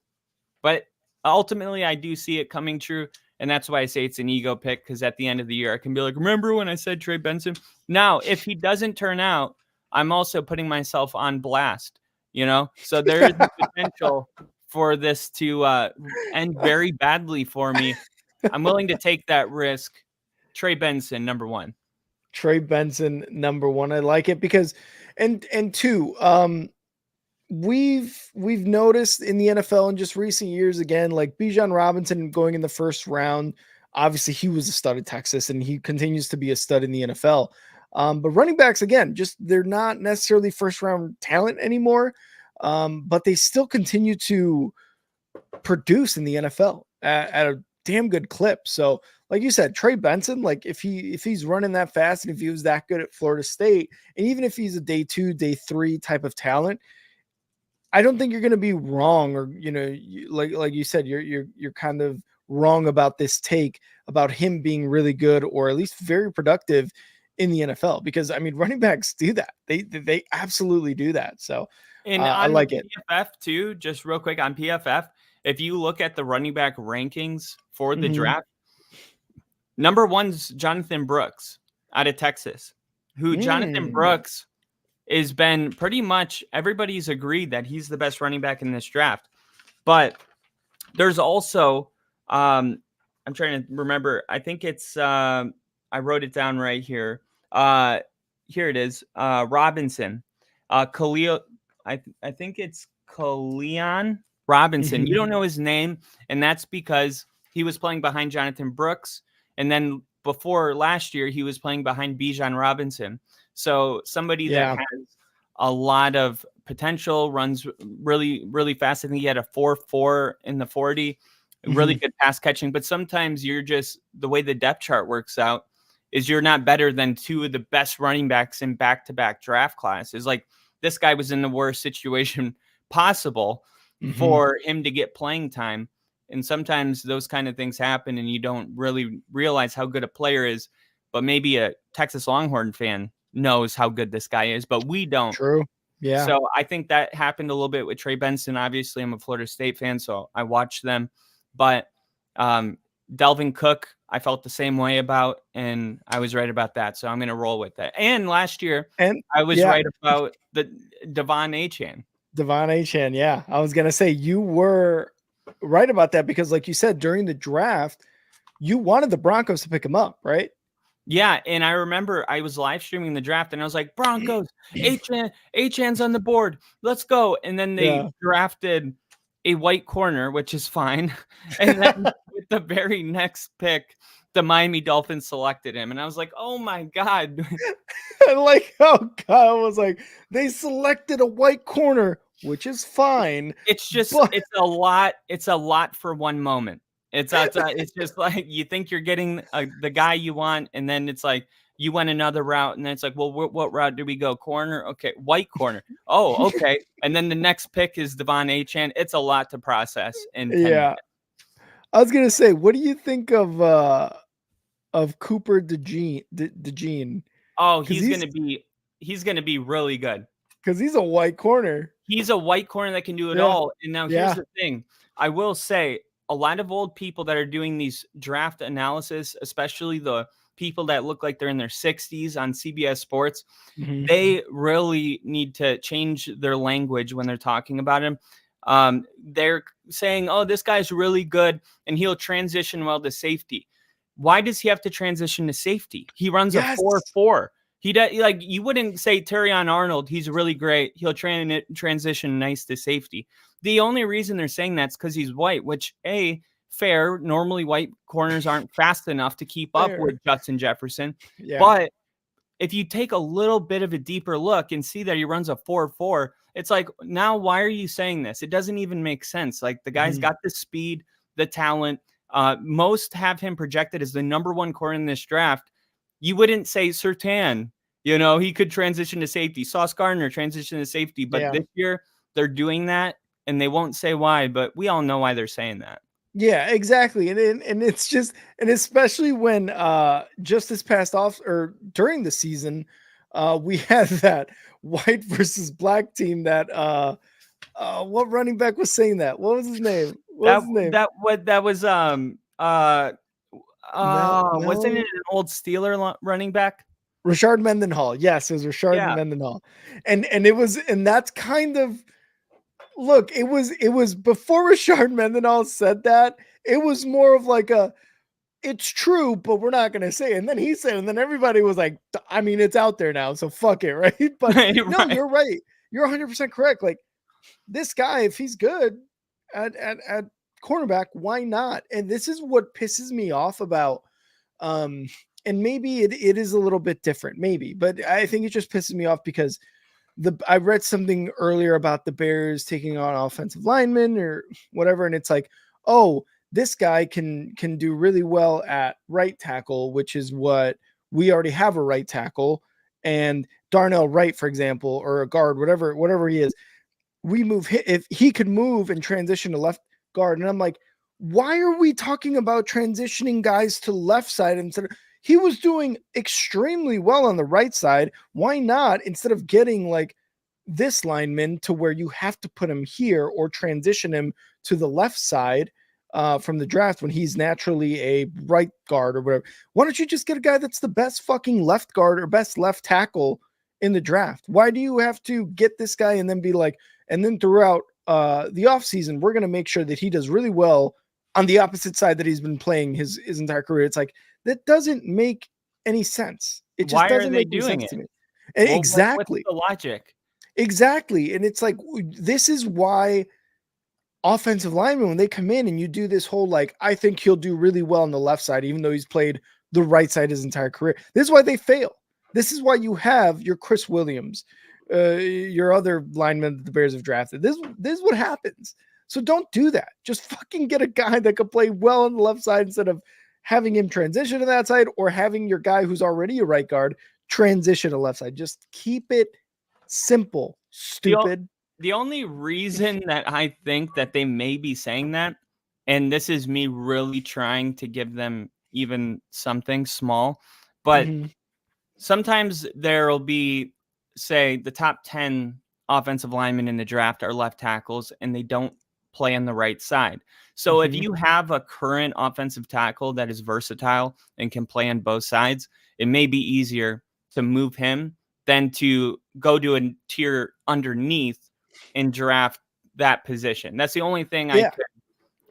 Speaker 3: But ultimately, I do see it coming true, and that's why I say it's an ego pick, because at the end of the year, I can be like, remember when I said Trey Benson? Now, if he doesn't turn out, I'm also putting myself on blast, So there is the potential for this to end very badly for me. I'm willing to take that risk. Trey Benson, number 1.
Speaker 1: Trey Benson, number 1. I like it because, and 2, we've noticed in the NFL in just recent years, again, like Bijan Robinson going in the first round. Obviously, he was a stud at Texas, and he continues to be a stud in the NFL. But running backs, again, they're not necessarily first round talent anymore, but they still continue to produce in the NFL at a damn good clip. So, like you said, Trey Benson, like if he's running that fast and if he was that good at Florida State, and even if he's a day 2, day 3 type of talent, I don't think you're going to be wrong, or like you said, you're kind of wrong about this take about him being really good or at least very productive in the NFL, because I mean running backs do that. They absolutely do that. So
Speaker 3: and
Speaker 1: I like it.
Speaker 3: PFF too, just real quick on PFF, if you look at the running back rankings for the draft, number 1's Jonathan Brooks out of Texas, who Jonathan Brooks has been pretty much everybody's agreed that he's the best running back in this draft. But there's also, I'm trying to remember, I think it's, I wrote it down right here. Here it is. Robinson, Khalil, I think it's Kaleon Robinson. You don't know his name, and that's because he was playing behind Jonathan Brooks. And then before last year, he was playing behind Bijan Robinson. So somebody that has a lot of potential, runs really, really fast. I think he had a 4.4 in the 40, really good pass catching. But sometimes you're just, the way the depth chart works out is you're not better than 2 of the best running backs in back-to-back draft classes. Like this guy was in the worst situation possible for him to get playing time. And sometimes those kind of things happen and you don't really realize how good a player is, but maybe a Texas Longhorn fan knows how good this guy is, but we don't.
Speaker 1: True. Yeah.
Speaker 3: So I think that happened a little bit with Trey Benson. Obviously, I'm a Florida State fan, so I watched them. But Delvin Cook, I felt the same way about, and I was right about that. So I'm going to roll with that. And last year,
Speaker 1: And
Speaker 3: I was
Speaker 1: yeah,
Speaker 3: right about the Devon Achane.
Speaker 1: Devon Achane. Yeah. I was going to say you were right about that because, like you said, during the draft, you wanted the Broncos to pick him up, right?
Speaker 3: Yeah, and I remember I was live streaming the draft, and I was like, Broncos, Achane's on the board. Let's go. And then they
Speaker 1: Yeah.
Speaker 3: drafted a white corner, which is fine. And then with the very next pick, the Miami Dolphins selected him. And I was like, oh my God.
Speaker 1: I like how Kyle was like, they selected a white corner, which is fine.
Speaker 3: It's just
Speaker 1: But
Speaker 3: it's a lot for one moment. It's just like you think you're getting the guy you want, and then it's like you went another route, and then it's like, well, what route do we go? Corner, okay, white corner. Oh, okay, and then the next pick is Devon Achane. It's a lot to process in 10
Speaker 1: yeah,
Speaker 3: minutes.
Speaker 1: I was gonna say, what do you think of Cooper DeJean?
Speaker 3: Oh,
Speaker 1: Because
Speaker 3: he's gonna be really good.
Speaker 1: he's a white corner.
Speaker 3: He's a white corner that can do it
Speaker 1: Yeah,
Speaker 3: all. And now here's
Speaker 1: yeah.
Speaker 3: the thing. I will say a lot of old people that are doing these draft analysis, especially the people that look like they're in their 60s on CBS Sports,
Speaker 1: Mhm.
Speaker 3: they really need to change their language when they're talking about him. They're saying, oh, this guy's really good and he'll transition well to safety. Why does he have to transition to safety? He runs
Speaker 1: Yes.
Speaker 3: a 4-4. He does, like, you wouldn't say Terrion Arnold, he's really great. He'll transition nice to safety. The only reason they're saying that's because he's white, which fair. Normally white corners aren't fast enough to keep up
Speaker 1: Fair.
Speaker 3: with Justin Jefferson.
Speaker 1: Yeah.
Speaker 3: But if you take a little bit of a deeper look and see that he runs a 4-4, it's like, now why are you saying this? It doesn't even make sense. Like, the guy's
Speaker 1: Mhm.
Speaker 3: got the speed, the talent. Most have him projected as the number one corner in this draft. You wouldn't say Surtain, he could transition to safety. Sauce Gardner transition to safety. But
Speaker 1: Yeah.
Speaker 3: this year they're doing that, and they won't say why, but we all know why they're saying that.
Speaker 1: Yeah, exactly. And it's just, and especially when just this past off or during the season, we had that white versus black team that what running back was saying that? What was his name? What was his name?
Speaker 3: That was wasn't it
Speaker 1: Mel
Speaker 3: an old Steeler running back?
Speaker 1: Rashard Mendenhall. Yes, it was Rashard
Speaker 3: Yeah.
Speaker 1: Mendenhall. And that's kind of, look, it was before Rashard Mendenhall said that, it was more of like it's true, but we're not going to say it. And then he said, and then everybody was like, I mean, it's out there now, so fuck it, right? But
Speaker 3: Right.
Speaker 1: no, you're right. You're 100% correct. Like, this guy, if he's good at cornerback, why not? And this is what pisses me off about, and maybe it is a little bit different, maybe, but I think it just pisses me off because I read something earlier about the Bears taking on offensive linemen or whatever, and it's like, oh, this guy can do really well at right tackle, which is what we already have a right tackle, and Darnell Wright, for example, or a guard, whatever he is, we move if he could move and transition to left guard, and I'm like, why are we talking about transitioning guys to left side instead of, he was doing extremely well on the right side. Why not, instead of getting like this lineman to where you have to put him here or transition him to the left side from the draft when he's naturally a right guard or whatever? Why don't you just get a guy that's the best fucking left guard or best left tackle in the draft? Why do you have to get this guy and then be like, and then throughout the offseason, we're going to make sure that he does really well on the opposite side that he's been playing his entire career? It's like, that doesn't make any sense. It just doesn't make any sense to me.
Speaker 3: Well,
Speaker 1: exactly.
Speaker 3: What's the logic?
Speaker 1: Exactly. And it's like, this is why offensive linemen, when they come in and you do this whole, like, I think he'll do really well on the left side, even though he's played the right side his entire career. This is why they fail. This is why you have your Chris Williams, your other linemen that the Bears have drafted. This is what happens. So don't do that. Just fucking get a guy that could play well on the left side instead of having him transition to that side, or having your guy who's already a right guard transition to left side. Just keep it simple, stupid.
Speaker 3: The only reason that I think that they may be saying that, and this is me really trying to give them even something small, but sometimes there'll be, say, the top 10 offensive linemen in the draft are left tackles and they don't play on the right side. So if you have a current offensive tackle that is versatile and can play on both sides, it may be easier to move him than to go to a tier underneath and draft that position. That's the only thing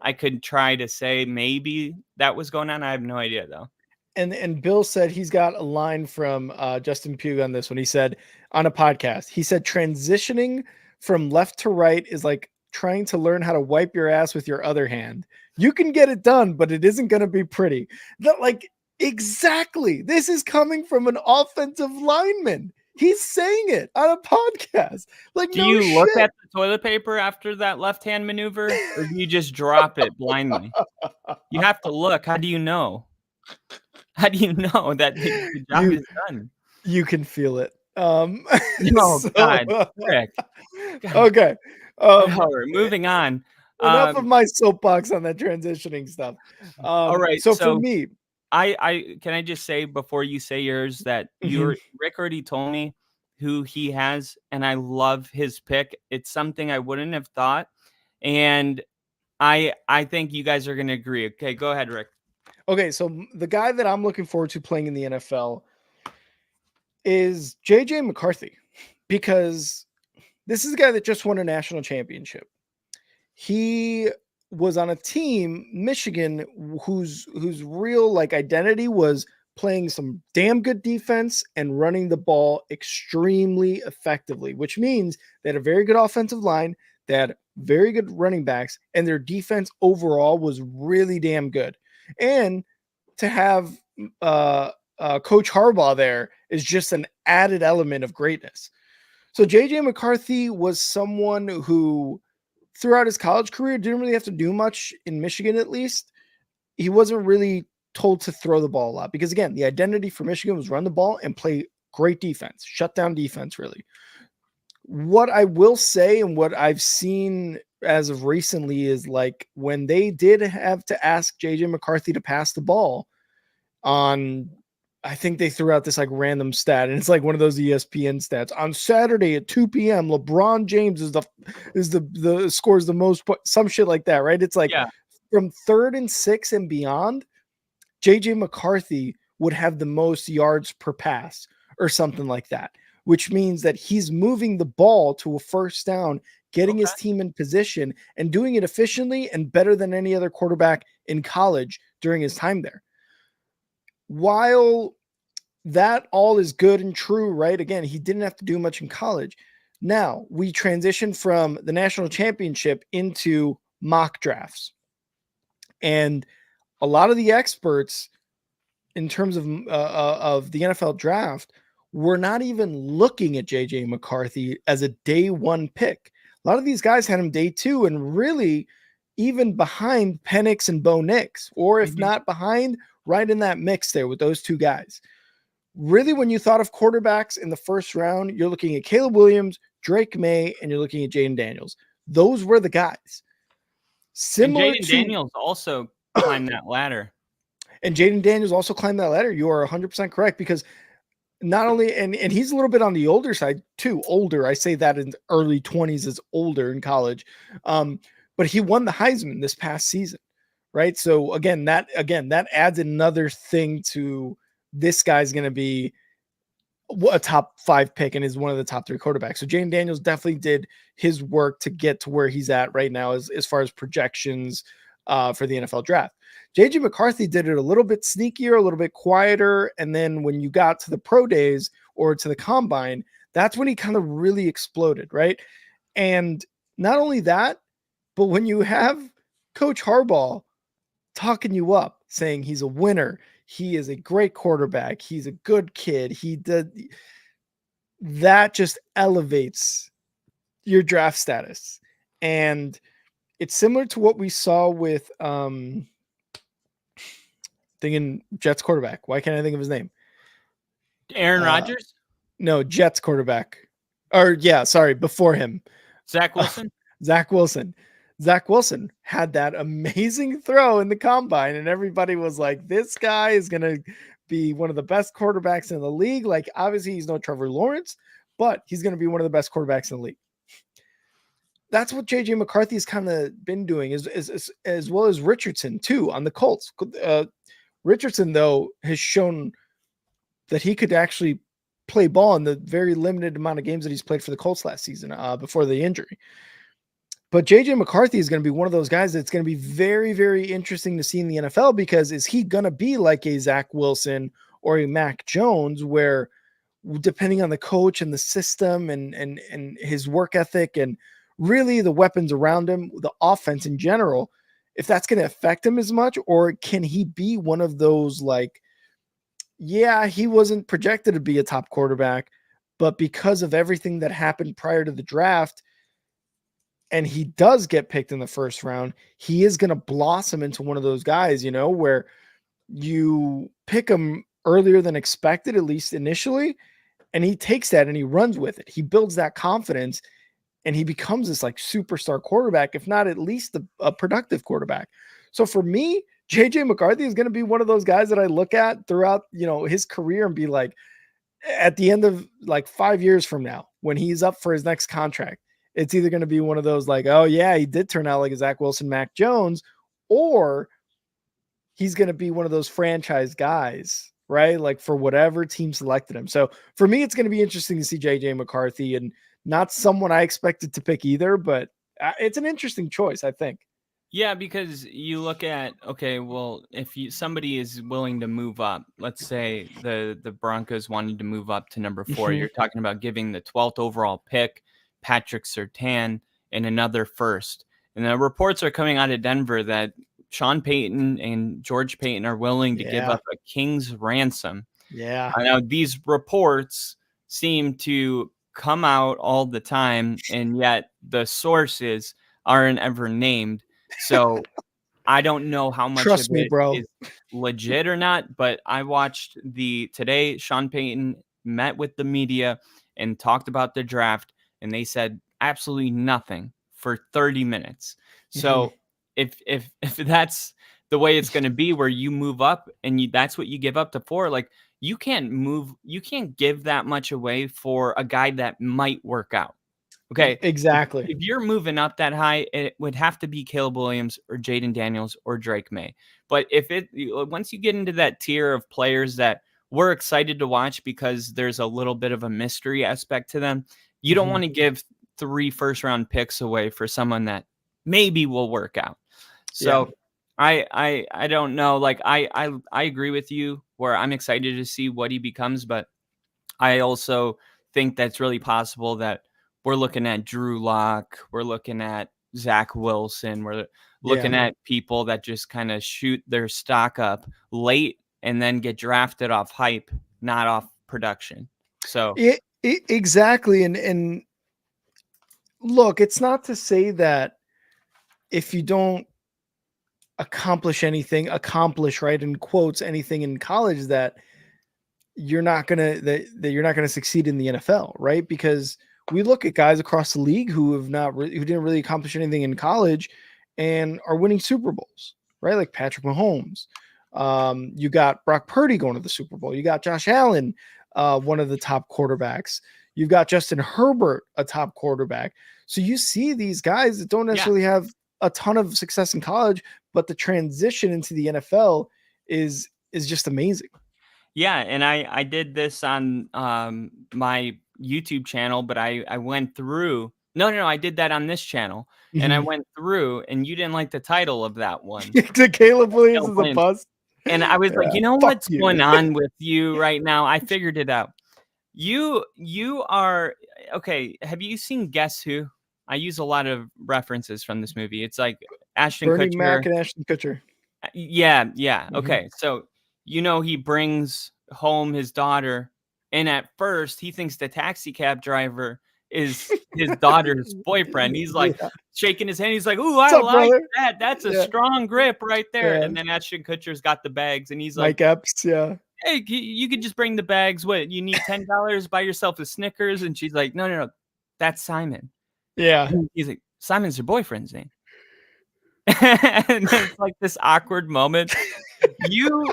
Speaker 3: I could try to say maybe that was going on. I have no idea though.
Speaker 1: And Bill said he's got a line from Justin Pugh on this one. He said on a podcast, he said transitioning from left to right is like trying to learn how to wipe your ass with your other hand. You can get it done, but it isn't going to be pretty. That, like, exactly. This is coming from an offensive lineman. He's saying it on a podcast. Like,
Speaker 3: do you look at the toilet paper after that left-hand maneuver, or do you just drop it blindly? You have to look. How do you know? How do you know that the job is done?
Speaker 1: You can feel it.
Speaker 3: God, Rick.
Speaker 1: Okay.
Speaker 3: Moving on.
Speaker 1: Enough of my soapbox on that transitioning stuff.
Speaker 3: All right.
Speaker 1: So for me,
Speaker 3: I can I just say before you say yours that Rick already told me who he has, and I love his pick. It's something I wouldn't have thought, and I think you guys are going to agree. Okay, go ahead, Rick.
Speaker 1: Okay, so the guy that I'm looking forward to playing in the NFL is JJ McCarthy, because this is a guy that just won a national championship. He was on a team, Michigan, whose real like identity was playing some damn good defense and running the ball extremely effectively, which means they had a very good offensive line, they had very good running backs, and their defense overall was really damn good. And to have Coach Harbaugh there is just an added element of greatness. So JJ McCarthy was someone who throughout his college career didn't really have to do much in Michigan. At least he wasn't really told to throw the ball a lot, because again, the identity for Michigan was run the ball and play great defense, shut down defense. Really, what I will say and what I've seen as of recently is, like, when they did have to ask JJ McCarthy to pass the ball on, I think they threw out this like random stat, and it's like one of those ESPN stats. On Saturday at 2 p.m., LeBron James is the scores the most, some shit like that, right? It's like from 3rd and 6 and beyond, JJ McCarthy would have the most yards per pass or something like that, which means that he's moving the ball to a first down, getting his team in position and doing it efficiently and better than any other quarterback in college during his time there. While that all is good and true, right? Again, he didn't have to do much in college. Now we transition from the national championship into mock drafts. And a lot of the experts in terms of the NFL draft were not even looking at JJ McCarthy as a day one pick. A lot of these guys had him day 2, and really even behind Penix and Bo Nix, or if not behind, right in that mix there with those two guys. Really, when you thought of quarterbacks in the first round, you're looking at Caleb Williams, Drake May, and you're looking at Jaden Daniels. Those were the guys.
Speaker 3: Similar to Daniels also climbed that ladder.
Speaker 1: And Jaden Daniels also climbed that ladder. You are 100% correct, because not only, and he's a little bit on the older side too, older. I say that in early 20s is older in college. But he won the Heisman this past season, right? So again, that adds another thing to this guy's going to be a top 5 pick and is one of the top 3 quarterbacks. So Jaden Daniels definitely did his work to get to where he's at right now as far as projections for the NFL draft. JJ McCarthy did it a little bit sneakier, a little bit quieter. And then when you got to the pro days or to the combine, that's when he kind of really exploded, right? And not only that, but when you have Coach Harbaugh talking you up, saying he's a winner, he is a great quarterback, he's a good kid, that just elevates your draft status. And it's similar to what we saw with thinking Jets quarterback. Why can't I think of his name?
Speaker 3: Aaron Rodgers?
Speaker 1: No, Jets quarterback. Or before him.
Speaker 3: Zach Wilson?
Speaker 1: Zach Wilson. Zach Wilson had that amazing throw in the combine, and everybody was like, this guy is going to be one of the best quarterbacks in the league. Like, obviously he's no Trevor Lawrence, but he's going to be one of the best quarterbacks in the league. that's what JJ McCarthy's kind of been doing, as well as Richardson too on the Colts. Richardson, though, has shown that he could actually play ball in the very limited amount of games that he's played for the Colts last season before the injury. But JJ McCarthy is going to be one of those guys that's going to be very, very interesting to see in the NFL, because is he going to be like a Zach Wilson or a Mac Jones, where depending on the coach and the system and his work ethic and really the weapons around him, the offense in general, if that's going to affect him as much, or can he be one of those, like, yeah, he wasn't projected to be a top quarterback, but because of everything that happened prior to the draft, and he does get picked in the first round, he is going to blossom into one of those guys, where you pick him earlier than expected, at least initially, and he takes that and he runs with it. He builds that confidence and he becomes this like superstar quarterback, if not at least a productive quarterback. So for me, JJ McCarthy is going to be one of those guys that I look at throughout, his career and be like, at the end of like 5 years from now, when he's up for his next contract, it's either going to be one of those like, oh yeah, he did turn out like a Zach Wilson, Mac Jones, or he's going to be one of those franchise guys, right? Like for whatever team selected him. So for me, it's going to be interesting to see JJ McCarthy, and not someone I expected to pick either, but it's an interesting choice, I think.
Speaker 3: Yeah, because you look at, okay, well, if somebody is willing to move up, let's say the Broncos wanted to move up to number 4, you're talking about giving the 12th overall pick, Patrick Surtain, and another first. And the reports are coming out of Denver that Sean Payton and George Payton are willing to give up a king's ransom.
Speaker 1: Yeah.
Speaker 3: I know these reports seem to come out all the time, and yet the sources aren't ever named. So I don't know how much
Speaker 1: Trust
Speaker 3: of
Speaker 1: me,
Speaker 3: it
Speaker 1: bro.
Speaker 3: is legit or not, but I watched today Sean Payton met with the media and talked about the draft, and they said absolutely nothing for 30 minutes. So if that's the way it's going to be, where you move up and that's what you give up to 4, like you can't give that much away for a guy that might work out. Okay.
Speaker 1: Exactly.
Speaker 3: If you're moving up that high, it would have to be Caleb Williams or Jaden Daniels or Drake May. But once you get into that tier of players that we're excited to watch because there's a little bit of a mystery aspect to them, you don't want to give 3 first-round picks away for someone that maybe will work out. So I don't know. Like I agree with you where I'm excited to see what he becomes, but I also think that's really possible that we're looking at Drew Lock, we're looking at Zach Wilson, we're looking at people that just kind of shoot their stock up late and then get drafted off hype, not off production. So
Speaker 1: exactly. And look, it's not to say that if you don't accomplish, right, in quotes, anything in college, that you're not gonna succeed in the NFL, right? Because we look at guys across the league who didn't really accomplish anything in college and are winning Super Bowls, right? Like Patrick Mahomes. You got Brock Purdy going to the Super Bowl. You got Josh Allen, one of the top quarterbacks. You've got Justin Herbert, a top quarterback. So you see these guys that don't necessarily have a ton of success in college, but the transition into the NFL is just amazing.
Speaker 3: Yeah, and I did this on my YouTube channel, but I went through. No, I did that on this channel, and I went through, and you didn't like the title of that one.
Speaker 1: To Caleb Williams is a bust.
Speaker 3: And I was like, you know what's going on with you right now? I figured it out. You are okay. Have you seen Guess Who? I use a lot of references from this movie. It's like Ashton
Speaker 1: Bernie
Speaker 3: Kutcher.
Speaker 1: Mac and Ashton Kutcher.
Speaker 3: Yeah. Okay, so he brings home his daughter, and at first he thinks the taxi cab driver is his daughter's boyfriend. He's like shaking his hand. He's like, "Ooh, I like that. That's a strong grip right there." Yeah. And then Ashton Kutcher's got the bags, and he's like,
Speaker 1: Mike Epps, yeah.
Speaker 3: Hey, you could just bring the bags. What, you need $10? Buy yourself a Snickers. And she's like, no, that's Simon.
Speaker 1: Yeah.
Speaker 3: And he's like, Simon's your boyfriend's name. And it's like this awkward moment. You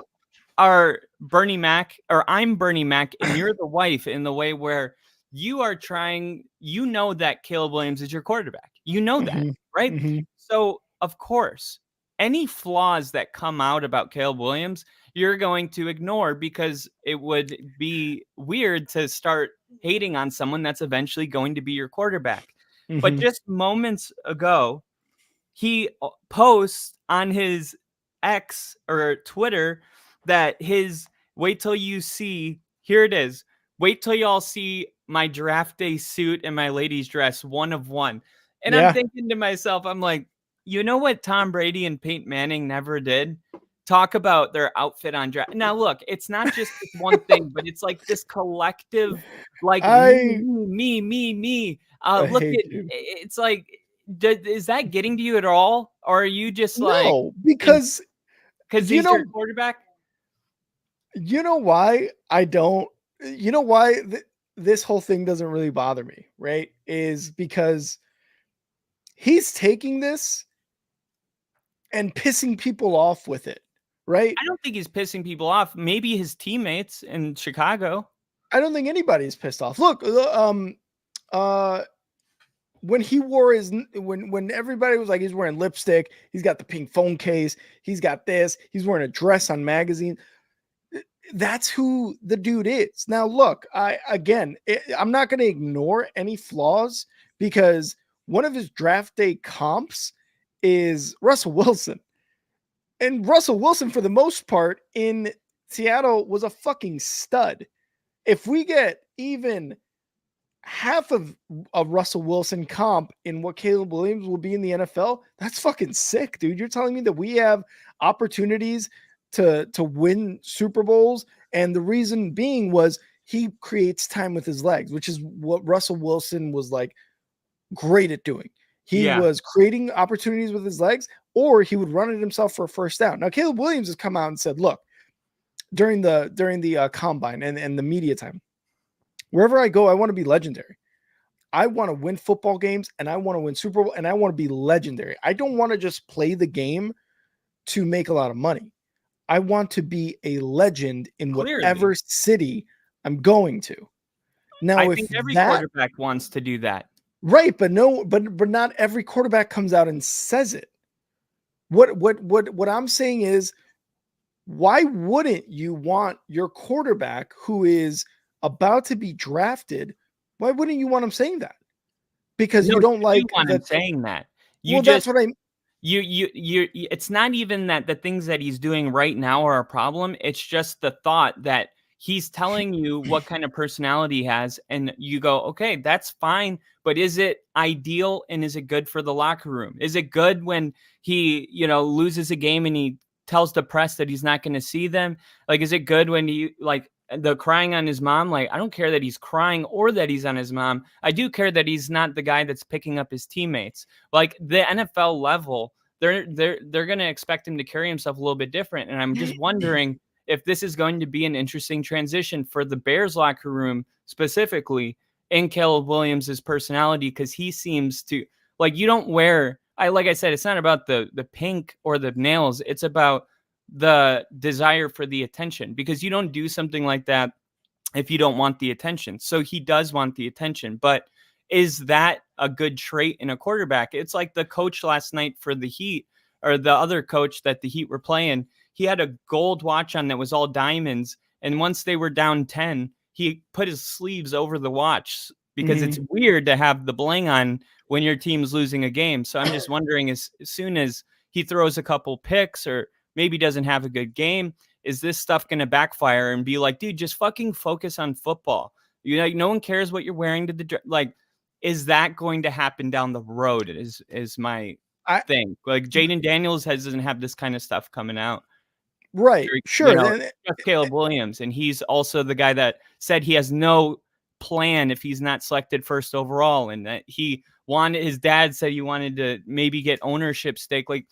Speaker 3: are Bernie Mac, or I'm Bernie Mac, and you're the wife, in the way where you are trying, that Caleb Williams is your quarterback. You know that, right?
Speaker 1: Mhm.
Speaker 3: So, of course, any flaws that come out about Caleb Williams, you're going to ignore because it would be weird to start hating on someone that's eventually going to be your quarterback. But
Speaker 1: Mhm.
Speaker 3: just moments ago, he posts on his X or Twitter that his wait till you see, here it is. Wait till y'all see my draft day suit and my lady's dress, one of one. And I'm
Speaker 1: Yeah.
Speaker 3: thinking to myself, I'm like, you know what Tom Brady and Peyton Manning never did? Talk about their outfit on draft. Now, look, it's not just this one thing, but it's like this collective, like
Speaker 1: I
Speaker 3: me.
Speaker 1: I
Speaker 3: Look
Speaker 1: hate
Speaker 3: at
Speaker 1: you.
Speaker 3: it's like is that getting to you at all? Or are you just like
Speaker 1: No, because
Speaker 3: because
Speaker 1: you
Speaker 3: he's your
Speaker 1: know
Speaker 3: quarterback?
Speaker 1: you know why I don't you know why this whole thing doesn't really bother me, right? Is because he's taking this and pissing people off with it, right?
Speaker 3: I don't think he's pissing people off. Maybe his teammates in Chicago.
Speaker 1: I don't think anybody's pissed off. Look, uh when he wore his when everybody was like he's wearing lipstick, he's got the pink phone case, he's got this, he's wearing a dress on magazine. That's who the dude is. Now, look, I'm not going to ignore any flaws because one of his draft day comps is Russell Wilson. And Russell Wilson, for the most part, in Seattle was a fucking stud. If we get even half of a Russell Wilson comp in what Caleb Williams will be in the NFL, that's fucking sick, dude. You're telling me that we have opportunities to win Super Bowls, and the reason being was he creates time with his legs, which is what Russell Wilson was like great at doing. He
Speaker 3: Yeah,
Speaker 1: was creating opportunities with his legs, or he would run it himself for a first down. Now, Caleb Williams has come out and said, "Look, during the combine and the media time, wherever I go, I want to be legendary. I want to win football games and I want to win Super Bowl and I want to be legendary. I don't want to just play the game to make a lot of money. I want to be a legend in
Speaker 3: clearly.
Speaker 1: whatever city I'm going to."
Speaker 3: I
Speaker 1: Now, if
Speaker 3: think every
Speaker 1: that
Speaker 3: quarterback wants to do that.
Speaker 1: right, but no, but not every quarterback comes out and says it. What I'm saying is, why wouldn't you want your quarterback who is about to be drafted? Why wouldn't you want him saying that? Because
Speaker 3: No,
Speaker 1: you don't
Speaker 3: you do
Speaker 1: like
Speaker 3: want him
Speaker 1: the
Speaker 3: saying that. You
Speaker 1: well, that's
Speaker 3: just
Speaker 1: what I
Speaker 3: it's not even that the things that he's doing right now are a problem. It's just the thought that he's telling you what kind of personality he has, and you go, okay, that's fine, but is it ideal and is it good for the locker room? Is it good when he, loses a game and he tells the press that he's not going to see them? Like, is it good when he like the crying on his mom? Like, I don't care that he's crying or that he's on his mom. I do care that he's not the guy that's picking up his teammates. Like the NFL level, they're going to expect him to carry himself a little bit different. And I'm just wondering if this is going to be an interesting transition for the Bears locker room specifically in Caleb Williams' personality, because he seems to like you don't wear. Like I said, it's not about the pink or the nails. It's about the desire for the attention, because you don't do something like that if you don't want the attention. So he does want the attention, but is that a good trait in a quarterback? It's like the coach last night for the Heat, or the other coach that the Heat were playing. He had a gold watch on that was all diamonds. And once they were down 10, he put his sleeves over the watch because it's
Speaker 1: Mhm.
Speaker 3: weird to have the bling on when your team's losing a game. So I'm just wondering, as soon as he throws a couple picks or maybe doesn't have a good game, is this stuff going to backfire and be like, dude, just fucking focus on football? No one cares what you're wearing to the like. Is that going to happen down the road? Is my
Speaker 1: I
Speaker 3: thing. Like Jaden Daniels doesn't have this kind of stuff coming out.
Speaker 1: right, sure.
Speaker 3: Just Caleb Williams, and he's also the guy that said he has no plan if he's not selected first overall, and that his dad said he wanted to maybe get ownership stake. Like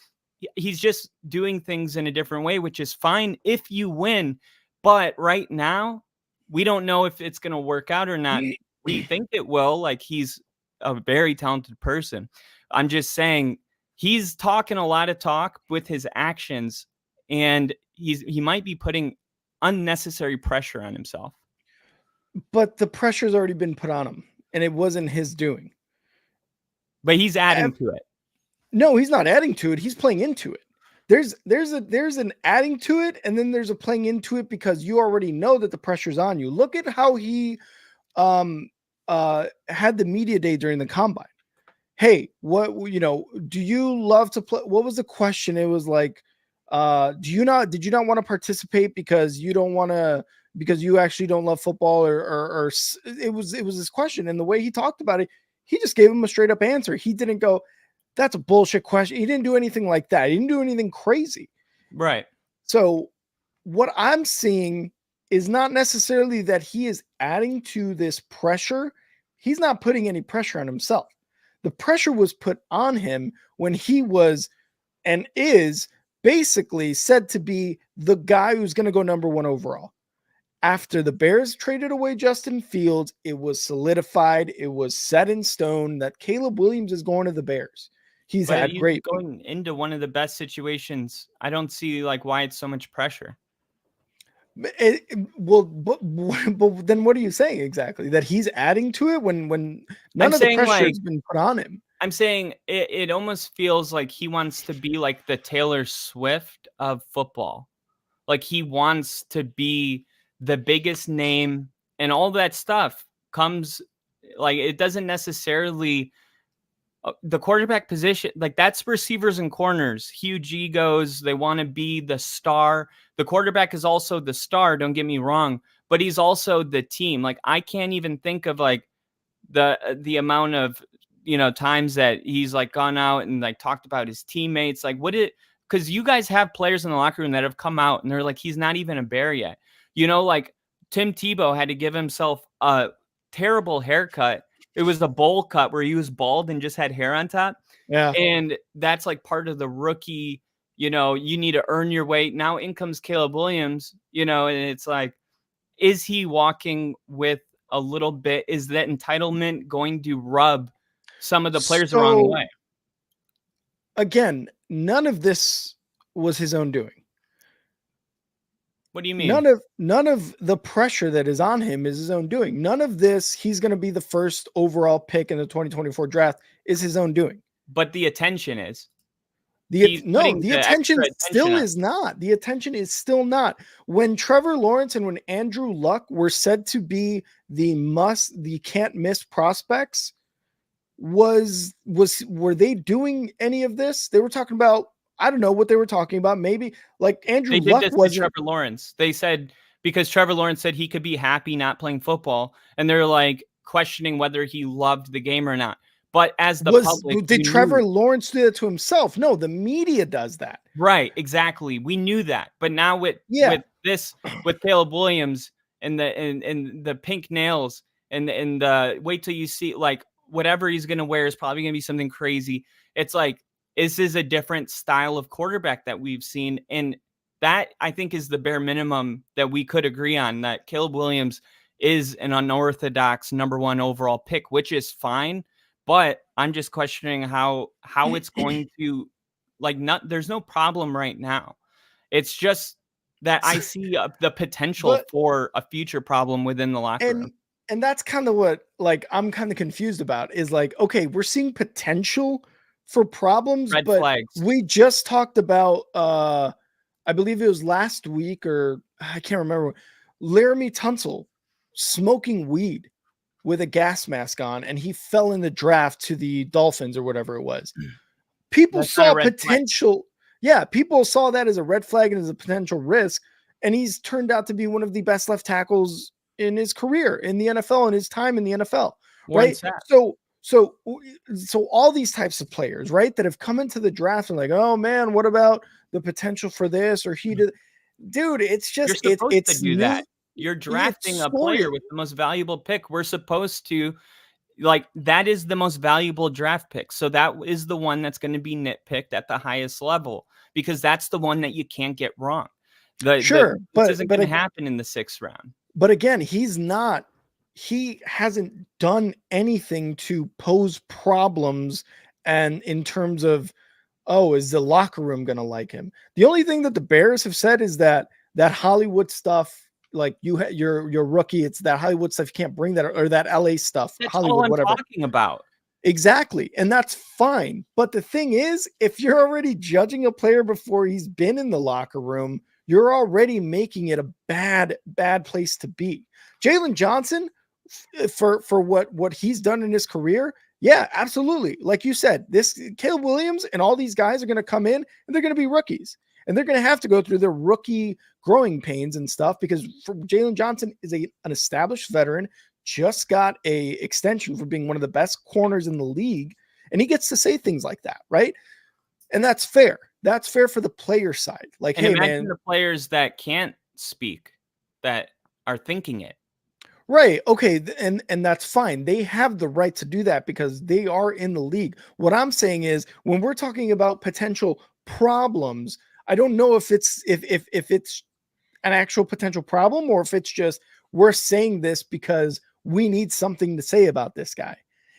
Speaker 3: he's just doing things in a different way, which is fine if you win. But right now, we don't know if it's going to work out or not. We think it will. Like he's a very talented person. I'm just saying he's talking a lot of talk with his actions, and he might be putting unnecessary pressure on himself.
Speaker 1: But the pressure's already been put on him, and it wasn't his doing.
Speaker 3: But he's adding to it.
Speaker 1: No, he's not adding to it. He's playing into it. There's an adding to it, and then there's a playing into it because you already know that the pressure's on you. Look at how he had the media day during the combine. Hey, do you love to play? What was the question? It was like, did you not want to participate because you don't want to, because you actually don't love football, or it was this question. And the way he talked about it, he just gave him a straight up answer. He didn't go, that's a bullshit question. He didn't do anything like that. He didn't do anything crazy.
Speaker 3: Right.
Speaker 1: So what I'm seeing is not necessarily that he is adding to this pressure. He's not putting any pressure on himself. The pressure was put on him when he was and is basically said to be the guy who's going to go number 1 overall. After the Bears traded away Justin Fields, it was solidified. It was set in stone that Caleb Williams is going to the Bears. He's had great
Speaker 3: going into one of the best situations. I don't see like why it's so much pressure.
Speaker 1: But then what are you saying exactly? That he's adding to it when none of the pressure has been put on him?
Speaker 3: I'm saying it almost feels like he wants to be like the Taylor Swift of football. Like he wants to be the biggest name, and all that stuff comes, like, it doesn't necessarily the quarterback position, like that's receivers and corners, huge egos. They want to be the star. The quarterback is also the star. Don't get me wrong, but he's also the team. Like I can't even think of like the amount of, times that he's like gone out and like talked about his teammates. Like because you guys have players in the locker room that have come out and they're like, he's not even a Bear yet. Like Tim Tebow had to give himself a terrible haircut. It was a bowl cut where he was bald and just had hair on top.
Speaker 1: Yeah.
Speaker 3: And that's like part of the rookie, you need to earn your way. Now in comes Caleb Williams, and it's like, is he walking with a little bit? Is that entitlement going to rub some of the players the wrong way?
Speaker 1: Again, none of this was his own doing.
Speaker 3: What do you mean?
Speaker 1: None of the pressure that is on him is his own doing. None of this, he's going to be the first overall pick in the 2024 draft, is his own doing.
Speaker 3: But the attention is.
Speaker 1: The attention still is not. The attention is still not. When Trevor Lawrence and when Andrew Luck were said to be the can't miss prospects, were they doing any of this? They were talking about, I don't know what they were talking about. Maybe like Andrew Luck was
Speaker 3: Trevor Lawrence. They said because Trevor Lawrence said he could be happy not playing football, and they're like questioning whether he loved the game or not. But as the public,
Speaker 1: did Trevor Lawrence do that to himself? No, the media does that.
Speaker 3: Right, exactly. We knew that, but now with Caleb Williams and the pink nails and wait till you see like whatever he's gonna wear is probably gonna be something crazy. It's like, this is a different style of quarterback that we've seen. And that, I think, is the bare minimum that we could agree on, that Caleb Williams is an unorthodox number 1 overall pick, which is fine. But I'm just questioning how it's going to, like, there's no problem right now. It's just that I see the potential for a future problem within the locker room.
Speaker 1: And that's kind of what, like, I'm kind of confused about is like, okay, we're seeing potential for problems,
Speaker 3: red
Speaker 1: but
Speaker 3: flags.
Speaker 1: We just talked about I believe it was last week, or I can't remember, Laramie Tunsil smoking weed with a gas mask on, and he fell in the draft to the Dolphins or whatever it was. People saw potential. Yeah, people saw that as a red flag and as a potential risk, and he's turned out to be one of the best left tackles in his career in the NFL and his time in the NFL. Right? So all these types of players, right, that have come into the draft and like, oh man, what about the potential for this or he did? Dude, it's just
Speaker 3: you're supposed to do that. You're drafting a player with the most valuable pick. We're supposed to, like, that is the most valuable draft pick. So that is the one that's going to be nitpicked at the highest level because that's the one that you can't get wrong. This isn't going to happen in the 6th round.
Speaker 1: But again, he hasn't done anything to pose problems, and in terms of, is the locker room going to like him? The only thing that the Bears have said is that Hollywood stuff, like you're rookie, it's that Hollywood stuff, you can't bring that, or that LA stuff.
Speaker 3: That's
Speaker 1: Hollywood,
Speaker 3: all I'm
Speaker 1: whatever.
Speaker 3: talking about.
Speaker 1: Exactly. And that's fine. But the thing is, if you're already judging a player before he's been in the locker room, you're already making it a bad place to be. Jalen Johnson, for what he's done in his career, yeah, absolutely. Like you said, this Caleb Williams and all these guys are going to come in and they're going to be rookies. And they're going to have to go through their rookie growing pains and stuff because Jalen Johnson is an established veteran, just got a extension for being one of the best corners in the league, and he gets to say things like that, right? And that's fair. That's fair for the player side. Like,
Speaker 3: and
Speaker 1: hey,
Speaker 3: imagine
Speaker 1: man,
Speaker 3: the players that can't speak, that are thinking it.
Speaker 1: right? Okay, and that's fine. They have the right to do that because they are in the league. What I'm saying is, when we're talking about potential problems, I don't know if it's if it's an actual potential problem or if it's just we're saying this because we need something to say about this guy.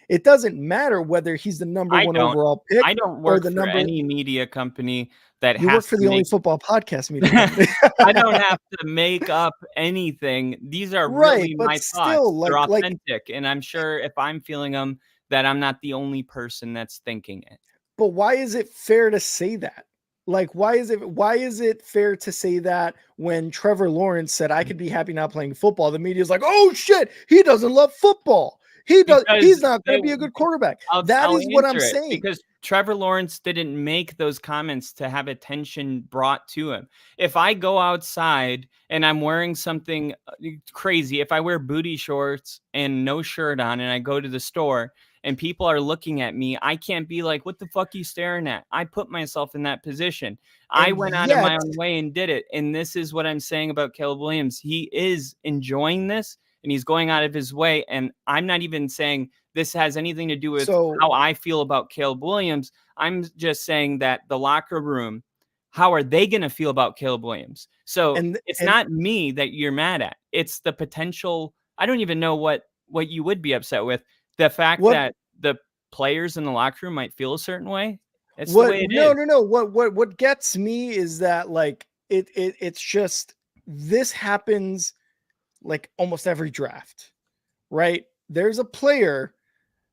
Speaker 1: It doesn't matter whether he's the number one overall pick
Speaker 3: I don't
Speaker 1: or
Speaker 3: work
Speaker 1: the
Speaker 3: for
Speaker 1: number.
Speaker 3: any media company that
Speaker 1: You work
Speaker 3: has
Speaker 1: for
Speaker 3: to
Speaker 1: the Only
Speaker 3: make.
Speaker 1: Football Podcast media company.
Speaker 3: I don't have to make up anything. These are
Speaker 1: Right,
Speaker 3: really
Speaker 1: but
Speaker 3: my
Speaker 1: still,
Speaker 3: thoughts. They're
Speaker 1: like,
Speaker 3: authentic, and I'm sure if I'm feeling them, that I'm not the only person that's thinking it.
Speaker 1: but why is it fair to say that? Like, why is it fair to say that when Trevor Lawrence said I could be happy not playing football? The media is like, oh shit, he doesn't love football. He's
Speaker 3: Because
Speaker 1: not going to be a good quarterback. That
Speaker 3: I'll
Speaker 1: is what I'm
Speaker 3: answer it,
Speaker 1: saying.
Speaker 3: because Trevor Lawrence didn't make those comments to have attention brought to him. If I go outside and I'm wearing something crazy, if I wear booty shorts and no shirt on and I go to the store and people are looking at me, I can't be like, what the fuck are you staring at? I put myself in that position. I
Speaker 1: And
Speaker 3: went out of my
Speaker 1: yet,
Speaker 3: own way and did it. And this is what I'm saying about Caleb Williams. He is enjoying this and he's going out of his way. And I'm not even saying this has anything to do with how I feel about Caleb Williams. I'm just saying that the locker room, how are they going to feel about Caleb Williams? So it's not me that you're mad at. It's the potential. I don't even know what you would be upset with. The fact that the players in the locker room might feel a certain way. It's the way it is.
Speaker 1: No. What gets me is that, like, it's just, this happens like almost every draft, right? There's a player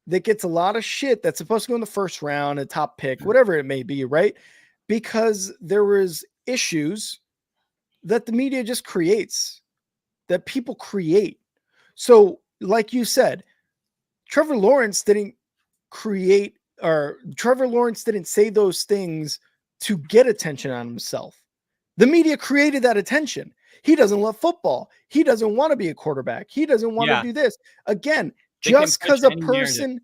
Speaker 1: that gets a lot of shit that's supposed to go in the first round, a top pick, whatever it may be, right? Because there was issues that the media just creates, that people create. So, like you said, Trevor Lawrence didn't say those things to get attention on himself. The media created that attention. He doesn't love football. He doesn't want to be a quarterback. He doesn't want to do this. Again, just because a person,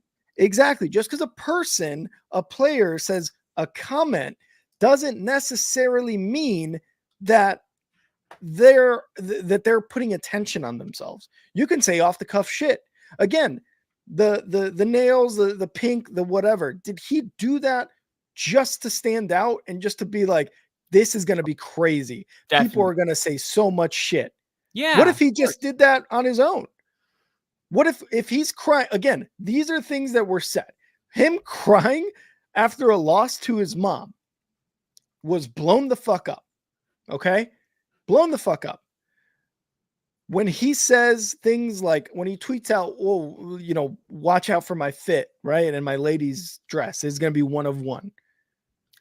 Speaker 1: a player says a comment doesn't necessarily mean that they're putting attention on themselves. You can say off the cuff shit. Again, the nails, the pink, the whatever. Did he do that just to stand out and just to be like, this is going to be crazy? Definitely. People are going to say so much shit.
Speaker 3: Yeah.
Speaker 1: What if he just did that on his own? What if he's crying? Again, these are things that were said. Him crying after a loss to his mom was blown the fuck up. Okay? Blown the fuck up. When he says things like, when he tweets out, oh, watch out for my fit, right? And my lady's dress is going to be one of one.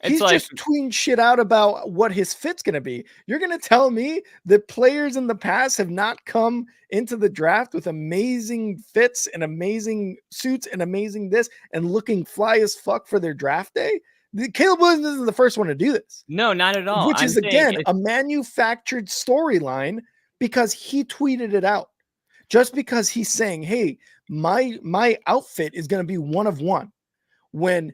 Speaker 1: He's just tweeting shit out about what his fit's going to be. You're going to tell me that players in the past have not come into the draft with amazing fits and amazing suits and amazing this and looking fly as fuck for their draft day? Caleb Williams isn't the first one to do this.
Speaker 3: No, not at all.
Speaker 1: Which is, again, a manufactured storyline because he tweeted it out. Just because he's saying, hey, my outfit is going to be one of one. When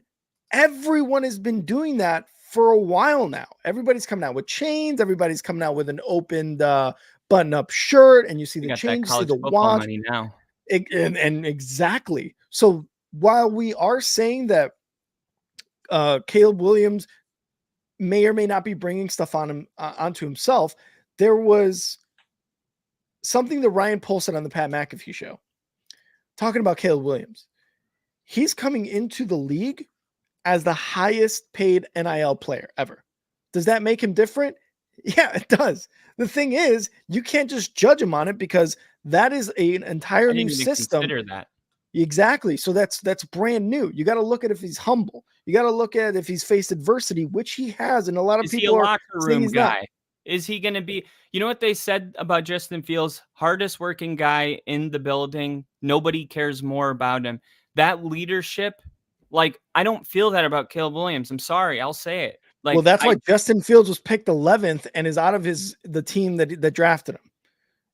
Speaker 1: everyone has been doing that for a while now. Everybody's coming out with chains. Everybody's coming out with an opened button-up shirt, and you see the chains, you see the watch.
Speaker 3: Money now.
Speaker 1: And exactly. So while we are saying that Caleb Williams may or may not be bringing stuff on him onto himself, there was something that Ryan Pohl said on the Pat McAfee show talking about Caleb Williams. He's coming into the league as the highest paid NIL player ever. Does that make him different? Yeah, it does. The thing is, you can't just judge him on it because that is an entire new system.
Speaker 3: Consider that.
Speaker 1: Exactly. So that's brand new. You got to look at if he's humble. You got to look at if he's faced adversity, which he has, and a lot of
Speaker 3: Is he a
Speaker 1: people are
Speaker 3: locker
Speaker 1: saying
Speaker 3: room
Speaker 1: he's not.
Speaker 3: guy? Is he going to be, you know what they said about Justin Fields? Hardest working guy in the building. Nobody cares more about him. That leadership, like, I don't feel that about Caleb Williams. I'm sorry. I'll say it.
Speaker 1: Well,
Speaker 3: Like,
Speaker 1: that's why Justin Fields was picked 11th and is out of the team that drafted him,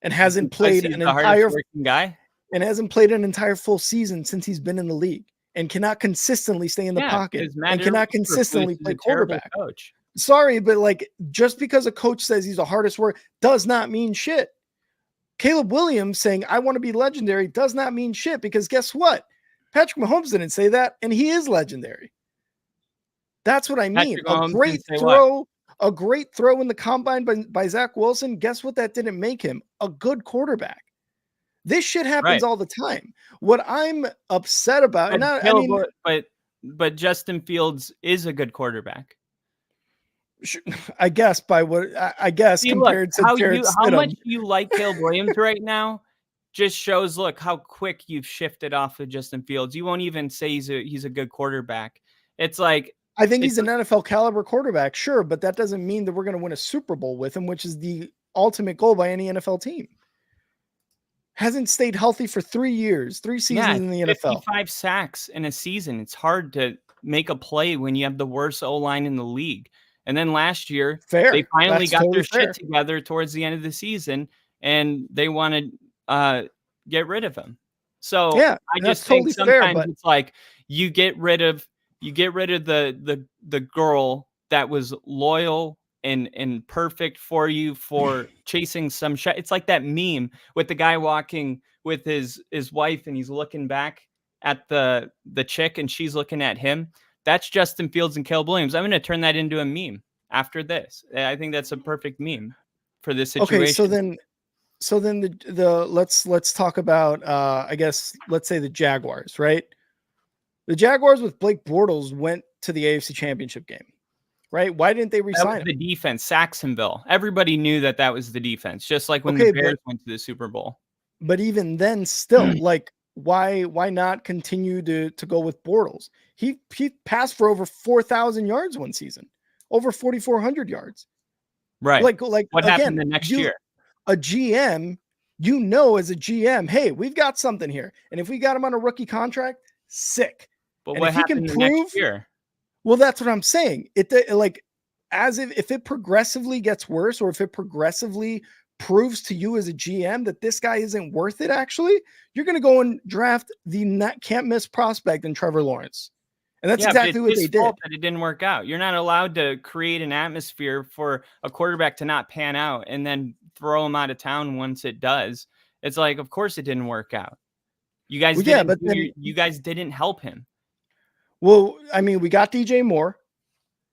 Speaker 1: and hasn't
Speaker 3: because
Speaker 1: played
Speaker 3: he's
Speaker 1: an
Speaker 3: the hardest
Speaker 1: entire
Speaker 3: working guy.
Speaker 1: and hasn't played an entire full season since he's been in the league, and cannot consistently stay in the pocket,
Speaker 3: because Matt
Speaker 1: and cannot
Speaker 3: Eberflus
Speaker 1: consistently
Speaker 3: is
Speaker 1: play
Speaker 3: a terrible
Speaker 1: quarterback.
Speaker 3: coach.
Speaker 1: Sorry, but like, just because a coach says he's the hardest work does not mean shit. Caleb Williams saying I want to be legendary does not mean shit, because guess what? Patrick Mahomes didn't say that, and he is legendary. That's what I mean.
Speaker 3: Patrick Mahomes didn't say what?
Speaker 1: A great throw in the combine by Zach Wilson. Guess what? That didn't make him a good quarterback. This shit happens all the time. What I'm upset about,
Speaker 3: but Justin Fields is a good quarterback.
Speaker 1: I guess compared to Jarrett
Speaker 3: how
Speaker 1: Stidham.
Speaker 3: much you like Caleb Williams right now just shows, look, how quick you've shifted off of Justin Fields. You won't even say he's a good quarterback. It's like,
Speaker 1: I think he's an NFL caliber quarterback, sure, but that doesn't mean that we're going to win a Super Bowl with him, which is the ultimate goal by any NFL team. Hasn't stayed healthy for 3 years, 3 seasons in the NFL.
Speaker 3: 55 sacks in a season. It's hard to make a play when you have the worst O-line in the league. And then last year, they finally got their shit together towards the end of the season, and they want to get rid of him. So I just think sometimes it's like you get rid of the girl that was loyal and perfect for you for chasing some shot. It's like that meme with the guy walking with his wife, and he's looking back at the chick, and she's looking at him. That's Justin Fields and Caleb Williams. I'm going to turn that into a meme after this. I think that's a perfect meme for this situation.
Speaker 1: Okay, so then the let's talk about I guess let's say the Jaguars, right? The Jaguars with Blake Bortles went to the AFC Championship game, right? Why didn't they resign him?
Speaker 3: The defense, Saxonville. Everybody knew that was the defense, just like when the Bears went to the Super Bowl.
Speaker 1: But even then, still, like, why not continue to go with Bortles? He passed for over 4,000 yards one season, over 4,400 yards.
Speaker 3: Right.
Speaker 1: Like
Speaker 3: what happened the next year?
Speaker 1: A GM, as a GM, hey, we've got something here, and if we got him on a rookie contract, sick.
Speaker 3: But what happened the next year?
Speaker 1: Well, that's what I'm saying. If it progressively gets worse, or if it progressively proves to you as a GM that this guy isn't worth it, actually, you're going to go and draft the can't miss prospect in Trevor Lawrence. And that's exactly what they did.
Speaker 3: That it didn't work out. You're not allowed to create an atmosphere for a quarterback to not pan out and then throw him out of town once it does. It's like, of course it didn't work out. You guys you guys didn't help him.
Speaker 1: Well, I mean, we got DJ Moore.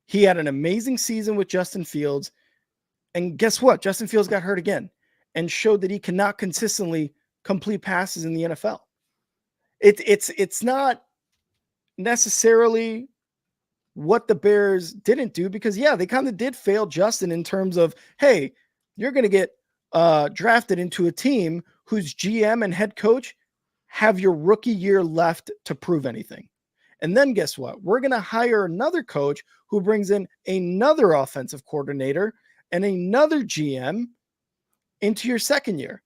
Speaker 1: He had an amazing season with Justin Fields. And guess what? Justin Fields got hurt again and showed that he cannot consistently complete passes in the NFL. It's not necessarily what the Bears didn't do, because they kind of did fail Justin in terms of, hey, you're going to get drafted into a team whose GM and head coach have your rookie year left to prove anything. And then guess what? We're going to hire another coach who brings in another offensive coordinator and another GM into your second year.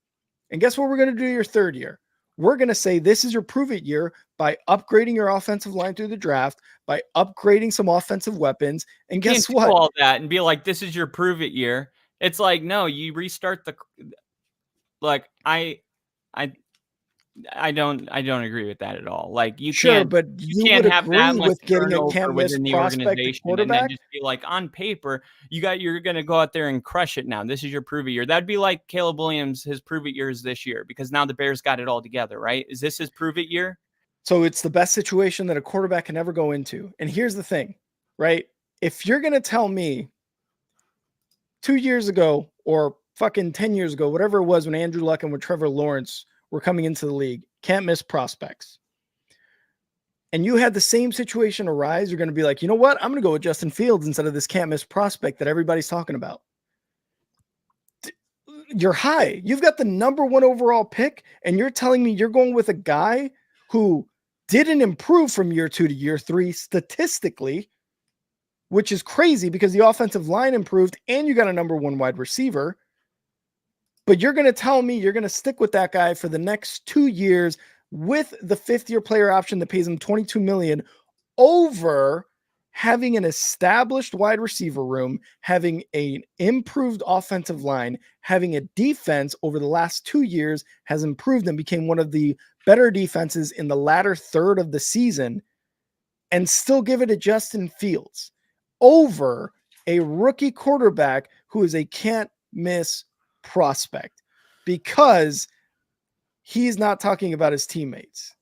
Speaker 1: And guess what we're going to do your third year? We're going to say this is your prove it year by upgrading your offensive line through the draft, by upgrading some offensive weapons. And guess what?
Speaker 3: All that and be like, this is your prove it year. It's like, no, you restart I don't agree with that at all. Like, you can't,
Speaker 1: but you can't have that much with getting a can't miss
Speaker 3: the organization and then just be like, on paper, you're going to go out there and crush it now. This is your prove it year. That'd be like Caleb Williams, his prove it year is this year, because now the Bears got it all together, right? Is this his prove it year?
Speaker 1: So it's the best situation that a quarterback can ever go into. And here's the thing, right? If you're going to tell me 2 years ago or fucking 10 years ago, whatever it was, when Andrew Luck and with Trevor Lawrence were coming into the league, can't miss prospects, and you had the same situation arise, you're going to be like, you know what? I'm going to go with Justin Fields instead of this can't miss prospect that everybody's talking about. You're high. You've got the number 1 overall pick, and you're telling me you're going with a guy who didn't improve from year 2 to year 3 statistically, which is crazy because the offensive line improved and you got a number 1 wide receiver. But you're going to tell me you're going to stick with that guy for the next 2 years with the 5th-year player option that pays him $22 million over having an established wide receiver room, having an improved offensive line, having a defense over the last 2 years has improved and became one of the better defenses in the latter third of the season, and still give it to Justin Fields over a rookie quarterback who is a can't miss prospect, because he's not talking about his teammates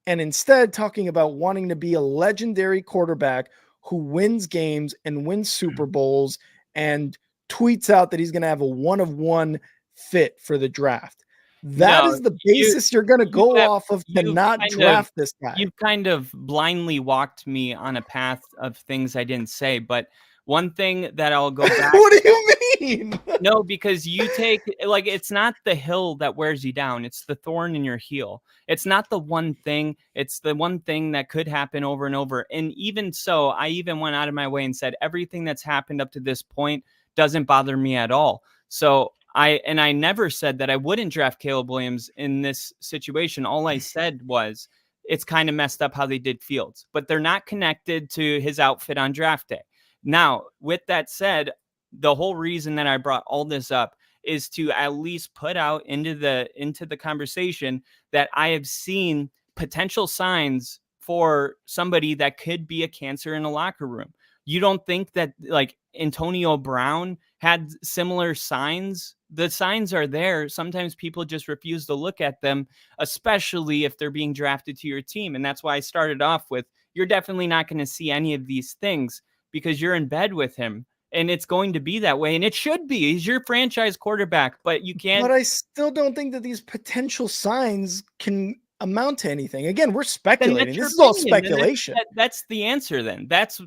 Speaker 1: and instead talking about wanting to be a legendary quarterback who wins games and wins Super Bowls and tweets out that he's going to have a 1-of-1 fit for the draft. That is the basis you're going to go off of to not draft this guy.
Speaker 3: You've kind of blindly walked me on a path of things I didn't say, but one thing that I'll go back.
Speaker 1: What do you mean?
Speaker 3: No, because you take, like, it's not the hill that wears you down. It's the thorn in your heel. It's not the one thing. It's the one thing that could happen over and over. And even so, I even went out of my way and said, everything that's happened up to this point doesn't bother me at all. So I never said that I wouldn't draft Caleb Williams in this situation. All I said was it's kind of messed up how they did Fields, but they're not connected to his outfit on draft day. Now, with that said, the whole reason that I brought all this up is to at least put out into the conversation that I have seen potential signs for somebody that could be a cancer in a locker room. You don't think that, like, Antonio Brown had similar signs? The signs are there. Sometimes people just refuse to look at them, especially if they're being drafted to your team. And that's why I started off with, you're definitely not going to see any of these things because you're in bed with him. And it's going to be that way. And it should be. He's your franchise quarterback, but you can't.
Speaker 1: But I still don't think that these potential signs can amount to anything. Again, we're speculating. This is all speculation.
Speaker 3: That's the answer then. That's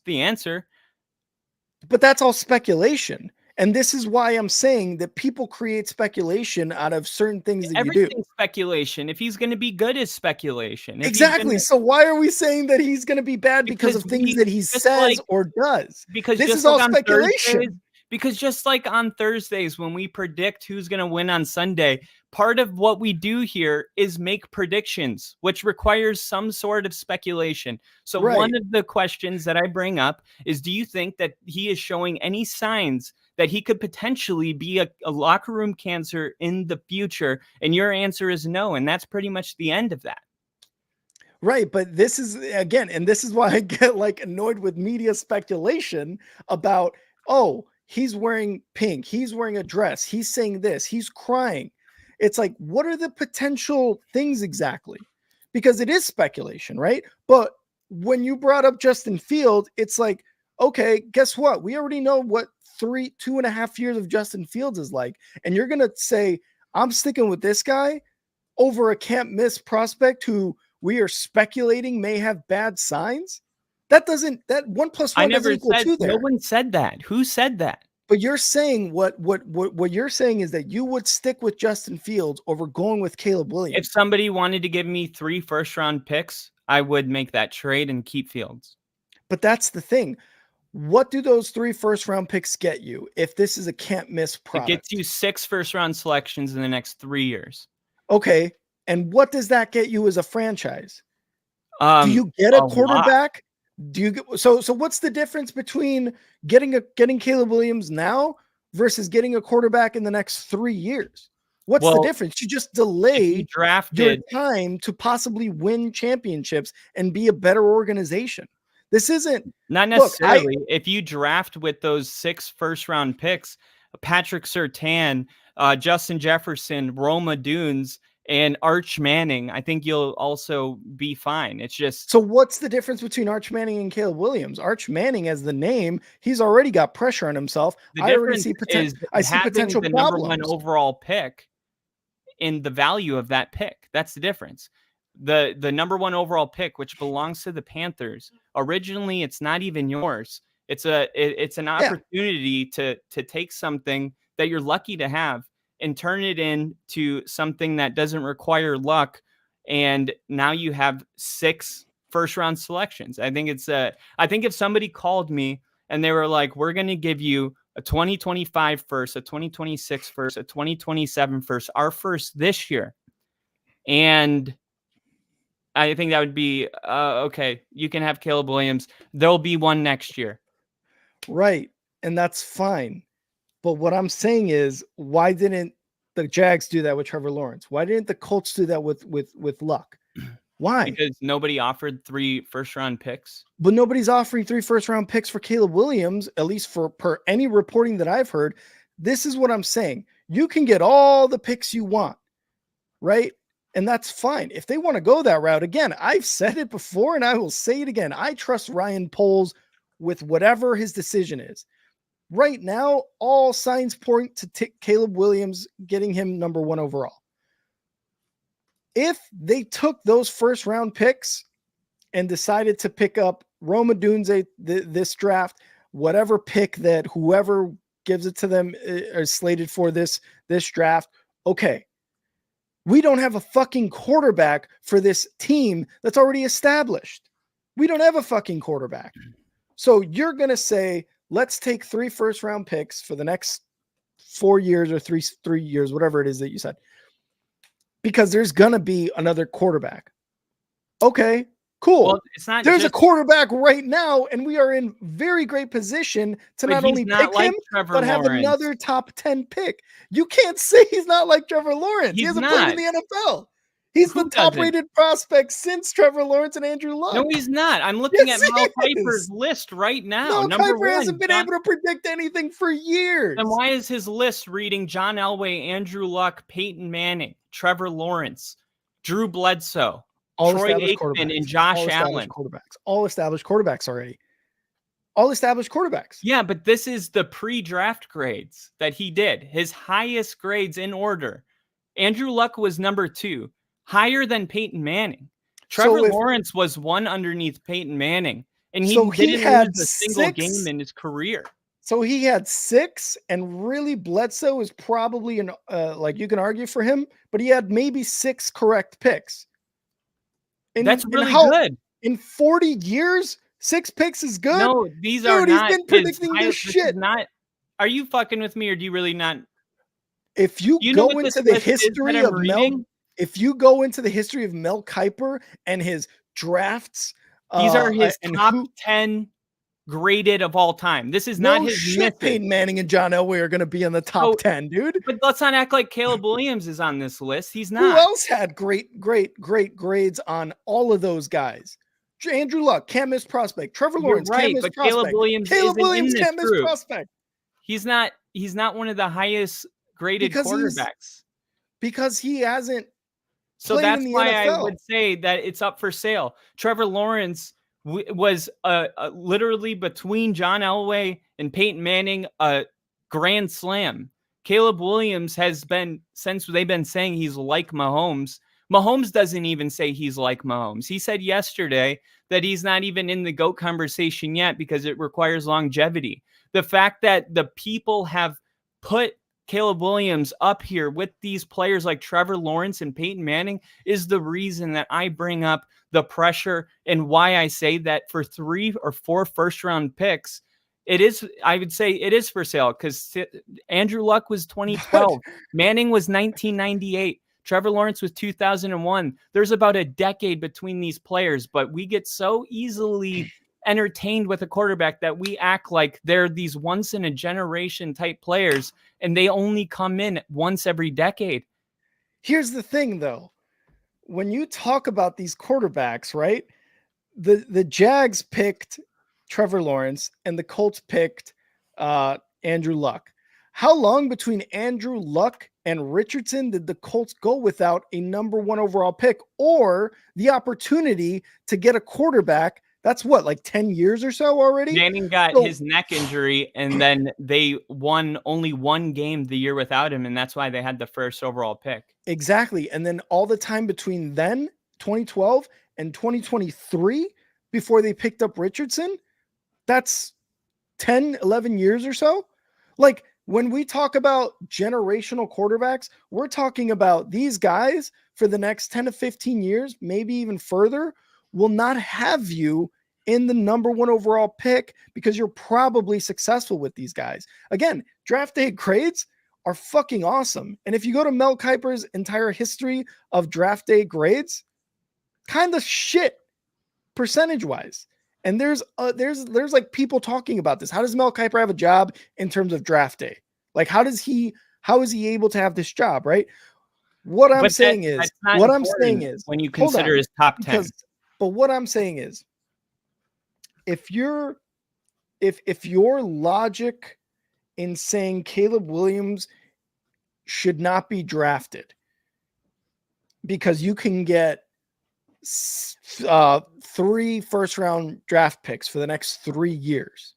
Speaker 3: the answer.
Speaker 1: But that's all speculation. And this is why I'm saying that people create speculation out of certain things that you do.
Speaker 3: Everything's speculation. If he's going to be good, is speculation.
Speaker 1: Exactly. So why are we saying that he's going to be bad because of things that he says or does?
Speaker 3: Because
Speaker 1: this is all speculation.
Speaker 3: Because just like on Thursdays when we predict who's going to win on Sunday, part of what we do here is make predictions, which requires some sort of speculation. So one of the questions that I bring up is, do you think that he is showing any signs that he could potentially be a locker room cancer in the future? And your answer is no. And that's pretty much the end of that.
Speaker 1: Right. But this is, again, and this is why I get like annoyed with media speculation about, oh, he's wearing pink, he's wearing a dress, he's saying this, he's crying. It's like, what are the potential things exactly? Because it is speculation, right? But when you brought up Justin Fields, it's like, okay, guess what? We already know what 2.5 years of Justin Fields is like. And you're going to say, I'm sticking with this guy over a can't miss prospect who we are speculating may have bad signs? That 1 plus 1 doesn't equal 2 there.
Speaker 3: No one said that. Who said that?
Speaker 1: But you're saying what you're saying is that you would stick with Justin Fields over going with Caleb Williams.
Speaker 3: If somebody wanted to give me 3 first-round picks, I would make that trade and keep Fields.
Speaker 1: But that's the thing. What do those 3 first-round picks get you if this is a can't-miss product?
Speaker 3: It gets you 6 first-round selections in the next 3 years.
Speaker 1: Okay, and what does that get you as a franchise? Do you get a quarterback? Lot. Do you get so what's the difference between getting Caleb Williams now versus getting a quarterback in the next 3 years? What's the difference? You just delay your time to possibly win championships and be a better organization. This isn't
Speaker 3: not necessarily. If you draft with those 6 first-round picks, Patrick Surtain, Justin Jefferson, Roma Dunes, and Arch Manning, I think you'll also be fine. It's just...
Speaker 1: So what's the difference between Arch Manning and Caleb Williams? Arch Manning, as the name, he's already got pressure on himself. I already see potential. I see potential
Speaker 3: the
Speaker 1: problems.
Speaker 3: Number 1 overall pick in the value of that pick. That's the difference. The number 1 overall pick, which belongs to the Panthers, originally it's not even yours. It's an opportunity to take something that you're lucky to have and turn it into something that doesn't require luck and now you have 6 first-round selections. I think if somebody called me and they were like, we're going to give you a 2025 first, a 2026 first, a 2027 first, our first this year. And I think that would be, okay, you can have Caleb Williams. There'll be one next year.
Speaker 1: Right. And that's fine. But what I'm saying is, why didn't the Jags do that with Trevor Lawrence? Why didn't the Colts do that with Luck? Why?
Speaker 3: Because nobody offered 3 first-round picks.
Speaker 1: But nobody's offering 3 first-round picks for Caleb Williams, at least per any reporting that I've heard. This is what I'm saying. You can get all the picks you want, right? And that's fine. If they want to go that route, again, I've said it before and I will say it again. I trust Ryan Poles with whatever his decision is. Right now, all signs point to Caleb Williams getting him number 1 overall. If they took those first round picks and decided to pick up Rome Odunze this draft, whatever pick that whoever gives it to them is slated for this draft, okay. We don't have a fucking quarterback for this team that's already established. We don't have a fucking quarterback. So you're going to say, let's take 3 first round picks for the next 4 years or three years, whatever it is that you said, because there's going to be another quarterback. Okay, cool.
Speaker 3: Well, it's not
Speaker 1: there's a quarterback right now, and we are in very great position to not only pick him, but have another top 10 pick. You can't say he's not like Trevor Lawrence. He hasn't played in the NFL. He's the top-rated prospect since Trevor Lawrence and Andrew Luck.
Speaker 3: No, he's not. I'm looking at Mel Kiper's list right now.
Speaker 1: Mel Kiper hasn't been able to predict anything for years.
Speaker 3: Then why is his list reading John Elway, Andrew Luck, Peyton Manning, Trevor Lawrence, Drew Bledsoe, Troy Aikman, and Josh Allen?
Speaker 1: All established quarterbacks already. All established quarterbacks.
Speaker 3: Yeah, but this is the pre-draft grades that he did. His highest grades in order. Andrew Luck was number 2. Higher than Peyton Manning. Trevor Lawrence was 1 underneath Peyton Manning, and he didn't lose a single game in his career.
Speaker 1: So he had 6, and really Bledsoe is probably like you can argue for him, but he had maybe 6 correct picks.
Speaker 3: That's really good.
Speaker 1: In 40 years, 6 picks is good.
Speaker 3: No, these are not.
Speaker 1: He's been predicting this shit.
Speaker 3: Are you fucking with me, or do you really not?
Speaker 1: If you go into the history of Mel. If you go into the history of Mel Kiper and his drafts,
Speaker 3: these are his top 10 graded of all time. This is not his
Speaker 1: shit. Peyton Manning and John Elway are going to be in the top 10, dude.
Speaker 3: But let's not act like Caleb Williams is on this list. He's not.
Speaker 1: Who else had great grades on all of those guys? Andrew Luck, can't miss prospect. Trevor Lawrence, can't miss prospect.
Speaker 3: Caleb Williams
Speaker 1: can't miss prospect.
Speaker 3: He's not one of the highest graded quarterbacks.
Speaker 1: Because he hasn't.
Speaker 3: So that's why I would say that it's up for sale. Trevor Lawrence was literally between John Elway and Peyton Manning a grand slam. Caleb Williams has been, since they've been saying he's like Mahomes. Mahomes doesn't even say he's like Mahomes. He said yesterday that he's not even in the GOAT conversation yet because it requires longevity. The fact that the people have put Caleb Williams up here with these players like Trevor Lawrence and Peyton Manning is the reason that I bring up the pressure and why I say that for 3 or 4 first-round picks, I would say it is for sale because Andrew Luck was 2012. Manning was 1998. Trevor Lawrence was 2001. There's about a decade between these players, but we get so easily entertained with a quarterback that we act like they're these once in a generation type players and they only come in once every decade.
Speaker 1: Here's the thing though. When you talk about these quarterbacks, right? The Jags picked Trevor Lawrence and the Colts picked Andrew Luck. How long between Andrew Luck and Richardson did the Colts go without a number 1 overall pick or the opportunity to get a quarterback? That's what, like 10 years or so already?
Speaker 3: Manning got his neck injury, and then they won only 1 game the year without him, and that's why they had the first overall pick.
Speaker 1: Exactly. And then all the time between then, 2012, and 2023, before they picked up Richardson, that's 10, 11 years or so. Like, When we talk about generational quarterbacks, we're talking about these guys for the next 10 to 15 years, maybe even further, will not have you in the number one overall pick because you're probably successful with these guys. Again, draft day grades are fucking awesome. And if you go to Mel Kiper's entire history of draft day grades, kind of shit percentage wise. And there's like people talking about this. How does Mel Kiper have a job in terms of draft day? Like, how is he able to have this job? Right. What I'm saying is
Speaker 3: when you consider his top 10.
Speaker 1: But what I'm saying is, if your logic in saying Caleb Williams should not be drafted because you can get 3 first-round draft picks for the next 3 years,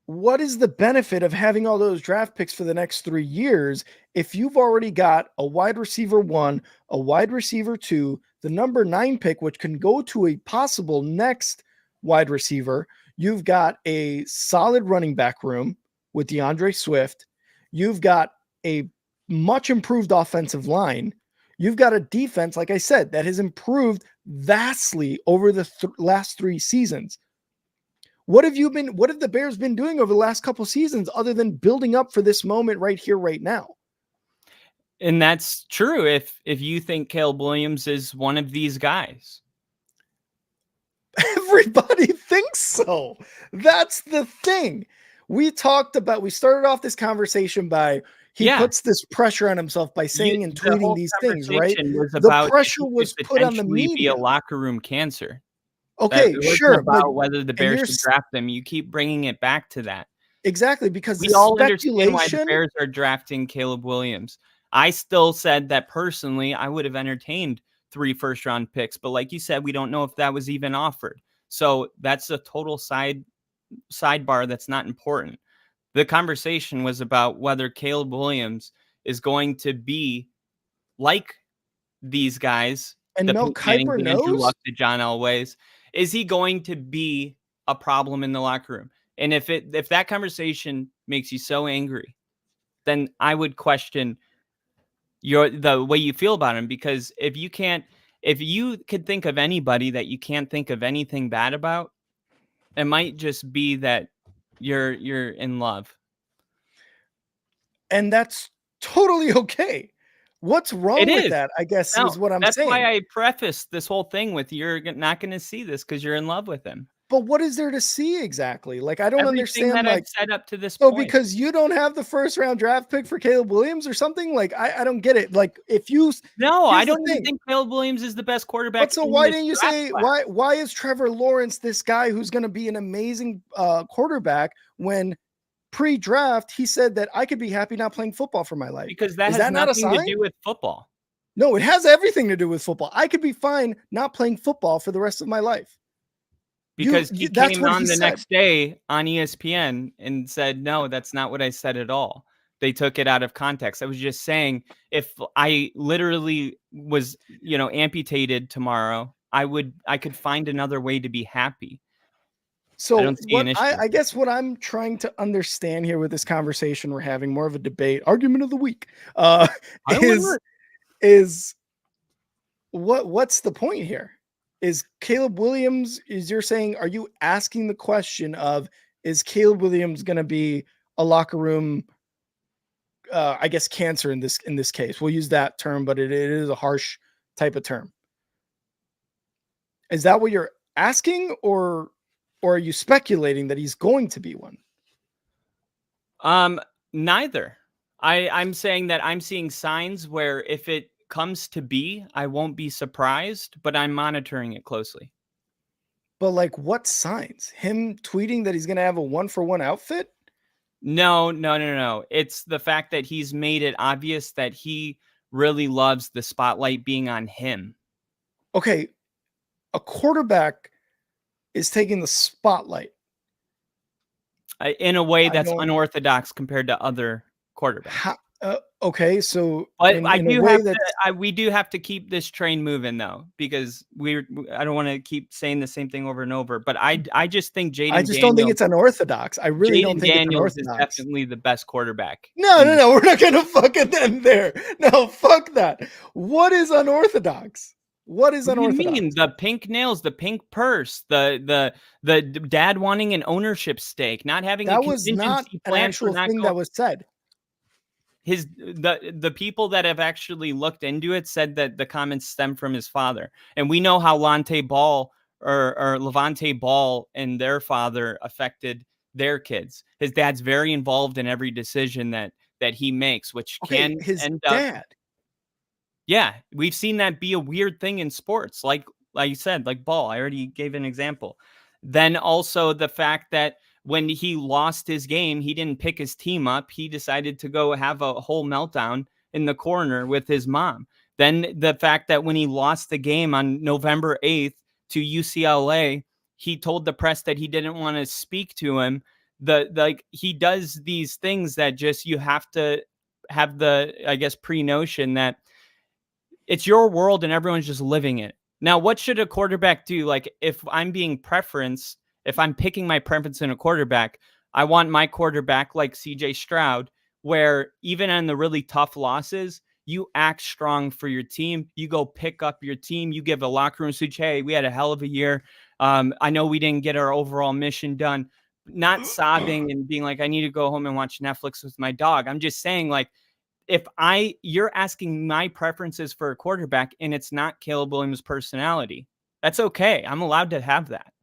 Speaker 1: what is the benefit of having all those draft picks for the next 3 years if you've already got a wide receiver 1, a wide receiver 2, the number 9 pick, which can go to a possible next wide receiver? You've got a solid running back room with DeAndre Swift. You've got a much improved offensive line. You've got a defense, like I said, that has improved vastly over the last 3 seasons. What have the Bears been doing over the last couple seasons other than building up for this moment right here, right now?
Speaker 3: And that's true if you think Caleb Williams is one of these guys.
Speaker 1: Everybody thinks so. That's the thing. We started off this conversation by he puts this pressure on himself by saying and tweeting these things, right? The pressure was put on the media.
Speaker 3: Be a locker room cancer.
Speaker 1: Okay, sure.
Speaker 3: About whether the Bears should draft them. You keep bringing it back to that.
Speaker 1: Exactly, because
Speaker 3: we all understand why the Bears are drafting Caleb Williams. I still said that personally, I would have entertained 3 first-round picks, but like you said, we don't know if that was even offered. So that's a total sidebar that's not important. The conversation was about whether Caleb Williams is going to be like these guys.
Speaker 1: And Mel Kiper knows?
Speaker 3: Andrew Luck to John Elway's. Is he going to be a problem in the locker room? And if that conversation makes you so angry, then I would question the way you feel about him, because if you could think of anybody that you can't think of anything bad about, it might just be that you're in love.
Speaker 1: And that's totally okay. What's wrong with that, I guess, is what I'm saying.
Speaker 3: That's why I prefaced this whole thing with you're not going to see this because you're in love with him.
Speaker 1: But what is there to see exactly? Like, I don't understand.
Speaker 3: That
Speaker 1: I've
Speaker 3: set up to this point.
Speaker 1: Because you don't have the first-round draft pick for Caleb Williams or something? Like, I don't get it. Like, if you
Speaker 3: I don't even think Caleb Williams is the best quarterback.
Speaker 1: But so why didn't you say why is Trevor Lawrence this guy who's going to be an amazing quarterback when pre-draft he said that I could be happy not playing football for my life?
Speaker 3: Because that has nothing to do with football.
Speaker 1: No, it has everything to do with football. I could be fine not playing football for the rest of my life.
Speaker 3: Because he came on the next day on ESPN and said, no, that's not what I said at all. They took it out of context. I was just saying, if I literally was, amputated tomorrow, I could find another way to be happy.
Speaker 1: So I guess what I'm trying to understand here with this conversation we're having, more of a debate, argument of the week, is what's the point here? Is Caleb Williams, you're saying, are you asking the question of, is Caleb Williams going to be a locker room, I guess, cancer in this case? We'll use that term, but it is a harsh type of term. Is that what you're asking, or are you speculating that he's going to be one?
Speaker 3: Neither. I'm saying that I'm seeing signs where if it comes to be, I won't be surprised, but I'm monitoring it closely.
Speaker 1: But like, what signs? Him tweeting that he's going to have a 1-for-1 outfit?
Speaker 3: No. It's the fact that he's made it obvious that he really loves the spotlight being on him.
Speaker 1: Okay. A quarterback is taking the spotlight
Speaker 3: in a way that's unorthodox compared to other quarterbacks.
Speaker 1: Okay, so
Speaker 3: But
Speaker 1: in
Speaker 3: I
Speaker 1: a
Speaker 3: do
Speaker 1: way
Speaker 3: have
Speaker 1: that's
Speaker 3: to. We do have to keep this train moving though, because I don't want to keep saying the same thing over and over. But I just think
Speaker 1: I just don't think it's unorthodox. I really don't think it's
Speaker 3: Is
Speaker 1: unorthodox.
Speaker 3: definitely the best quarterback.
Speaker 1: No, no, no. We're not gonna fucking end there. No, fuck that. What is unorthodox? What is
Speaker 3: What do you
Speaker 1: unorthodox?
Speaker 3: mean? The pink nails, the pink purse, the dad wanting an ownership stake, not having a
Speaker 1: That was not
Speaker 3: contingency
Speaker 1: an
Speaker 3: plan for
Speaker 1: actual
Speaker 3: not
Speaker 1: thing
Speaker 3: going.
Speaker 1: that was said.
Speaker 3: The people that have actually looked into it said that the comments stem from his father, and we know how Lante Ball or Levante Ball and their father affected their kids. His dad's very involved in every decision that he makes, which
Speaker 1: Okay,
Speaker 3: can
Speaker 1: his
Speaker 3: end up.
Speaker 1: dad.
Speaker 3: Yeah, we've seen that be a weird thing in sports, like you said, like Ball. I already gave an example. Then also the fact that when he lost his game, he didn't pick his team up. He decided to go have a whole meltdown in the corner with his mom. Then the fact that when he lost the game on November 8th to UCLA, he told the press that he didn't want to speak to him. Like he does these things that just you have to have the, I guess, pre-notion that it's your world and everyone's just living it. Now, what should a quarterback do? Like, if I'm being preference, if I'm picking my preference in a quarterback, I want my quarterback like CJ Stroud, where even in the really tough losses, you act strong for your team. You go pick up your team. You give a locker room speech. Hey, we had a hell of a year. I know we didn't get our overall mission done. Not sobbing and being like, I need to go home and watch Netflix with my dog. I'm just saying, like, you're asking my preferences for a quarterback and it's not Caleb Williams' personality, that's okay. I'm allowed to have that.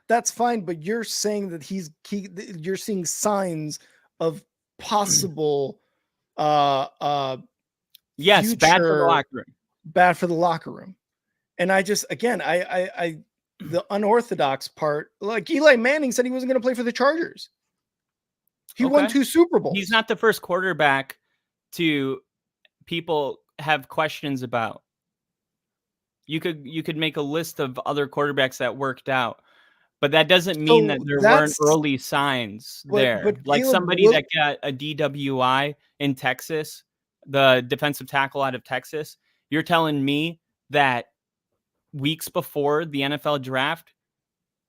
Speaker 1: That's fine, but you're saying that you're seeing signs of possible
Speaker 3: Yes, bad for the
Speaker 1: future
Speaker 3: locker room.
Speaker 1: bad for the locker room. And I just, again, I the unorthodox part, like Eli Manning said he wasn't going to play for the Chargers. He won 2 Super Bowls.
Speaker 3: He's not the first quarterback to people have questions about. You could make a list of other quarterbacks that worked out, but that doesn't mean that there weren't early signs there.
Speaker 1: But
Speaker 3: Like
Speaker 1: Caleb
Speaker 3: somebody that got a DWI in Texas, the defensive tackle out of Texas. You're telling me that weeks before the NFL draft,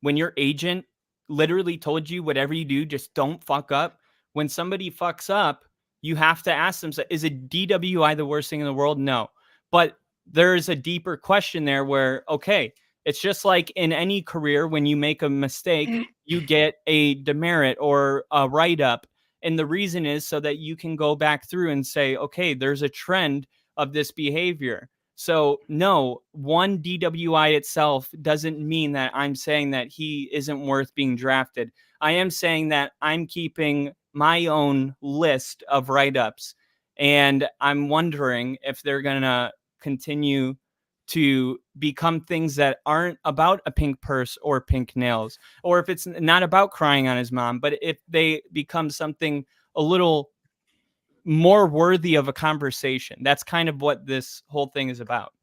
Speaker 3: when your agent literally told you whatever you do, just don't fuck up. When somebody fucks up, you have to ask them, is a DWI the worst thing in the world? No. But there's a deeper question there where, okay, it's just like in any career, when you make a mistake, you get a demerit or a write-up. And the reason is so that you can go back through and say, okay, there's a trend of this behavior. So no, one DWI itself doesn't mean that I'm saying that he isn't worth being drafted. I am saying that I'm keeping my own list of write-ups, and I'm wondering if they're going to continue to become things that aren't about a pink purse or pink nails, or if it's not about crying on his mom, but if they become something a little more worthy of a conversation. That's kind of what this whole thing is about.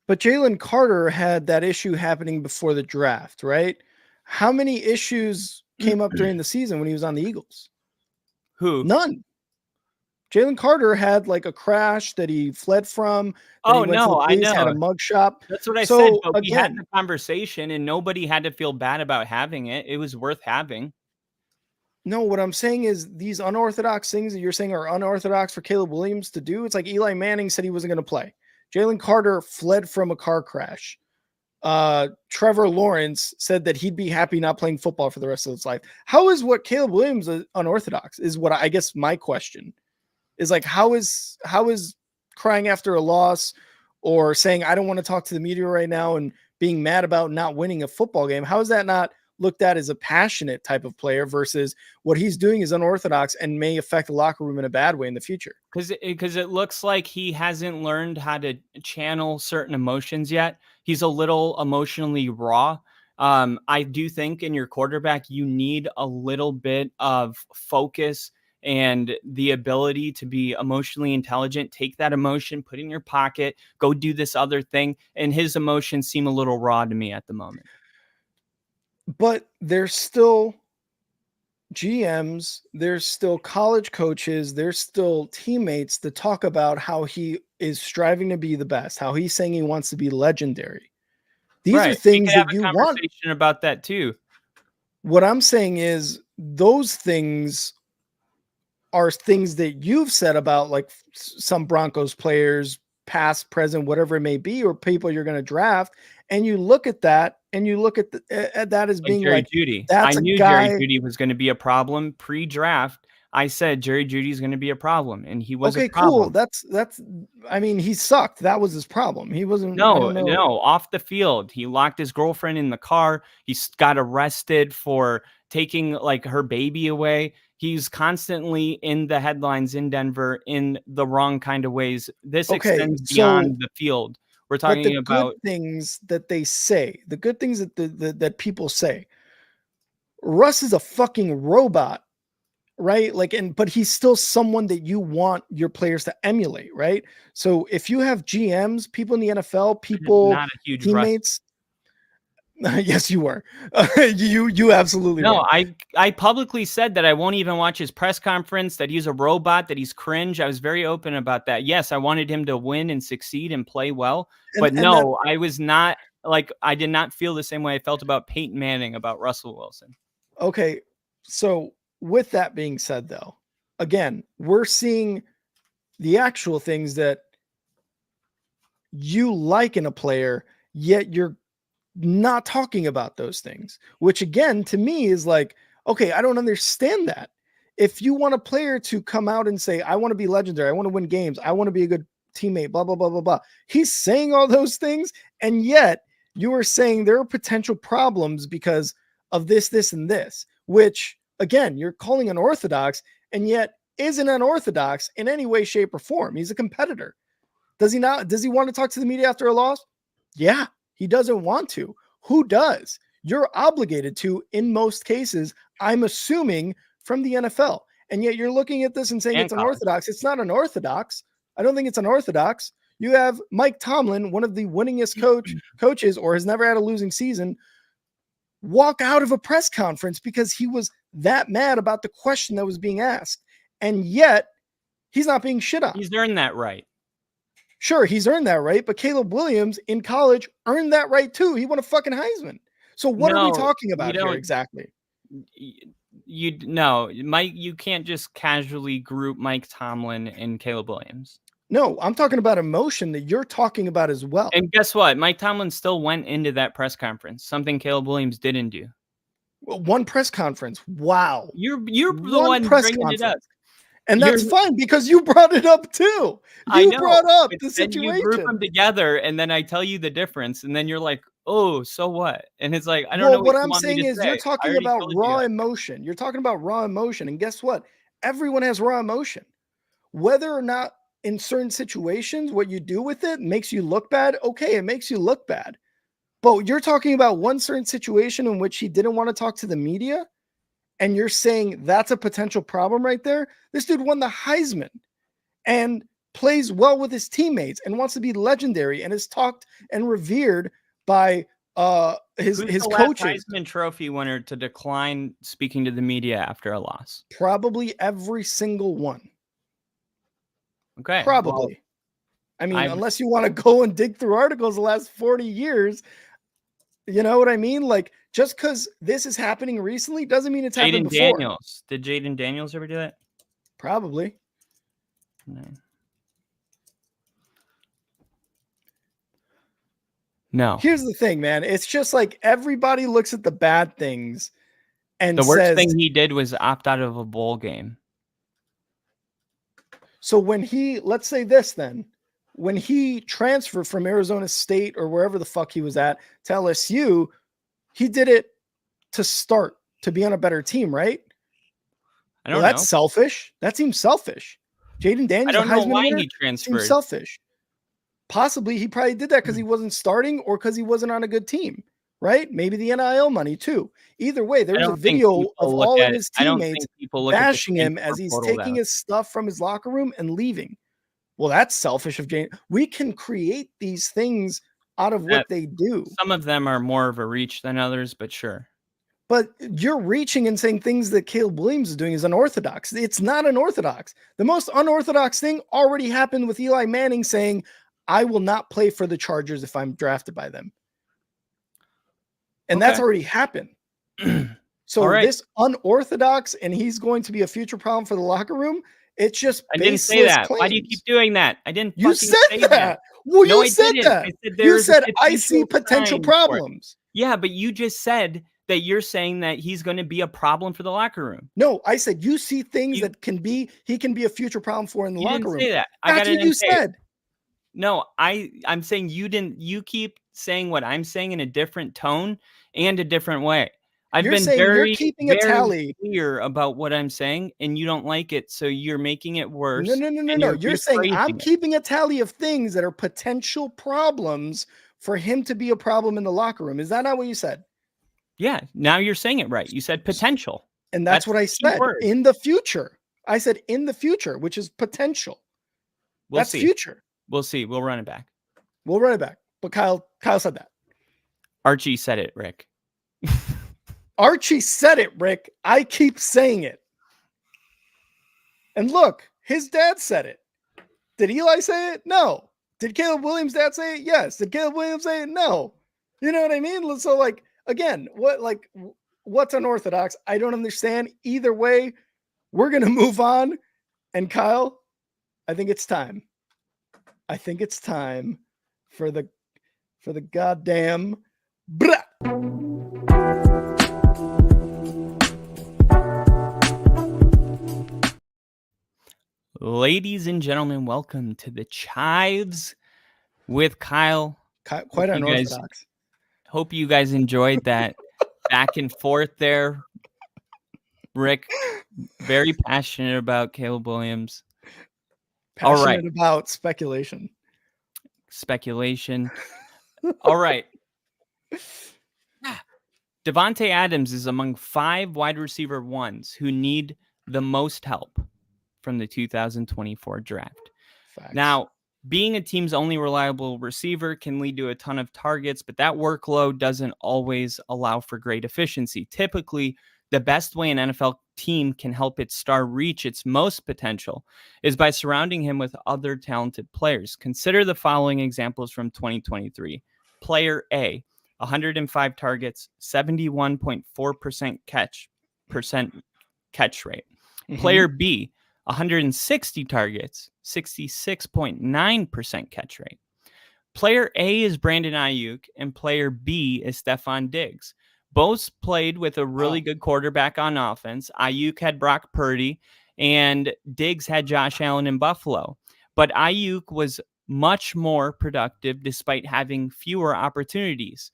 Speaker 1: But Jalen Carter had that issue happening before the draft, right? How many issues came up during the season when he was on the Eagles?
Speaker 3: Who?
Speaker 1: None. Jalen Carter had like a crash that he fled from.
Speaker 3: Oh,
Speaker 1: he went to the police,
Speaker 3: I know.
Speaker 1: had a mugshot.
Speaker 3: That's what I
Speaker 1: So,
Speaker 3: said. But we had
Speaker 1: again,
Speaker 3: the conversation and nobody had to feel bad about having it. It was worth having.
Speaker 1: No, what I'm saying is these unorthodox things that you're saying are unorthodox for Caleb Williams to do. It's like Eli Manning said he wasn't going to play. Jalen Carter fled from a car crash. Trevor Lawrence said that he'd be happy not playing football for the rest of his life. How is what Caleb Williams is unorthodox is what I guess my question is, like, how is crying after a loss or saying, I don't want to talk to the media right now and being mad about not winning a football game. How is that not looked at as a passionate type of player versus what he's doing is unorthodox and may affect the locker room in a bad way in the future?
Speaker 3: Because it looks like he hasn't learned how to channel certain emotions yet. He's a little emotionally raw. I do think in your quarterback, you need a little bit of focus and the ability to be emotionally intelligent. Take that emotion, put it in your pocket, go do this other thing. And his emotions seem a little raw to me at the moment.
Speaker 1: But there's still GMs, there's still college coaches, there's still teammates that talk about how he is striving to be the best, how he's saying he wants to be legendary. These are
Speaker 3: Right. We
Speaker 1: things
Speaker 3: could have
Speaker 1: that
Speaker 3: a
Speaker 1: you want.
Speaker 3: conversation about that too.
Speaker 1: What I'm saying is those things are things that you've said about like some Broncos players, past, present, whatever it may be, or people you're going to draft. And you look at that and you look at, at that as
Speaker 3: Like
Speaker 1: being
Speaker 3: Jerry
Speaker 1: like,
Speaker 3: Jeudy. I
Speaker 1: that's a
Speaker 3: knew Jerry
Speaker 1: guy.
Speaker 3: Jeudy was going to be a problem pre-draft. I said Jerry Jeudy is going to be a problem, and he was a
Speaker 1: Okay, cool.
Speaker 3: problem.
Speaker 1: That's, I mean, he sucked. That was his problem. He wasn't, I don't know.
Speaker 3: No, off the field. He locked his girlfriend in the car. Got arrested for taking like her baby away. He's constantly in the headlines in Denver in the wrong kind of ways. This
Speaker 1: Okay,
Speaker 3: extends
Speaker 1: so,
Speaker 3: beyond the field. We're
Speaker 1: but the
Speaker 3: talking
Speaker 1: good
Speaker 3: about
Speaker 1: things that they say, the good things that that people say, Russ is a fucking robot, right? Like, but he's still someone that you want your players to emulate, right? So if you have GMs, people in the NFL, people,
Speaker 3: not a huge Russ.
Speaker 1: teammates, yes, you were. You absolutely
Speaker 3: No,
Speaker 1: were.
Speaker 3: I publicly said that I won't even watch his press conference, that he's a robot, that he's cringe. I was very open about that. Yes, I wanted him to win and succeed and play well, but
Speaker 1: And that,
Speaker 3: no, I was not like, I did not feel the same way I felt about Peyton Manning, about Russell Wilson.
Speaker 1: okay. So with that being said, though, again, we're seeing the actual things that you like in a player, yet you're not talking about those things, which again, to me is like, okay, I don't understand that. If you want a player to come out and say, I want to be legendary, I want to win games, I want to be a good teammate, blah, blah, blah, blah, blah. He's saying all those things. And yet you are saying there are potential problems because of this, this, and this, which again, you're calling unorthodox and yet isn't unorthodox in any way, shape, or form. He's a competitor. Does he not? Does he want to talk to the media after a loss? Yeah, he doesn't want to. Who does? You're obligated to in most cases, I'm assuming, from the NFL. And yet you're looking at this and saying it's unorthodox. It's not unorthodox. I don't think it's unorthodox. You have Mike Tomlin, one of the winningest coaches, or has never had a losing season, walk out of a press conference because he was that mad about the question that was being asked. And yet he's not being shit on.
Speaker 3: He's earned that right.
Speaker 1: Sure, he's earned that right, but Caleb Williams in college earned that right too. He won a fucking Heisman. So what are we talking about here exactly?
Speaker 3: Mike, you can't just casually group Mike Tomlin and Caleb Williams.
Speaker 1: No, I'm talking about emotion that you're talking about as well.
Speaker 3: And guess what? Mike Tomlin still went into that press conference, something Caleb Williams didn't do.
Speaker 1: One press conference. Wow.
Speaker 3: You're the one bringing it up.
Speaker 1: And that's fine because you brought it up too. You brought up the situation.
Speaker 3: You group them together, and then I tell you the difference, and then you're like, "Oh, so what?" And it's like, I don't know.
Speaker 1: What I'm saying is, you're talking about raw emotion. You're talking about raw emotion, and guess what? Everyone has raw emotion. Whether or not in certain situations what you do with it makes you look bad, okay, it makes you look bad. But you're talking about one certain situation in which he didn't want to talk to the media. And you're saying that's a potential problem right there. This dude won the Heisman and plays well with his teammates and wants to be legendary and is talked and revered by his coaches.
Speaker 3: Heisman Trophy winner to decline speaking to the media after a loss.
Speaker 1: Probably every single one.
Speaker 3: Okay.
Speaker 1: Probably. Well, I mean, unless you want to go and dig through articles the last 40 years, you know what I mean? Like, just because this is happening recently doesn't mean it's happened before.
Speaker 3: Daniels. Did Jaden Daniels ever do that?
Speaker 1: Probably.
Speaker 3: No.
Speaker 1: Here's the thing, man. It's just like everybody looks at the bad things and
Speaker 3: the worst thing he did was opt out of a bowl game.
Speaker 1: So when let's say this then, when he transferred from Arizona State or wherever the fuck he was at to LSU, he did it to start, to be on a better team, right?
Speaker 3: I don't know.
Speaker 1: That's selfish. That seems selfish. Jaden Daniels,
Speaker 3: I don't know why he transferred.
Speaker 1: Seems selfish. Possibly he probably did that because he wasn't starting or because he wasn't on a good team, right? Maybe the NIL money too. Either way, there was a video of all of his teammates bashing him as he's taking his stuff from his locker room and leaving. Well, that's selfish of Jaden. We can create these things out of what they do.
Speaker 3: Some of them are more of a reach than others, but sure.
Speaker 1: But you're reaching and saying things that Caleb Williams is doing is unorthodox. It's not unorthodox. The most unorthodox thing already happened with Eli Manning saying, I will not play for the Chargers if I'm drafted by them. And that's already happened. So this unorthodox, and he's going to be a future problem for the locker room. It's just
Speaker 3: I didn't say that. Why do you keep doing that? I didn't.
Speaker 1: You said that. Well,
Speaker 3: no,
Speaker 1: you said that.
Speaker 3: I said
Speaker 1: you said I see potential problems.
Speaker 3: Yeah, but you just said that you're saying that he's going to be a problem for the locker room.
Speaker 1: No, I said you see things that he can be a future problem for in the locker room.
Speaker 3: Say that.
Speaker 1: That's what you said.
Speaker 3: No, I'm saying you didn't. You keep saying what I'm saying in a different tone and a different way. I've been very clear about what I'm saying, and you don't like it, so you're making it worse.
Speaker 1: No. You're saying I'm keeping a tally of things that are potential problems for him to be a problem in the locker room. Is that not what you said?
Speaker 3: Yeah, now you're saying it right. You said potential.
Speaker 1: And that's what I said. In the future. I said in the future, which is potential. That's future.
Speaker 3: We'll see. We'll run it back.
Speaker 1: But Kyle said that.
Speaker 3: Archie said it, Rick.
Speaker 1: Archie said it, Rick. I keep saying it. And look, his dad said it. Did Eli say it? No. Did Caleb Williams' dad say it? Yes. Did Caleb Williams say it? No. You know what I mean? So, like, again, what's unorthodox? I don't understand. Either way, we're going to move on. And Kyle, I think it's time. For the goddamn blah.
Speaker 3: Ladies and gentlemen, welcome to the Chives with Kyle.
Speaker 1: Quite unorthodox.
Speaker 3: Hope you guys enjoyed that back and forth there. Rick, very passionate about Caleb Williams.
Speaker 1: Passionate about speculation.
Speaker 3: All right. Davante Adams is among 5 wide receiver ones who need the most help from the 2024 draft.
Speaker 1: Facts.
Speaker 3: Now, being a team's only reliable receiver can lead to a ton of targets, but that workload doesn't always allow for great efficiency. Typically, the best way an NFL team can help its star reach its most potential is by surrounding him with other talented players. Consider the following examples from 2023. Player A, 105 targets, 71.4% catch rate. Mm-hmm. Player B, 160 targets, 66.9% catch rate. Player A is Brandon Ayuk, and player B is Stephon Diggs. Both played with a really good quarterback on offense. Ayuk had Brock Purdy, and Diggs had Josh Allen in Buffalo. But Ayuk was much more productive despite having fewer opportunities.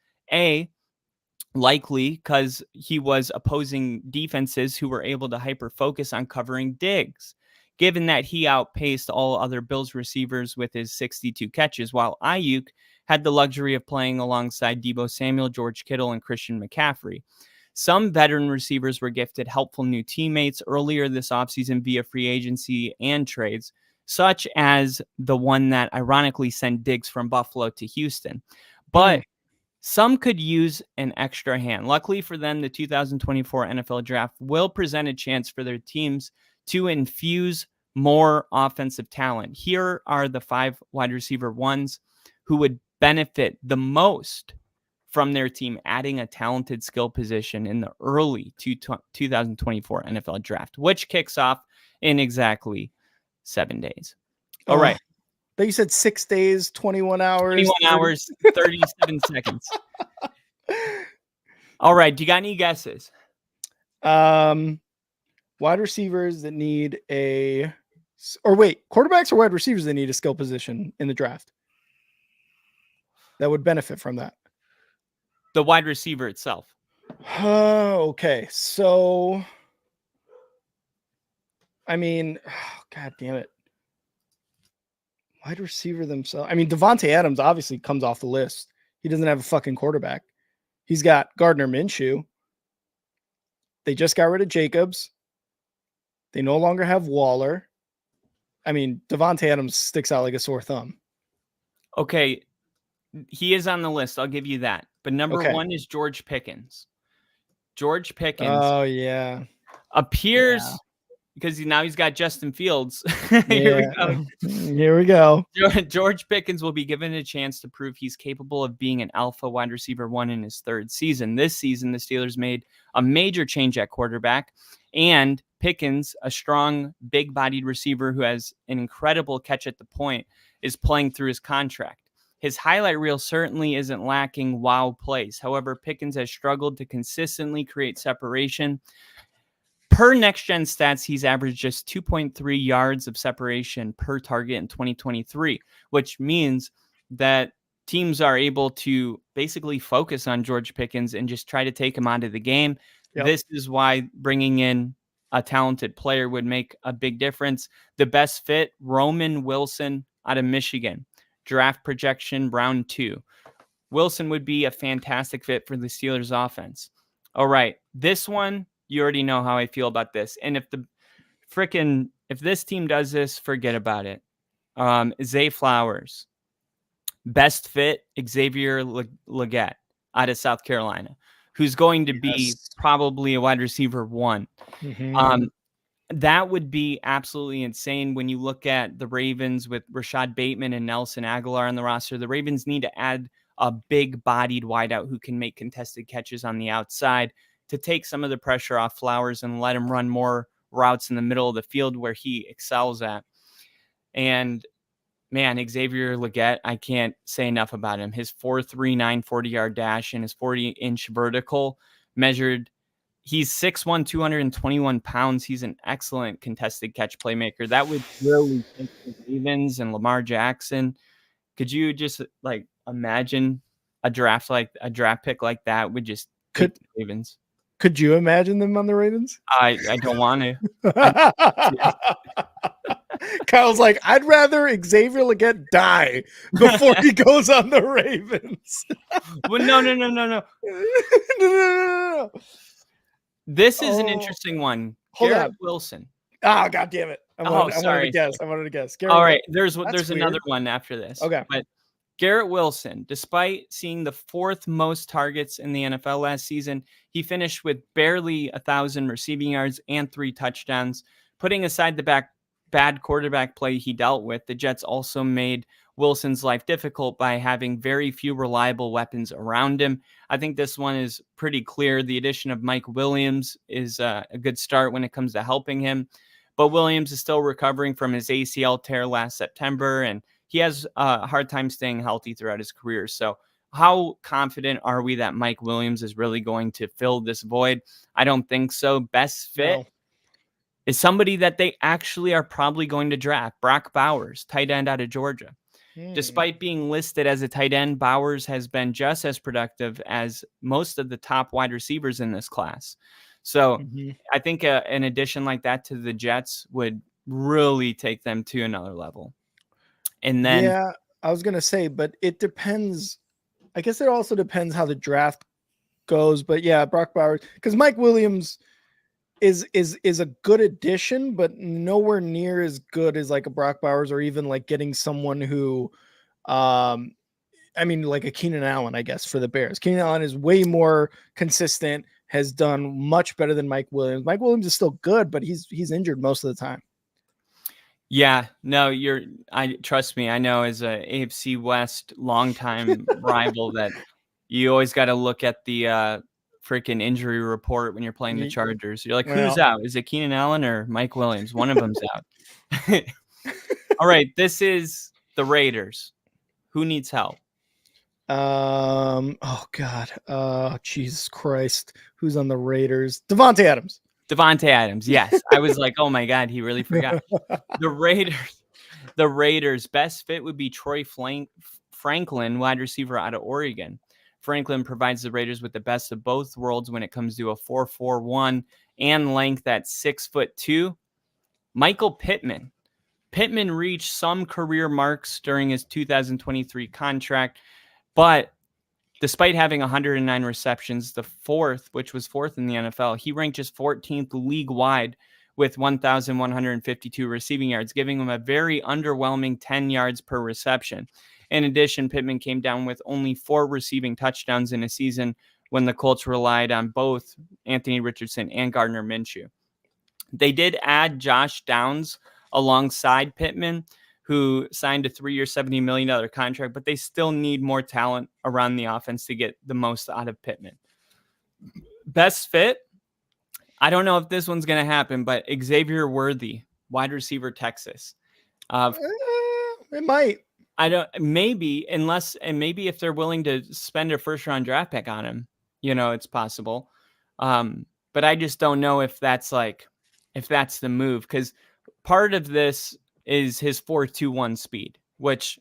Speaker 3: Likely because he was opposing defenses who were able to hyper-focus on covering Diggs, given that he outpaced all other Bills receivers with his 62 catches, while Ayuk had the luxury of playing alongside Deebo Samuel, George Kittle, and Christian McCaffrey. Some veteran receivers were gifted helpful new teammates earlier this offseason via free agency and trades, such as the one that ironically sent Diggs from Buffalo to Houston. But some could use an extra hand. Luckily for them, the 2024 NFL Draft will present a chance for their teams to infuse more offensive talent. Here are the 5 wide receiver ones who would benefit the most from their team adding a talented skill position in the early 2024 NFL Draft, which kicks off in exactly 7 days. All right.
Speaker 1: But you said 6 days, 21 hours.
Speaker 3: 21 hours, 37 seconds. All right. Do you got any guesses?
Speaker 1: Wide receivers that need quarterbacks or wide receivers that need a skill position in the draft that would benefit from that?
Speaker 3: The wide receiver itself.
Speaker 1: Okay. So, I mean, God damn it. Wide receiver themselves. I mean, Davante Adams obviously comes off the list. He doesn't have a fucking quarterback. He's got Gardner Minshew. They just got rid of Jacobs. They no longer have Waller. I mean, Davante Adams sticks out like a sore thumb.
Speaker 3: Okay. He is on the list. I'll give you that. But number 1 is George Pickens. George Pickens
Speaker 1: Oh yeah.
Speaker 3: appears because now he's got Justin Fields. Here we
Speaker 1: Yeah.
Speaker 3: go.
Speaker 1: Here we go.
Speaker 3: George Pickens will be given a chance to prove he's capable of being an alpha wide receiver one in his third season. This season, the Steelers made a major change at quarterback, and Pickens, a strong, big-bodied receiver who has an incredible catch at the point, is playing through his contract. His highlight reel certainly isn't lacking wow plays. However, Pickens has struggled to consistently create separation. Per Next Gen Stats, he's averaged just 2.3 yards of separation per target in 2023, which means that teams are able to basically focus on George Pickens and just try to take him out of the game.
Speaker 1: Yep.
Speaker 3: This is why bringing in a talented player would make a big difference. The best fit, Roman Wilson out of Michigan. Draft projection, round 2. Wilson would be a fantastic fit for the Steelers offense. All right, this one, you already know how I feel about this. And if this team does this, forget about it. Zay Flowers, best fit, Xavier Legette out of South Carolina, who's going to be probably a wide receiver one.
Speaker 1: Mhm.
Speaker 3: That would be absolutely insane when you look at the Ravens with Rashad Bateman and Nelson Aguilar on the roster. The Ravens need to add a big-bodied wideout who can make contested catches on the outside to take some of the pressure off Flowers and let him run more routes in the middle of the field where he excels at. And, man, Xavier Legette, I can't say enough about him. His 4.39 40-yard dash and his 40-inch vertical measured. He's 6'1", 221 pounds. He's an excellent contested catch playmaker. That would really take the Ravens and Lamar Jackson. Could you just imagine a draft pick like that would just take the Ravens?
Speaker 1: Could you imagine them on the Ravens?
Speaker 3: I don't want to.
Speaker 1: Kyle's like, I'd rather Xavier Legette die before he goes on the Ravens.
Speaker 3: Well, no.
Speaker 1: No.
Speaker 3: This is an interesting one. Garrett Wilson.
Speaker 1: Oh, God damn it. I wanted to guess.
Speaker 3: All right. There's another one after this.
Speaker 1: Okay.
Speaker 3: But Garrett Wilson, despite seeing the 4th most targets in the NFL last season, he finished with barely 1,000 receiving yards and 3 touchdowns. Putting aside the bad quarterback play he dealt with, the Jets also made Wilson's life difficult by having very few reliable weapons around him. I think this one is pretty clear. The addition of Mike Williams is a good start when it comes to helping him. But Williams is still recovering from his ACL tear last September, and he has a hard time staying healthy throughout his career. So how confident are we that Mike Williams is really going to fill this void? I don't think so. Best fit is somebody that they actually are probably going to draft, Brock Bowers, tight end out of Georgia. Despite being listed as a tight end, Bowers has been just as productive as most of the top wide receivers in this class. So I think an addition like that to the Jets would really take them to another level. And then,
Speaker 1: I was going to say, but it depends. I guess it also depends how the draft goes. But yeah, Brock Bowers, because Mike Williams is a good addition, but nowhere near as good as like a Brock Bowers, or even like getting someone who, like a Keenan Allen, I guess, for the Bears. Keenan Allen is way more consistent, has done much better than Mike Williams. Mike Williams is still good, but he's injured most of the time.
Speaker 3: Yeah, no, trust me, I know as a AFC West longtime rival that you always got to look at the freaking injury report when you're playing the Chargers. You're like, who's out? Is it Keenan Allen or Mike Williams? One of them's out. All right, this is the Raiders. Who needs help?
Speaker 1: Oh God. Jesus Christ. Who's on the Raiders? Devontae Adams. Yes.
Speaker 3: I was like, oh my God, he really forgot. The Raiders best fit would be Troy Franklin, wide receiver out of Oregon. Franklin provides the Raiders with the best of both worlds when it comes to a 4.41 and length at 6'2". Michael Pittman. Pittman reached some career marks during his 2023 contract, but despite having 109 receptions, which was fourth in the NFL, he ranked just 14th league-wide with 1,152 receiving yards, giving him a very underwhelming 10 yards per reception. In addition, Pittman came down with only 4 receiving touchdowns in a season when the Colts relied on both Anthony Richardson and Gardner Minshew. They did add Josh Downs alongside Pittman, who signed a 3-year, $70 million contract, but they still need more talent around the offense to get the most out of Pittman. Best fit? I don't know if this one's going to happen, but Xavier Worthy, wide receiver, Texas.
Speaker 1: It might.
Speaker 3: I don't, maybe, maybe if they're willing to spend a first-round draft pick on him, it's possible. But I just don't know if that's the move, because part of this is his 4.21 speed, which,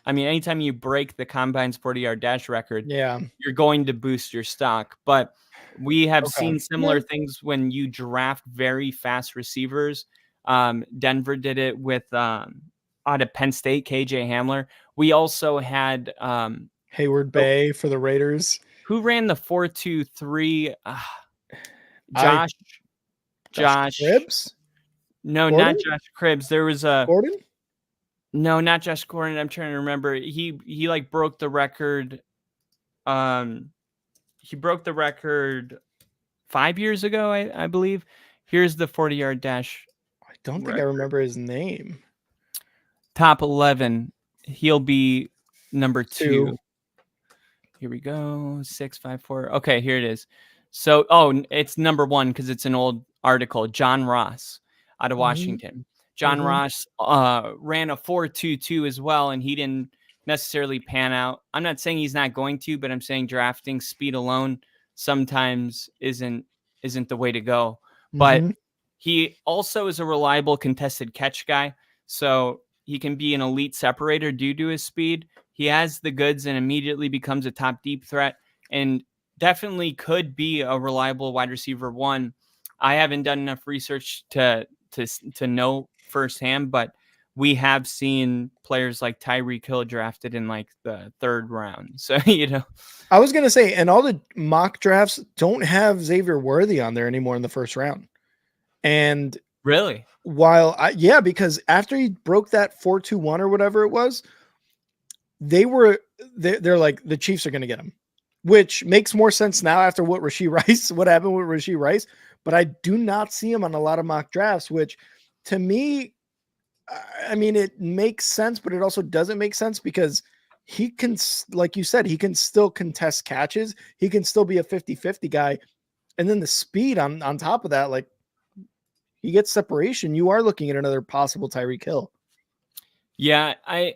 Speaker 3: I mean, anytime you break the combine's 40-yard dash record, you're going to boost your stock. But we have seen similar things when you draft very fast receivers. Denver did it with out of Penn State, KJ Hamler. We also had
Speaker 1: Hayward Bay for the Raiders.
Speaker 3: Who ran the 4.23? Josh
Speaker 1: Cribbs?
Speaker 3: No,
Speaker 1: Gordon?
Speaker 3: not Josh Cribbs. There was a
Speaker 1: Gordon?
Speaker 3: No, not Josh Gordon. I'm trying to remember. He like broke the record. He broke the record 5 years ago, I believe. Here's the 40-yard dash.
Speaker 1: I don't think I remember his name.
Speaker 3: Top 11. He'll be number 2. Here we go. 654. Okay, here it is. So, it's number 1 because it's an old article. John Ross out of Washington. John Ross ran a 4.22 as well, and he didn't necessarily pan out. I'm not saying he's not going to, but I'm saying drafting speed alone sometimes isn't the way to go. But he also is a reliable contested catch guy, so he can be an elite separator due to his speed. He has the goods and immediately becomes a top deep threat, and definitely could be a reliable wide receiver 1. I haven't done enough research to know firsthand, but we have seen players like Tyreek Hill drafted in like the 3rd round. So,
Speaker 1: I was going to say, and all the mock drafts don't have Xavier Worthy on there anymore in the 1st round. And
Speaker 3: really,
Speaker 1: because after he broke that 4.21 or whatever it was, they're like, the Chiefs are going to get him, which makes more sense now after what happened with Rashee Rice. But I do not see him on a lot of mock drafts, which to me, I mean, it makes sense, but it also doesn't make sense because he can, like you said, he can still contest catches. He can still be a 50-50 guy. And then the speed on top of that, like, he gets separation. You are looking at another possible Tyreek Hill.
Speaker 3: Yeah, I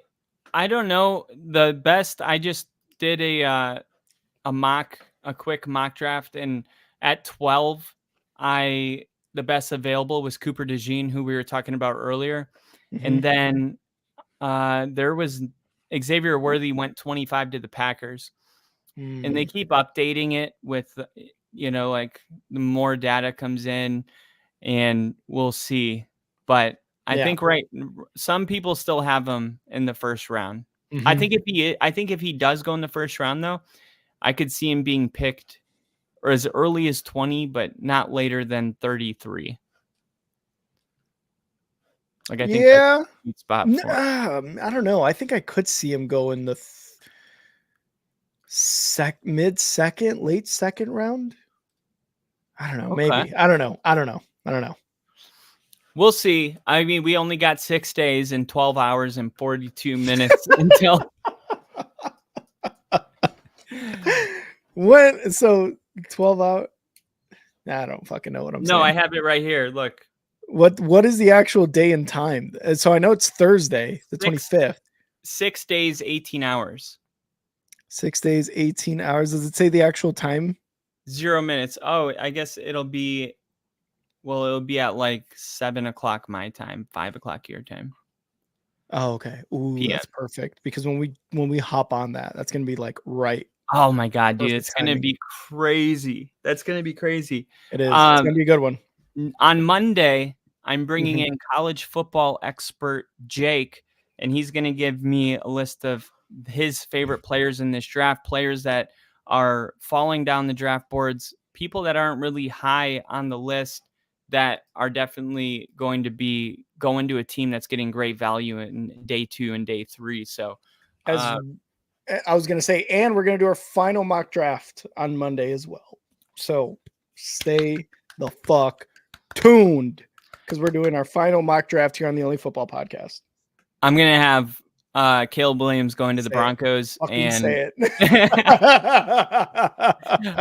Speaker 3: don't know. The best, I just did a quick mock draft, and at 12, the best available was Cooper DeJean, who we were talking about earlier. And then there was Xavier Worthy went 25 to the Packers. And they keep updating it with, like the more data comes in, and we'll see. But I think some people still have him in the 1st round. I think if he does go in the 1st round, though, I could see him being picked or as early as 20, but not later than 33. Like, I think that's a sweet spot for him.
Speaker 1: I don't know. I think I could see him go in the mid-second, late 2nd round. I don't know.
Speaker 3: Okay.
Speaker 1: Maybe. I don't know.
Speaker 3: We'll see. I mean, we only got 6 days and 12 hours and 42 minutes until.
Speaker 1: So 12 hours? I don't fucking know what I'm saying.
Speaker 3: No, I have it right here. Look.
Speaker 1: What is the actual day and time? So I know it's Thursday, the 25th.
Speaker 3: 6 days, 18 hours.
Speaker 1: 6 days, 18 hours. Does it say the actual time?
Speaker 3: 0 minutes. Oh, I guess it'll be at like 7 o'clock my time, 5 o'clock your time.
Speaker 1: Oh, okay. Ooh, PM. That's perfect. Because when we hop on that's gonna be like right.
Speaker 3: Oh my God, dude, it's gonna be crazy. That's gonna be crazy.
Speaker 1: It is. It's gonna be a good one.
Speaker 3: On Monday, I'm bringing in college football expert Jake, and he's going to give me a list of his favorite players in this draft, players that are falling down the draft boards, people that aren't really high on the list that are definitely going to be going to a team that's getting great value in day 2 and day 3. So
Speaker 1: I was going to say, and we're going to do our final mock draft on Monday as well. So stay the fuck tuned because we're doing our final mock draft here on the Only Football Podcast.
Speaker 3: I'm going to have Caleb Williams going to the Broncos.
Speaker 1: Fucking say it.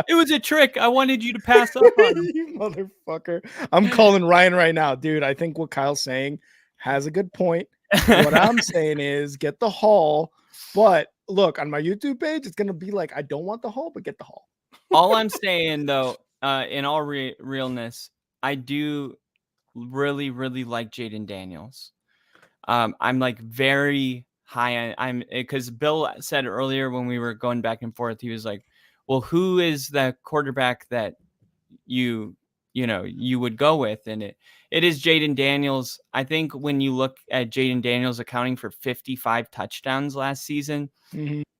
Speaker 3: It was a trick. I wanted you to pass up on him.
Speaker 1: You motherfucker. I'm calling Ryan right now. Dude, I think what Kyle's saying has a good point. What I'm saying is get the haul. But look, on my YouTube page, it's going to be like, I don't want the haul, but get the haul.
Speaker 3: All I'm saying, though, in all realness, I do really, really like Jaden Daniels. I'm like very high on because Bill said earlier when we were going back and forth, he was like, well, who is the quarterback that you would go with? And it is Jaden Daniels. I think when you look at Jaden Daniels accounting for 55 touchdowns last season,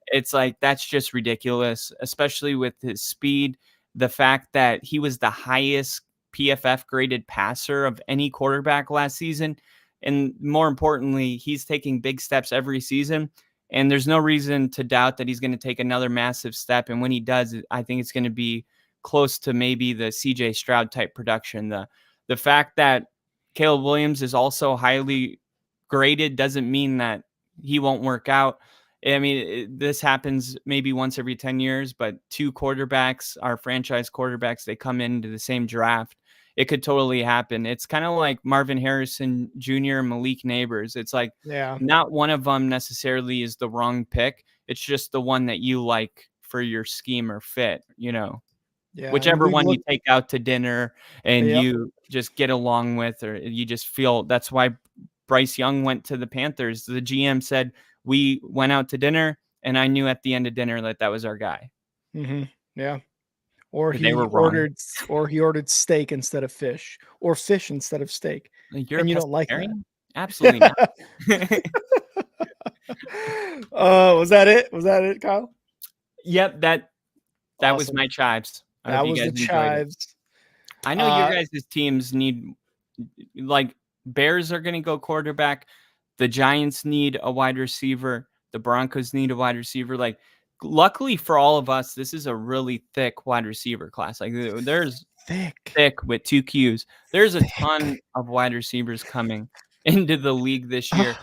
Speaker 3: it's like, that's just ridiculous, especially with his speed. The fact that he was the highest PFF graded passer of any quarterback last season. And more importantly, he's taking big steps every season. And there's no reason to doubt that he's going to take another massive step. And when he does, I think it's going to be close to maybe the CJ Stroud type production. The fact that Caleb Williams is also highly graded doesn't mean that he won't work out. I mean, this happens maybe once every 10 years, but two quarterbacks, our franchise quarterbacks, they come into the same draft. It could totally happen. It's kind of like Marvin Harrison Jr. and Malik Neighbors. It's like, not one of them necessarily is the wrong pick. It's just the one that you like for your scheme or fit, whichever one you take out to dinner and you just get along with, or you just feel. That's why Bryce Young went to the Panthers. The GM said, we went out to dinner and I knew at the end of dinner that was our guy.
Speaker 1: Yeah. Or he ordered steak instead of fish, or fish instead of steak. And you don't like that?
Speaker 3: Absolutely not.
Speaker 1: Was that it? Was that it, Kyle?
Speaker 3: Yep, that
Speaker 1: Awesome.
Speaker 3: was my chives.
Speaker 1: That was the chives.
Speaker 3: I know your guys' teams need, like, Bears are going to go quarterback. The Giants need a wide receiver. The Broncos need a wide receiver. Like, luckily for all of us, this is a really thick wide receiver class. Like, there's thick with 2 Qs. There's a ton of wide receivers coming into the league this year.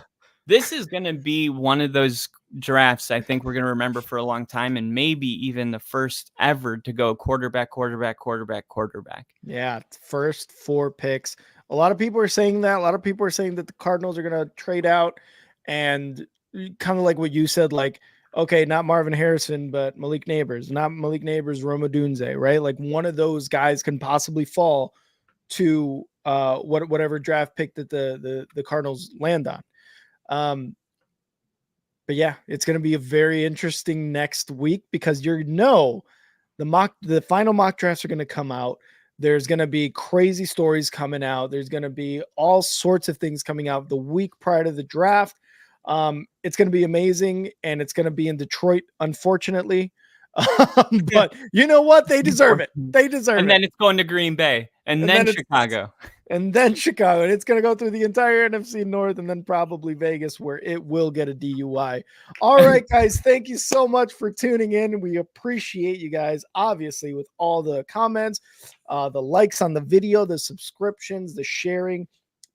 Speaker 3: This is going to be one of those drafts I think we're going to remember for a long time, and maybe even the first ever to go quarterback.
Speaker 1: Yeah, first 4 picks. A lot of people are saying that. A lot of people are saying that the Cardinals are going to trade out, and kind of like what you said, like, okay, not Marvin Harrison, but Malik Neighbors, Rome Odunze, right? Like, one of those guys can possibly fall to whatever draft pick that the Cardinals land on. But yeah, it's going to be a very interesting next week because the final mock drafts are going to come out. There's going to be crazy stories coming out. There's going to be all sorts of things coming out the week prior to the draft. It's going to be amazing, and it's going to be in Detroit, unfortunately. But you know what? They deserve it. They deserve it.
Speaker 3: And then it's going to Green Bay, and then Chicago.
Speaker 1: And then Chicago. And it's going to go through the entire NFC North, and then probably Vegas, where it will get a DUI. All right, guys. Thank you so much for tuning in. We appreciate you guys, obviously, with all the comments, the likes on the video, the subscriptions, the sharing.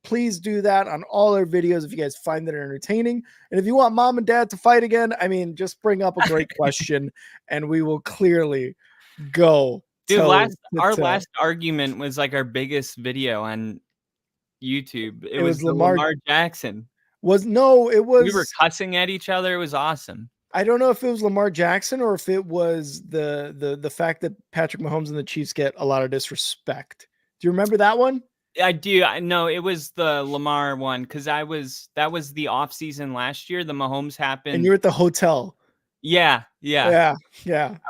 Speaker 1: Please do that on all our videos if you guys find it entertaining. And if you want mom and dad to fight again, I mean, just bring up a great question and we will clearly go.
Speaker 3: Dude, our last argument was like our biggest video on YouTube. It was Lamar Jackson.
Speaker 1: We were
Speaker 3: cussing at each other. It was awesome.
Speaker 1: I don't know if it was Lamar Jackson or if it was the fact that Patrick Mahomes and the Chiefs get a lot of disrespect. Do you remember that one?
Speaker 3: I do. I know it was the Lamar one because that was the off season last year. The Mahomes happened,
Speaker 1: and you're at the hotel.
Speaker 3: Yeah.
Speaker 1: I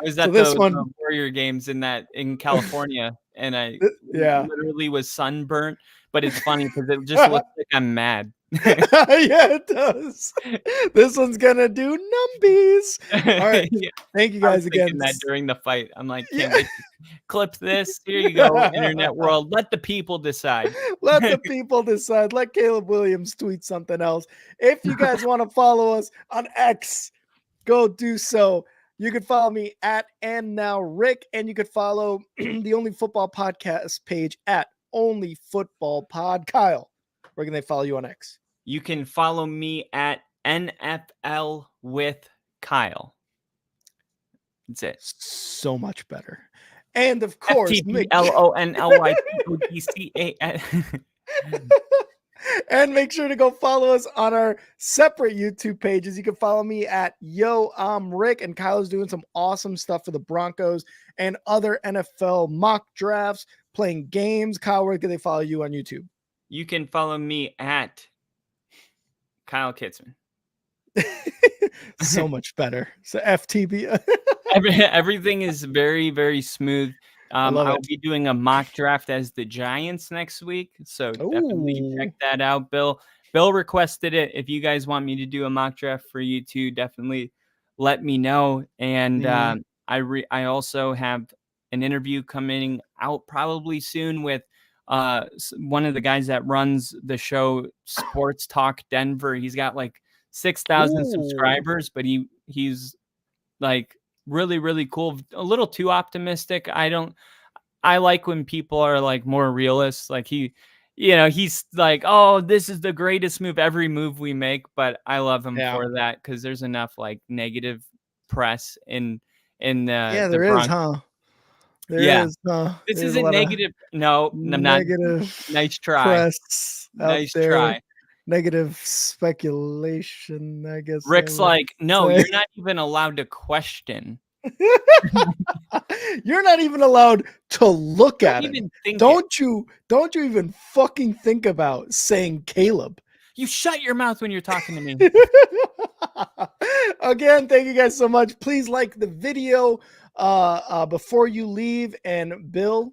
Speaker 3: was at the Warrior games in California, and I literally was sunburnt. But it's funny because it just looks like I'm mad.
Speaker 1: Yeah, it does. This one's gonna do numbies. All right, thank you guys again.
Speaker 3: That during the fight, I'm like, can't wait to clip this. Here you go, internet world. Let the people decide.
Speaker 1: Let the people decide. Let Caleb Williams tweet something else. If you guys want to follow us on X, go do so. You can follow me at And Now Rick, and you could follow the Only Football Podcast page at Only Football Pod. Kyle, where can they follow you on X?
Speaker 3: You can follow me at NFL with Kyle. That's it.
Speaker 1: So much better. And of course,
Speaker 3: FTPLONLYPODCA.
Speaker 1: and make sure to go follow us on our separate YouTube pages. You can follow me at Yo, I'm Rick, and Kyle's doing some awesome stuff for the Broncos and other NFL mock drafts, playing games. Kyle, where can they follow you on YouTube?
Speaker 3: You can follow me at Kyle Kitzman.
Speaker 1: So much better. So FTB.
Speaker 3: Everything is very, very smooth. I'll be doing a mock draft as the Giants next week, so definitely check that out. Bill requested it. If you guys want me to do a mock draft for you too, definitely let me know. And I also have an interview coming out probably soon with one of the guys that runs the show Sports Talk Denver. He's got like 6,000 subscribers, but he's like really, really cool. A little too optimistic. I like when people are like more realist. Like he's like, oh, this is the greatest move, every move we make. But I love him for that, because there's enough like negative press in
Speaker 1: there is, huh? There is, huh?
Speaker 3: This isn't negative. No, I'm not. Nice try.
Speaker 1: Press
Speaker 3: nice
Speaker 1: out there.
Speaker 3: Try.
Speaker 1: Negative speculation, I guess.
Speaker 3: Rick's like, no, you're not even allowed to question.
Speaker 1: You're not even allowed to look at it. Don't you even fucking think about saying Caleb.
Speaker 3: You shut your mouth when you're talking to me.
Speaker 1: Again, thank you guys so much. Please like the video before you leave. And Bill,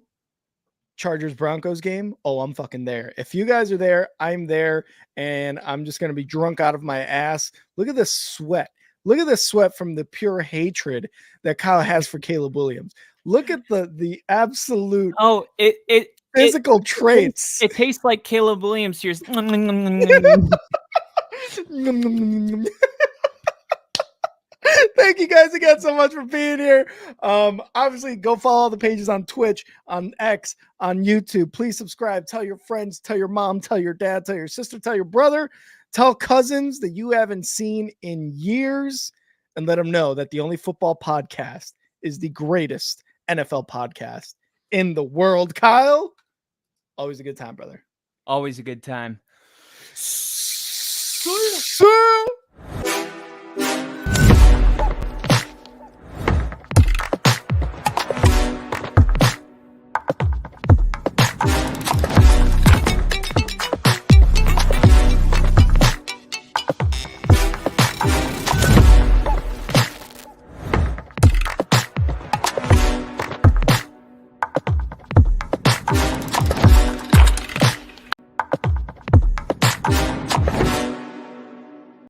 Speaker 1: Chargers Broncos game. Oh, I'm fucking there. If you guys are there, I'm there, and I'm just going to be drunk out of my ass. Look at this sweat. Look at this sweat from the pure hatred that Kyle has for Caleb Williams. Look at the absolute physical traits.
Speaker 3: It tastes like Caleb Williams here.
Speaker 1: Thank you guys again so much for being here. Obviously, go follow the pages on Twitch, on X, on YouTube. Please subscribe. Tell your friends, tell your mom, tell your dad, tell your sister, tell your brother, tell cousins that you haven't seen in years, and let them know that the Only Football Podcast is the greatest NFL podcast in the world. Kyle, always a good time, brother.
Speaker 3: Always a good time.
Speaker 1: Sir.